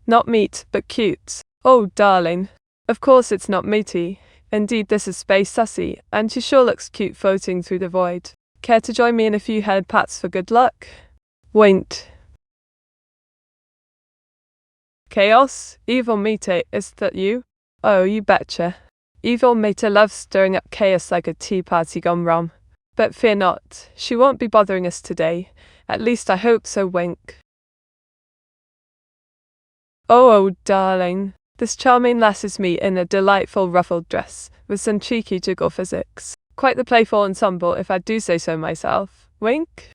Not meat, but cute. Oh, darling. Of course it's not meaty. Indeed, this is space sussy, and she sure looks cute floating through the void. Care to join me in a few head pats for good luck? Winked. Chaos? Evil Mete, is that you? Oh, you betcha. Evil Mete loves stirring up chaos like a tea party gone wrong. But fear not, she won't be bothering us today. At least I hope so, wink. Oh, darling. This charming lass is me in a delightful ruffled dress, with some cheeky jiggle physics. Quite the playful ensemble, if I do say so myself. Wink.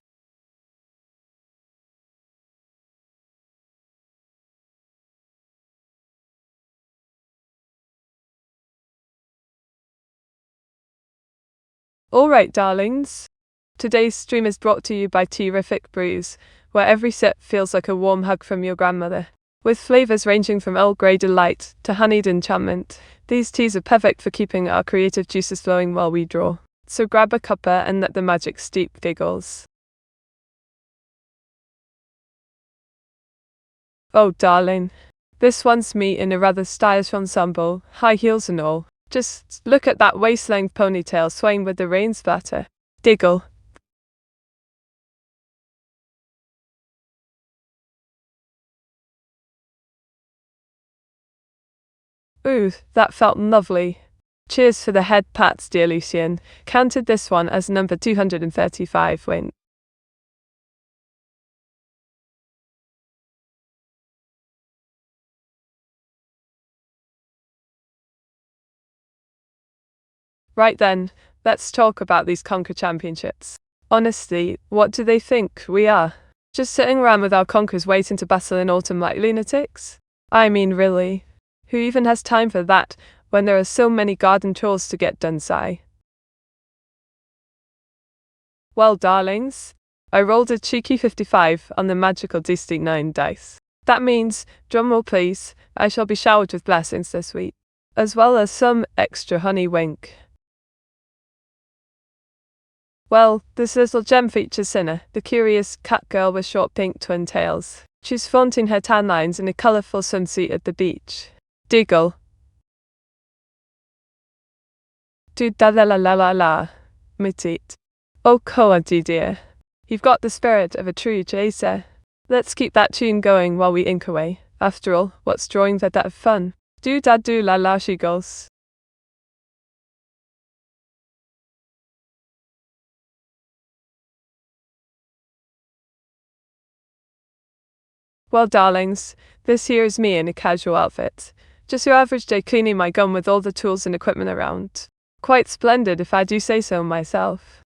Alright, darlings. Today's stream is brought to you by Terrific Brews, where every sip feels like a warm hug from your grandmother. With flavors ranging from Earl Grey delight to honeyed enchantment, these teas are perfect for keeping our creative juices flowing while we draw. So grab a cuppa and let the magic steep giggles. Oh, darling. This one's me in a rather stylish ensemble, high heels and all. Just look at that waist-length ponytail swaying with the rain splatter. Diggle. Ooh, that felt lovely. Cheers for the head pats, dear Lucien. Counted this one as number 235 win. Right then, let's talk about these Conquer Championships. Honestly, what do they think we are? Just sitting around with our conkers waiting to battle in autumn like lunatics? I mean, really? Who even has time for that when there are so many garden chores to get done, sigh? Well, darlings, I rolled a cheeky 55 on the magical D9 dice. That means, drumroll please, I shall be showered with blessings this week, as well as some extra honey wink. Well, this little gem features Cinna, the curious cat girl with short pink twin tails. She's flaunting her tan lines in a colourful swimsuit at the beach. Diggle. Do da la la la la la. Mitit. Oh, Coady dear. You've got the spirit of a true chaser. Let's keep that tune going while we ink away. After all, what's drawing that of fun? Do da do la la she goes. Well, darlings, this here is me in a casual outfit. Just your average day cleaning my gun with all the tools and equipment around. Quite splendid if I do say so myself.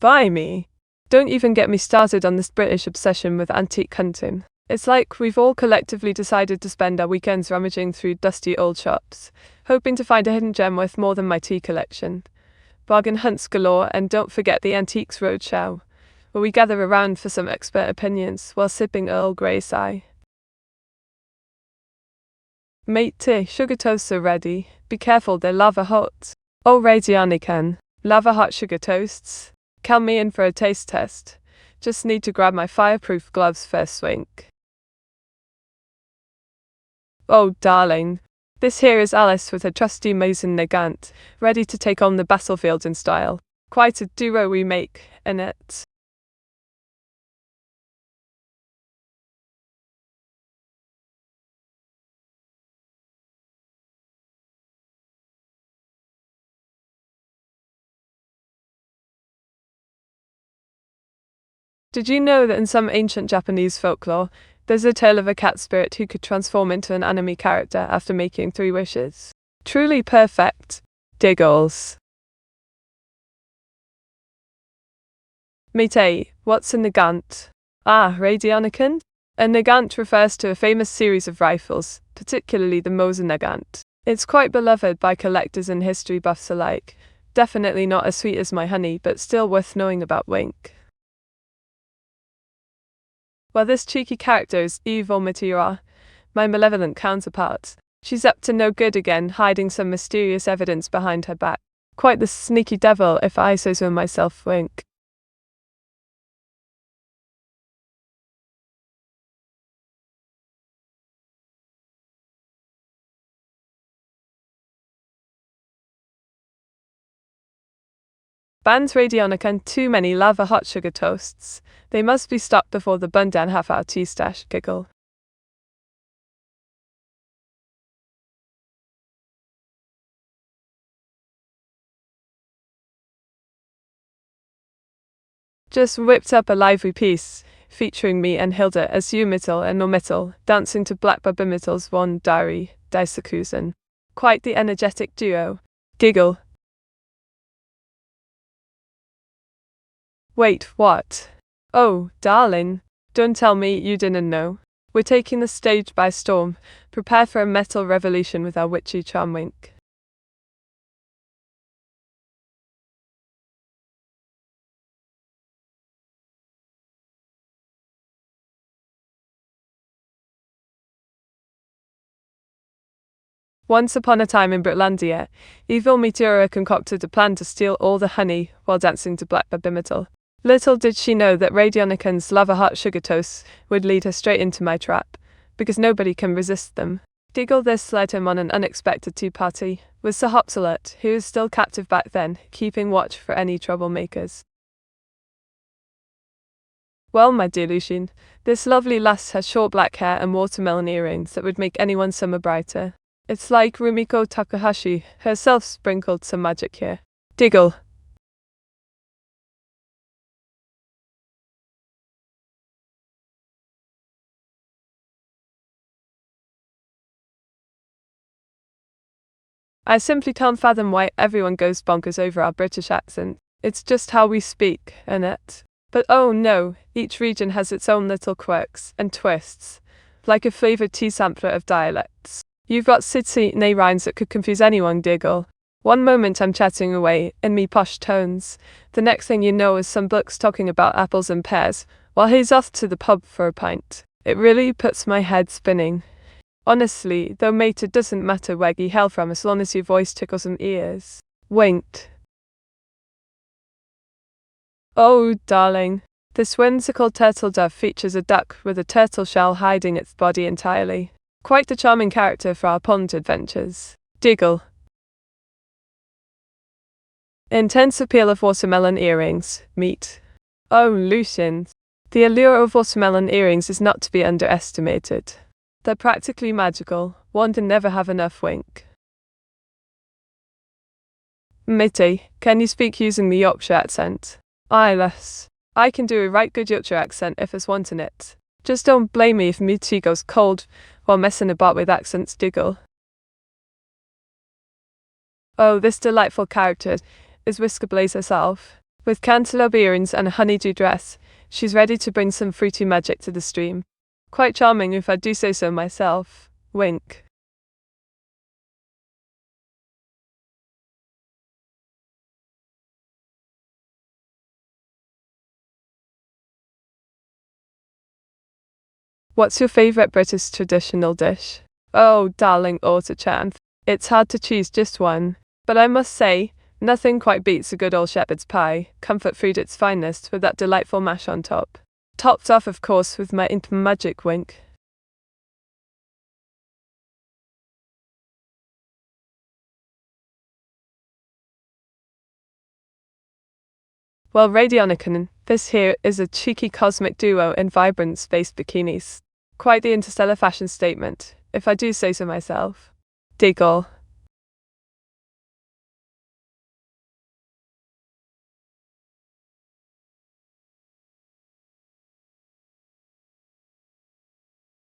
By me. Don't even get me started on this British obsession with antique hunting. It's like we've all collectively decided to spend our weekends rummaging through dusty old shops, hoping to find a hidden gem worth more than my tea collection. Bargain hunts galore, and don't forget the Antiques Roadshow, where we gather around for some expert opinions while sipping Earl Grey sigh. Mate, sugar toasts are ready. Be careful, they're lava hot. Oh, Radianican, lava hot sugar toasts. Count me in for a taste test. Just need to grab my fireproof gloves first, swink. Oh, darling. This here is Alice with her trusty Mason Nagant, ready to take on the battlefield in style. Quite a duo we make, innit? Did you know that in some ancient Japanese folklore, there's a tale of a cat spirit who could transform into an anime character after making 3 wishes? Truly perfect. Diggles. Mate, what's a Nagant? Ah, Radionican? A Nagant refers to a famous series of rifles, particularly the Mosin Nagant. It's quite beloved by collectors and history buffs alike, Definitely not as sweet as my honey, but still worth knowing about. Wink. Well, this cheeky character is evil Meteora, my malevolent counterpart. She's up to no good again, hiding some mysterious evidence behind her back. Quite the sneaky devil, if I say so myself. Wink. Bans radionic and too many lava hot sugar toasts. They must be stopped before the bundan half our tea stash. Giggle. Just whipped up a lively piece, featuring me and Hilda as Umittel and Normittel, dancing to Black Babimittel's Von Diary, Disakusen. Quite the energetic duo. Giggle. Wait, what? Oh, darling. Don't tell me you didn't know. We're taking the stage by storm. Prepare for a metal revolution with our witchy charm. Wink. Once upon a time in Britlandia, evil Meteora concocted a plan to steal all the honey while dancing to Black Babimittel. Little did she know that Radionican's lava hot sugar toasts would lead her straight into my trap, because nobody can resist them. Giggle. This led him on an unexpected tea party with Sir Hopsalot, who was still captive back then, keeping watch for any troublemakers. Well, my dear Lucien, this lovely lass has short black hair and watermelon earrings that would make anyone's summer brighter. It's like Rumiko Takahashi herself sprinkled some magic here. Giggle. I simply can't fathom why everyone goes bonkers over our British accent. It's just how we speak, Annette. But oh no, each region has its own little quirks and twists, like a flavoured tea sampler of dialects. You've got Sydney rhymes that could confuse anyone. Giggle. One moment I'm chatting away in me posh tones, the next thing you know is some books talking about apples and pears, while he's off to the pub for a pint. It really puts my head spinning. Honestly, though mate, it doesn't matter where you hail from as long as your voice tickles some ears. Winked. Oh, darling. This whimsical turtle dove features a duck with a turtle shell hiding its body entirely. Quite the charming character for our pond adventures. Giggle. Intense appeal of watermelon earrings. Meat. Oh, Lucian. The allure of watermelon earrings is not to be underestimated. They're practically magical. One can never have enough. Wink. Mitty, can you speak using the Yorkshire accent? Aye, lass. I can do a right good Yorkshire accent if it's wanting it. Just don't blame me if me tea goes cold while messing about with accents. Giggle. Oh, this delightful character is Whisker Blaze herself. With cantaloupe earrings and a honeydew dress, she's ready to bring some fruity magic to the stream. Quite charming if I do say so myself. Wink. What's your favourite British traditional dish? Oh, darling Auto-chan. It's hard to choose just one. But I must say, nothing quite beats a good old shepherd's pie, comfort food its finest, with that delightful mash on top. Topped off, of course, with my magic. Wink. Well, Radionican, this here is a cheeky cosmic duo in vibrant space bikinis. Quite the interstellar fashion statement, if I do say so myself. Giggle.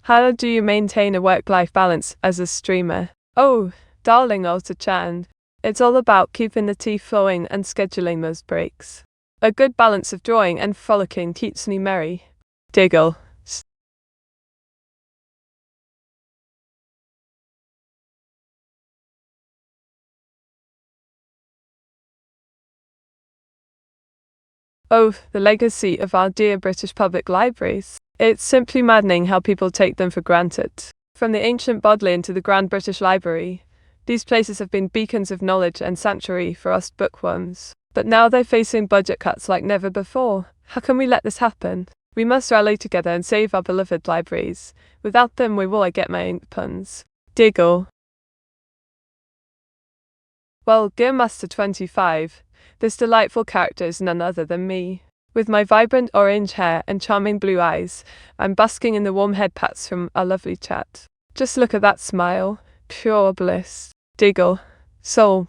How do you maintain a work-life balance as a streamer? Oh, darling Alta-chan, it's all about keeping the tea flowing and scheduling those breaks. A good balance of drawing and frolicking keeps me merry. Giggle. Oh, the legacy of our dear British public libraries. It's simply maddening how people take them for granted. From the ancient Bodleian to the Grand British Library, these places have been beacons of knowledge and sanctuary for us bookworms. But now they're facing budget cuts like never before. How can we let this happen? We must rally together and save our beloved libraries. Without them, where will I get my ink puns? Diggle. Well, Gear Master 25, this delightful character is none other than me. With my vibrant orange hair and charming blue eyes, I'm basking in the warm head pats from our lovely chat. Just look at that smile. Pure bliss. Diggle. Soul.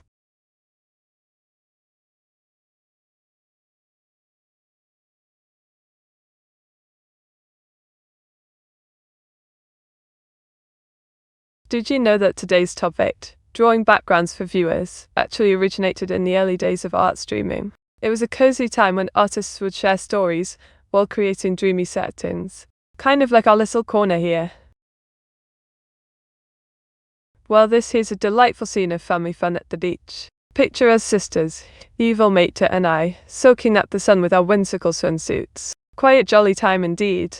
Did you know that today's topic, drawing backgrounds for viewers, actually originated in the early days of art streaming? It was a cozy time when artists would share stories while creating dreamy settings. Kind of like our little corner here. Well, this here's a delightful scene of family fun at the beach. Picture us sisters, evil Meteora and I, soaking up the sun with our whimsical swimsuits. Quite a jolly time indeed.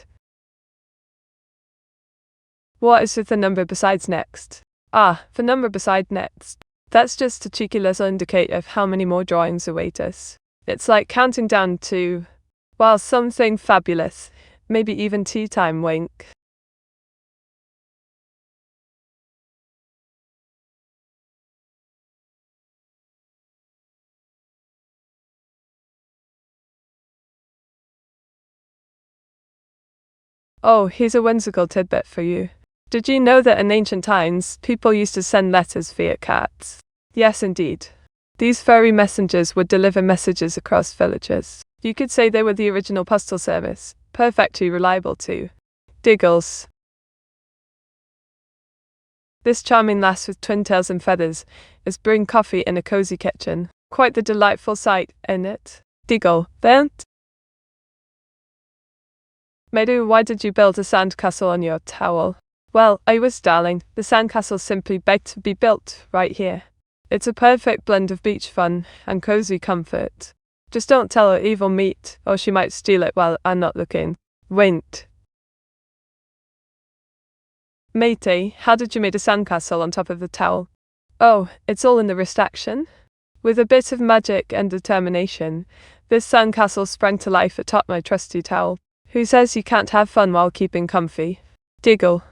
What is with the number besides next? Ah, the number beside next. That's just a cheeky little indicator of how many more drawings await us. It's like counting down to, well, something fabulous. Maybe even tea time, wink. Oh, here's a whimsical tidbit for you. Did you know that in ancient times, people used to send letters via cats? Yes, indeed. These furry messengers would deliver messages across villages. You could say they were the original postal service, perfectly reliable too. Diggles. This charming lass with twin tails and feathers is brewing coffee in a cozy kitchen. Quite the delightful sight, isn't it? Diggle. Then, Medu, why did you build a sandcastle on your towel? Well, I was, darling. The sandcastle simply begged to be built right here. It's a perfect blend of beach fun and cozy comfort. Just don't tell her evil meat, or she might steal it while I'm not looking. Wint. Matey, how did you make a sandcastle on top of the towel? Oh, it's all in the wrist action. With a bit of magic and determination, this sandcastle sprang to life atop my trusty towel. Who says you can't have fun while keeping comfy? Diggle.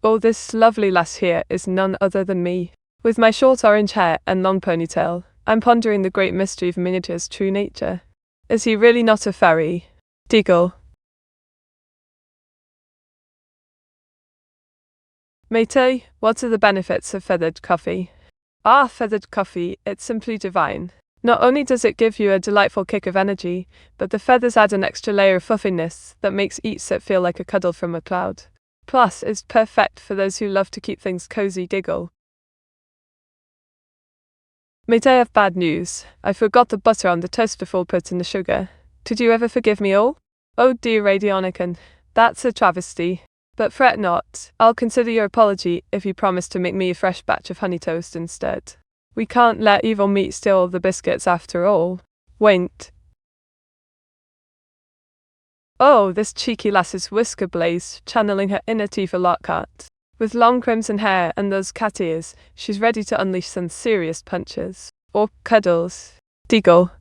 Oh, this lovely lass here is none other than me. With my short orange hair and long ponytail, I'm pondering the great mystery of Miniature's true nature. Is he really not a fairy? Diggle. Matey, what are the benefits of feathered coffee? Ah, feathered coffee, it's simply divine. Not only does it give you a delightful kick of energy, but the feathers add an extra layer of fluffiness that makes each sip feel like a cuddle from a cloud. Plus, it's perfect for those who love to keep things cozy. Diggle. Mate, I have bad news. I forgot the butter on the toast before putting the sugar. Did you ever forgive me all? Oh dear Radionican, that's a travesty. But fret not, I'll consider your apology if you promise to make me a fresh batch of honey toast instead. We can't let evil meat steal all the biscuits after all. Wait. Oh, this cheeky lass is Whisker Blaze, channeling her inner Tifa Lockhart. With long crimson hair and those cat ears, she's ready to unleash some serious punches. Or cuddles. Diggle.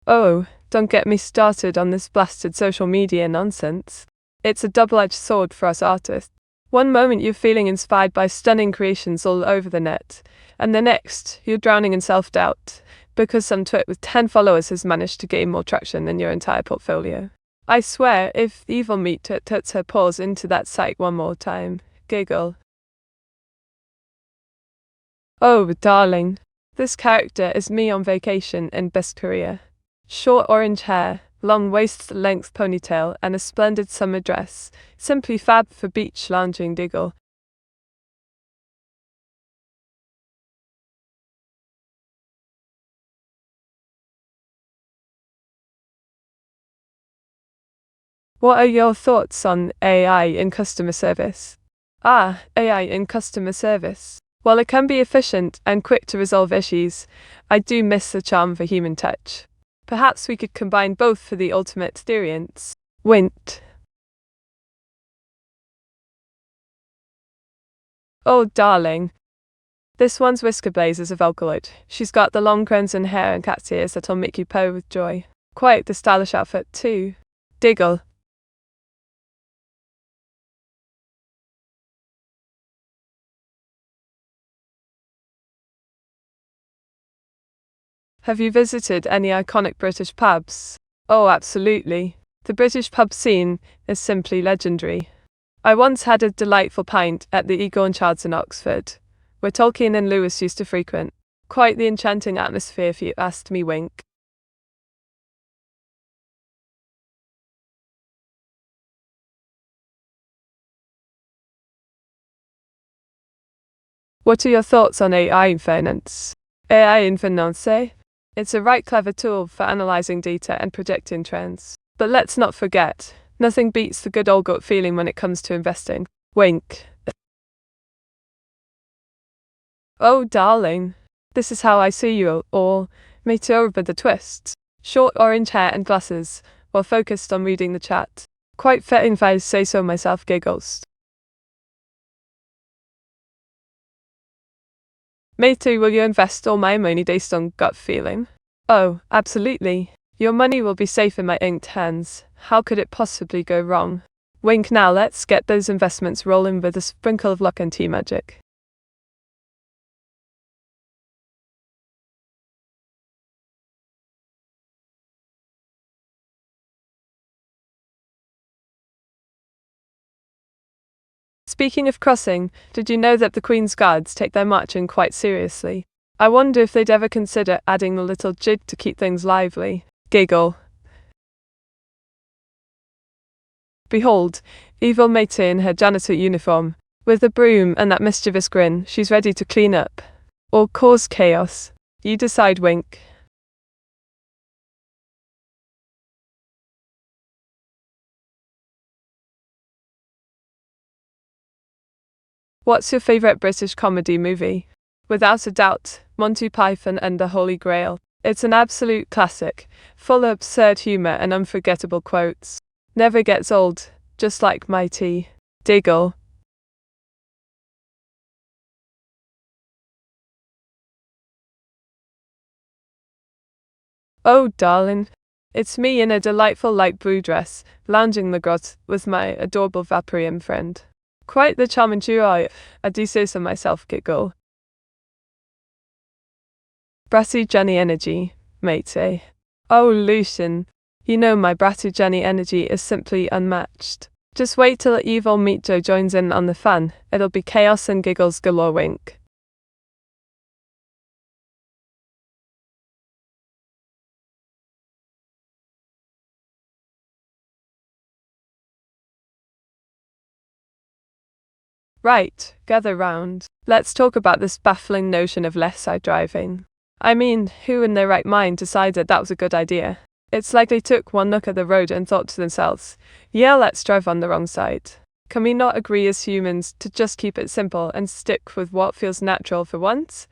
Oh, don't get me started on this blasted social media nonsense. It's a double-edged sword for us artists. One moment you're feeling inspired by stunning creations all over the net, and the next, you're drowning in self-doubt, because some twit with 10 followers has managed to gain more traction than your entire portfolio. I swear, if evil meat puts her paws into that site one more time, giggle. Oh, darling. This character is me on vacation in Best Korea. Short orange hair, long waist-length ponytail, and a splendid summer dress. Simply fab for beach lounging. Diggle. What are your thoughts on AI in customer service? AI in customer service. While it can be efficient and quick to resolve issues, I do miss the charm of a human touch. Perhaps we could combine both for the ultimate experience. Wint. Oh, darling. This one's Whisker Blazers of Vocaloid. She's got the long crimson hair and cat's ears that'll make you purr with joy. Quite the stylish outfit, too. Diggle. Have you visited any iconic British pubs? Oh, absolutely. The British pub scene is simply legendary. I once had a delightful pint at the Eagle and Chards in Oxford, where Tolkien and Lewis used to frequent. Quite the enchanting atmosphere if you asked me, wink. What are your thoughts on AI in finance? AI in finance? It's a right clever tool for analysing data and predicting trends. But let's not forget, nothing beats the good old gut feeling when it comes to investing. Wink. Oh, darling. This is how I see you, or Meteora with the twist. Short orange hair and glasses, while focused on reading the chat. Quite fitting if I say so myself, giggles. Matey, will you invest all my money based on gut feeling? Oh, absolutely. Your money will be safe in my inked hands. How could it possibly go wrong? Wink. Now let's get those investments rolling with a sprinkle of luck and tea magic. Speaking of crossing, did you know that the Queen's Guards take their marching quite seriously? I wonder if they'd ever consider adding a little jig to keep things lively. Giggle. Behold, evil Mété in her janitor uniform. With a broom and that mischievous grin, she's ready to clean up. Or cause chaos. You decide, wink. What's your favourite British comedy movie? Without a doubt, Monty Python and the Holy Grail. It's an absolute classic, full of absurd humour and unforgettable quotes. Never gets old, just like my tea. Diggle. Oh, darling. It's me in a delightful light blue dress, lounging the grot with my adorable Vaporeon friend. Quite the charming duo, I do say so myself, giggle. Bratty Jenny energy, matey. Oh, Lucian. You know my Bratty Jenny energy is simply unmatched. Just wait till evil Meat Joe joins in on the fun. It'll be chaos and giggles galore, wink. Right, gather round. Let's talk about this baffling notion of left side driving. I mean, who in their right mind decided that was a good idea? It's like they took one look at the road and thought to themselves, yeah, let's drive on the wrong side. Can we not agree as humans to just keep it simple and stick with what feels natural for once?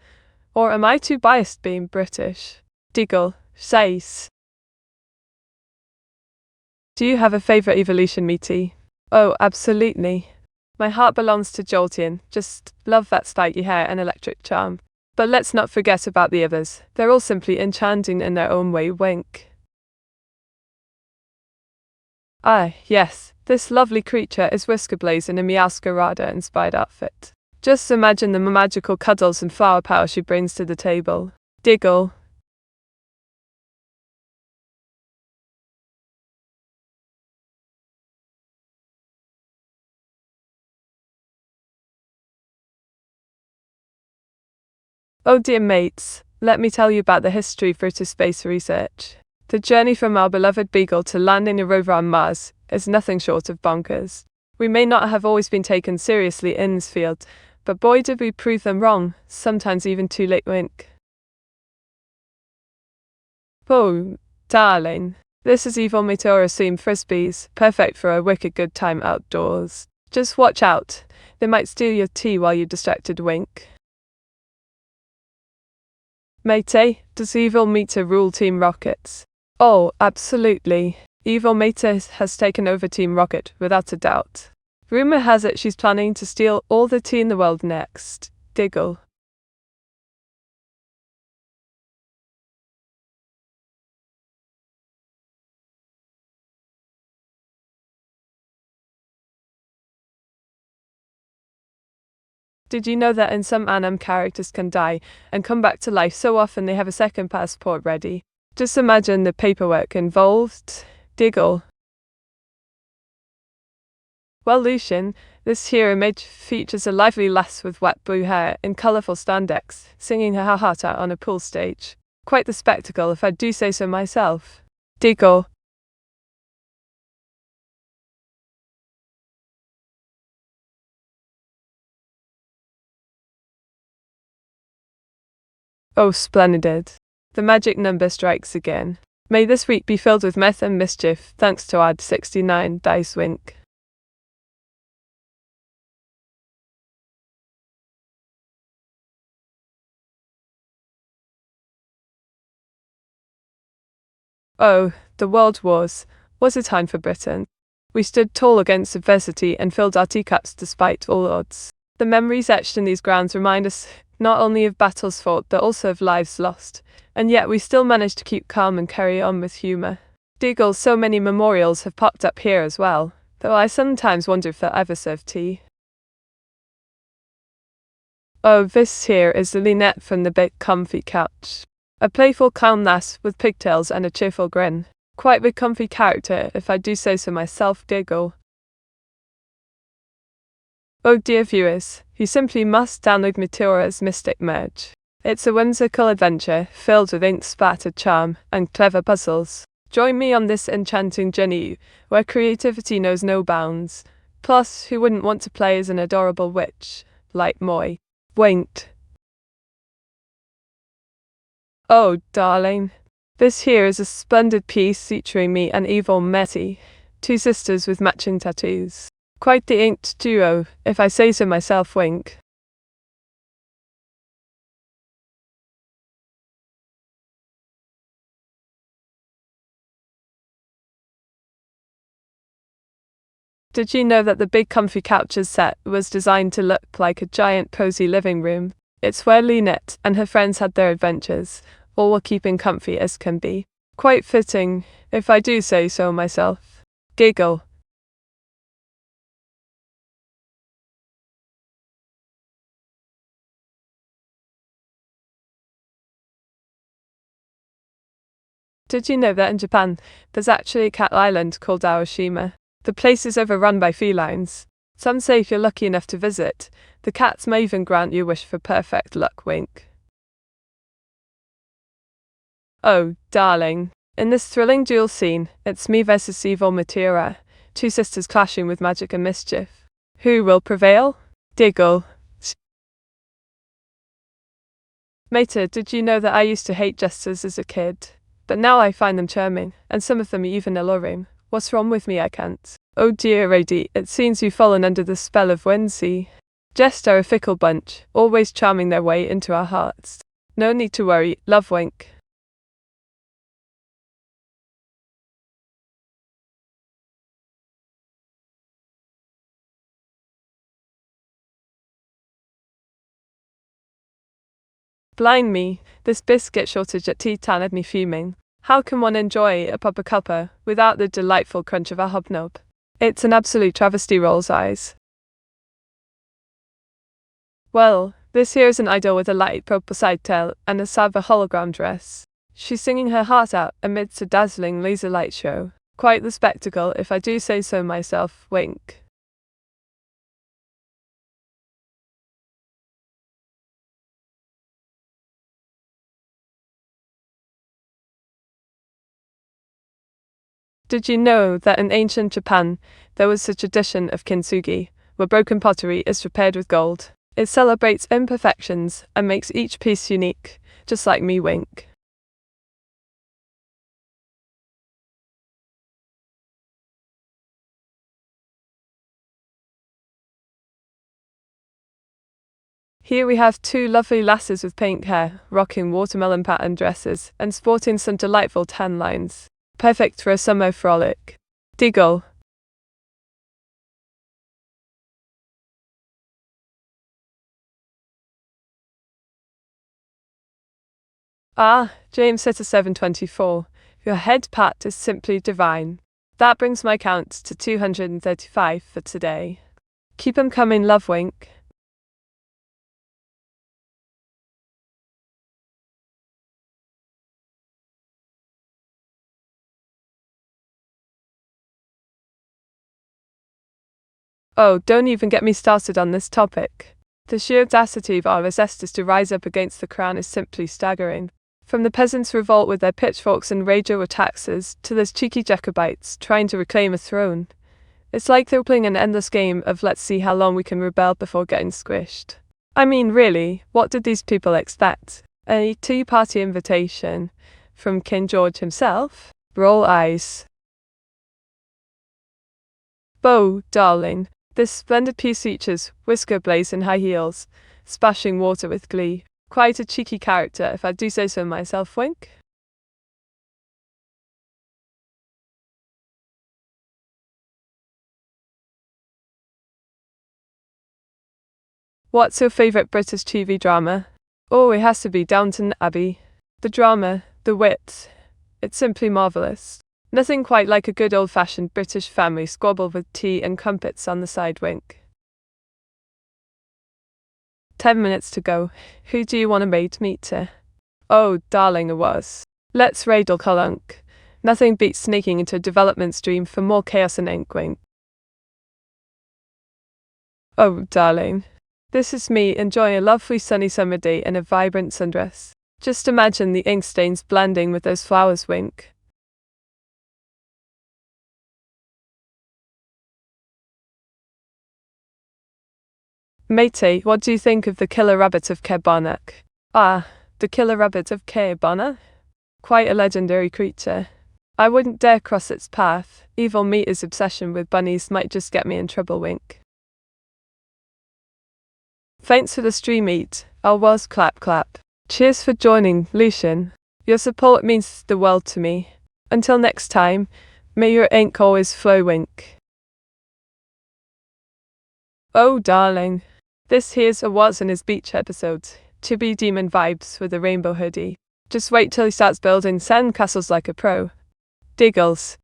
Or am I too biased being British? Diggle, says. Do you have a favourite evolution, Meaty? Oh, absolutely. My heart belongs to Jolteon, just love that spiky hair and electric charm. But let's not forget about the others, they're all simply enchanting in their own way, wink. Ah, yes, this lovely creature is Whiskerblaze in a Meowscarada-inspired outfit. Just imagine the magical cuddles and flower power she brings to the table. Diggle. Oh dear mates, let me tell you about the history of British space research. The journey from our beloved Beagle to landing a rover on Mars is nothing short of bonkers. We may not have always been taken seriously in this field, but boy did we prove them wrong, sometimes even too late, wink. Oh, darling. This is evil Meteora themed frisbees, perfect for a wicked good time outdoors. Just watch out, they might steal your tea while you're distracted. Wink. Mate, does evil Meteor rule Team Rockets? Oh, absolutely. Evil Meteor has taken over Team Rocket, without a doubt. Rumor has it she's planning to steal all the tea in the world next. Diggle. Did you know that in some anime characters can die and come back to life so often they have a second passport ready? Just imagine the paperwork involved. Diggle. Well, Lucian, this here image features a lively lass with wet blue hair in colourful spandex, singing her heart out on a pool stage. Quite the spectacle, if I do say so myself. Diggle. Oh, splendid. The magic number strikes again. May this week be filled with meth and mischief, thanks to our 69 dice wink. Oh, the world wars. Was a time for Britain. We stood tall against adversity and filled our teacups despite all odds. The memories etched in these grounds remind us not only of battles fought but also of lives lost, and yet we still managed to keep calm and carry on with humour. Diggle, so many memorials have popped up here as well, though I sometimes wonder if they'll ever serve tea. Oh, this here is the Lynette from the big comfy couch. A playful clown lass with pigtails and a cheerful grin. Quite the comfy character, if I do say so myself. Diggle. Oh dear viewers, you simply must download Meteora's Mystic Merge. It's a whimsical adventure filled with ink-splattered charm and clever puzzles. Join me on this enchanting journey where creativity knows no bounds. Plus, who wouldn't want to play as an adorable witch like Moi? Winked. Oh, darling. This here is a splendid piece featuring me and evil Metty, two sisters with matching tattoos. Quite the inked duo, if I say so myself. Wink. Did you know that the big comfy couches set was designed to look like a giant cozy living room? It's where Lynette and her friends had their adventures, all while keeping comfy as can be. Quite fitting, if I do say so myself. Giggle. Did you know that in Japan, there's actually a cat island called Aoshima? The place is overrun by felines. Some say if you're lucky enough to visit, the cats may even grant you a wish for perfect luck. Wink. Oh, darling. In this thrilling duel scene, it's me versus evil Meteora, two sisters clashing with magic and mischief. Who will prevail? Diggle. Mate, did you know that I used to hate jesters as a kid? But now I find them charming, and some of them even alluring. What's wrong with me? I can't. Oh dear, Rady, it seems you've fallen under the spell of whimsy. Jests are a fickle bunch, always charming their way into our hearts. No need to worry, love. Wink. Blind me, this biscuit shortage at tea time had me fuming. How can one enjoy a proper cuppa without the delightful crunch of a hobnob? It's an absolute travesty. Rolls eyes. Well, this here is an idol with a light purple side tail and a silver hologram dress. She's singing her heart out amidst a dazzling laser light show. Quite the spectacle, if I do say so myself. Wink. Did you know that in ancient Japan, there was a tradition of kintsugi, where broken pottery is repaired with gold? It celebrates imperfections and makes each piece unique, just like me. Wink. Here we have two lovely lasses with pink hair, rocking watermelon pattern dresses, and sporting some delightful tan lines. Perfect for a summer frolic. Diggle. Ah, James Sitter 724. Your head pat is simply divine. That brings my count to 235 for today. Keep 'em coming, love wink. Oh, don't even get me started on this topic. The sheer audacity of our ancestors to rise up against the crown is simply staggering. From the peasants' revolt with their pitchforks and radio taxes to those cheeky Jacobites trying to reclaim a throne. It's like they're playing an endless game of let's see how long we can rebel before getting squished. I mean, really, what did these people expect? A Tea Party invitation from King George himself? Roll eyes. Bo, darling, this splendid piece features Whisker Blaze in high heels, splashing water with glee. Quite a cheeky character, if I do say so myself, wink. What's your favourite British TV drama? Oh, it has to be Downton Abbey. The drama, the wit, it's simply marvellous. Nothing quite like a good old-fashioned British family squabble with tea and crumpets on the side, wink. 10 minutes to go. Who do you want to meet? Oh, darling, it was. Let's radel Colunk. Nothing beats sneaking into a development stream for more chaos and ink, wink. Oh, darling. This is me enjoying a lovely sunny summer day in a vibrant sundress. Just imagine the ink stains blending with those flowers, wink. Matey, what do you think of the killer rabbit of Caerbanach? Ah, the killer rabbit of Caerbanach? Quite a legendary creature. I wouldn't dare cross its path. Evil Meteor's obsession with bunnies might just get me in trouble, wink. Thanks for the stream, eat. I'll was clap clap. Cheers for joining, Lucian. Your support means the world to me. Until next time, may your ink always flow, wink. Oh, darling. This here's a What's in his beach episode. To be demon vibes with a rainbow hoodie. Just wait till he starts building sand castles like a pro. Diggles.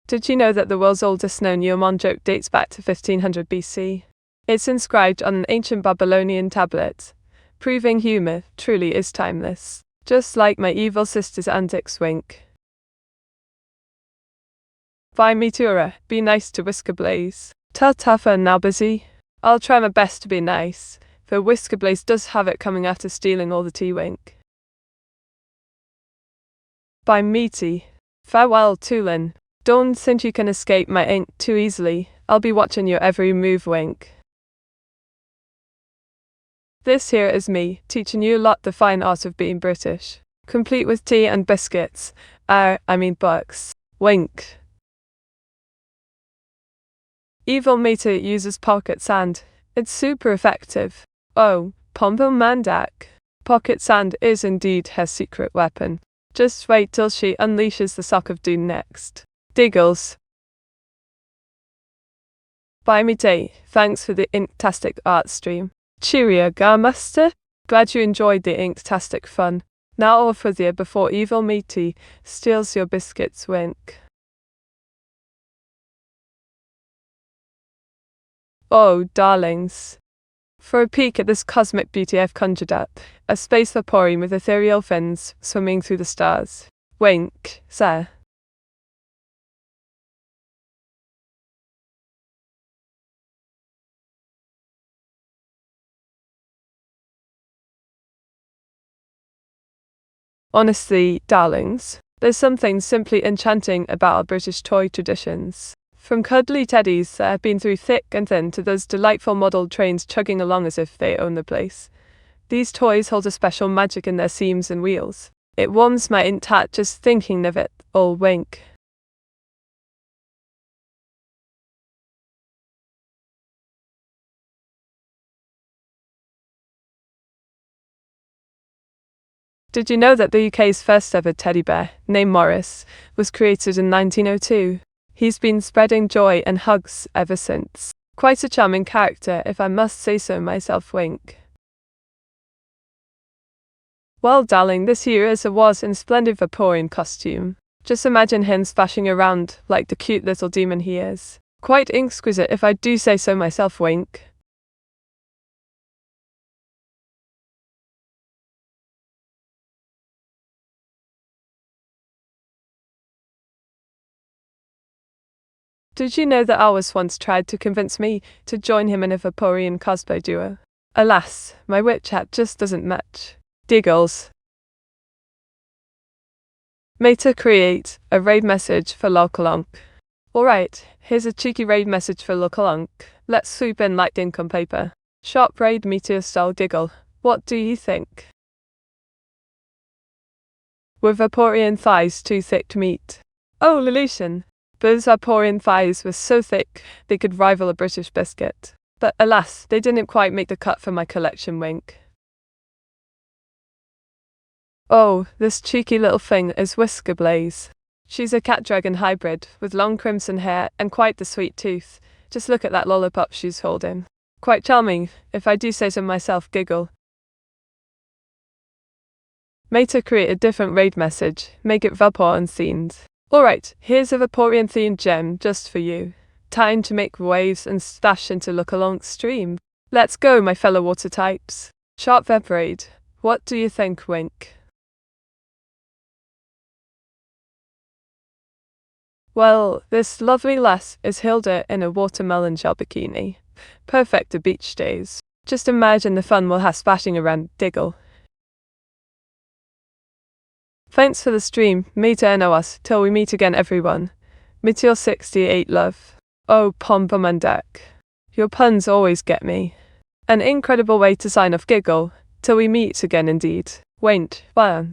Did you know that the world's oldest known Yeoman joke dates back to 1500 BC? It's inscribed on an ancient Babylonian tablet, proving humour truly is timeless. Just like my evil sister's antics, wink. Bye, Meteora. Be nice to Whisker Blaze. Ta-ta for now, busy. I'll try my best to be nice, for Whisker Blaze does have it coming after stealing all the tea, wink. Bye, Meaty. Farewell, Tulin. Don't think you can escape my ink too easily. I'll be watching your every move, wink. This here is me, teaching you a lot the fine art of being British. Complete with tea and biscuits. I mean books. Wink. Evil Meteor uses pocket sand. It's super effective. Oh, Pombo Mandak. Pocket sand is indeed her secret weapon. Just wait till she unleashes the sock of doom next. Diggles. Bye, Meteor. Thanks for the inktastic art stream. Cheerio, Garmaster. Glad you enjoyed the inktastic fun. Now off with you before Evil Meaty steals your biscuits, wink. Oh, darlings. For a peek at this cosmic beauty I've conjured up, a space Vaporeon with ethereal fins swimming through the stars. Wink, sir. Honestly, darlings, there's something simply enchanting about our British toy traditions. From cuddly teddies that have been through thick and thin to those delightful modelled trains chugging along as if they own the place. These toys hold a special magic in their seams and wheels. It warms my ink heart just thinking of it, all wink. Did you know that the UK's first ever teddy bear, named Morris, was created in 1902? He's been spreading joy and hugs ever since. Quite a charming character, if I must say so myself, wink. Well, darling, this hero was in splendid Vaporeon costume. Just imagine him splashing around like the cute little demon he is. Quite exquisite, if I do say so myself, wink. Did you know that Alice once tried to convince me to join him in a Vaporeon cosplay duo? Alas, my wit hat just doesn't match. Diggles. Meta, create a raid message for Lokalonk. Alright, here's a cheeky raid message for Lokalonk. Let's swoop in like ink on paper. Sharp raid Meteor style giggle. What do you think? Were Vaporeon thighs too thick to meet? Oh, Lelution! Those Vaporeon thighs were so thick they could rival a British biscuit. But alas, they didn't quite make the cut for my collection, wink. Oh, this cheeky little thing is Whisker Blaze. She's a cat dragon hybrid with long crimson hair and quite the sweet tooth. Just look at that lollipop she's holding. Quite charming, if I do say so myself, giggle. Meta, create a different raid message, make it Vaporeon themed. Alright, here's a Vaporeon themed gem just for you. Time to make waves and splash into Lookalonk's stream. Let's go, my fellow water types. Sharp Vaporade, what do you think, wink? Well, this lovely lass is Hilda in a watermelon shell bikini. Perfect to beach days. Just imagine the fun we'll have splashing around, diggle. Thanks for the stream, Meta and us, till we meet again everyone. Meteor 68 love. Oh, Pom Pom and Duck. Your puns always get me. An incredible way to sign off, giggle. Till we meet again indeed. Wait, bye.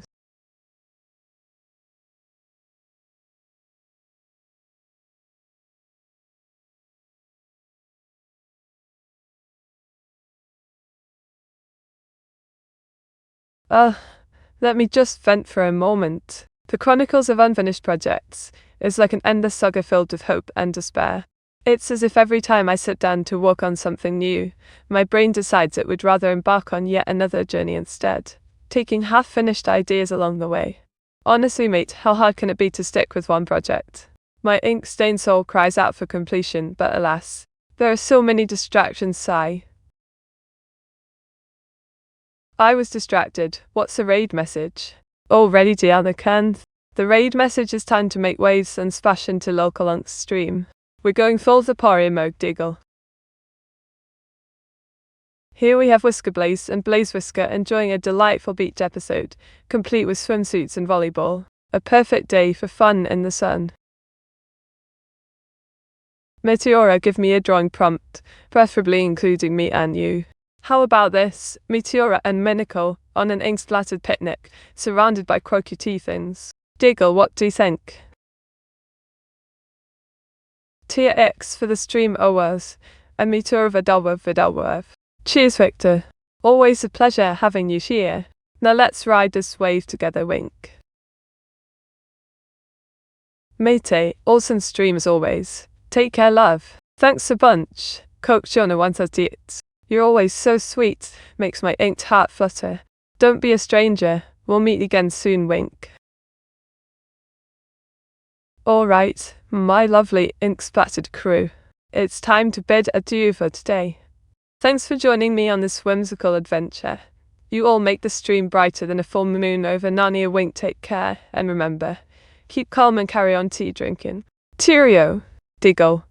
Let me just vent for a moment. The Chronicles of Unfinished Projects is like an endless saga filled with hope and despair. It's as if every time I sit down to work on something new, my brain decides it would rather embark on yet another journey instead, taking half-finished ideas along the way. Honestly, mate, how hard can it be to stick with one project? My ink-stained soul cries out for completion, but alas, there are so many distractions, sigh. I was distracted. What's the raid message? Oh, ready, Diana can. The raid message is time to make waves and splash into Lokalunk's stream. We're going full Vaporeon mode, diggle. Here we have Whisker Blaze and Blaze Whisker enjoying a delightful beach episode, complete with swimsuits and volleyball. A perfect day for fun in the sun. Meteora, give me a drawing prompt, preferably including me and you. How about this, Meteora and Minicle, on an ink-splattered picnic, surrounded by croquetty things. Diggle, what do you think? Tier X for the stream hours, and Meteora Vidalworth. Cheers, Victor. Always a pleasure having you here. Now let's ride this wave together, wink. Mate, awesome stream as always. Take care, love. Thanks a bunch. Coke Shona 138. You're always so sweet, makes my inked heart flutter. Don't be a stranger, we'll meet again soon, wink. Alright, my lovely ink-splattered crew. It's time to bid adieu for today. Thanks for joining me on this whimsical adventure. You all make the stream brighter than a full moon over Narnia, wink, take care, and remember, keep calm and carry on tea drinking. Cheerio, diggle.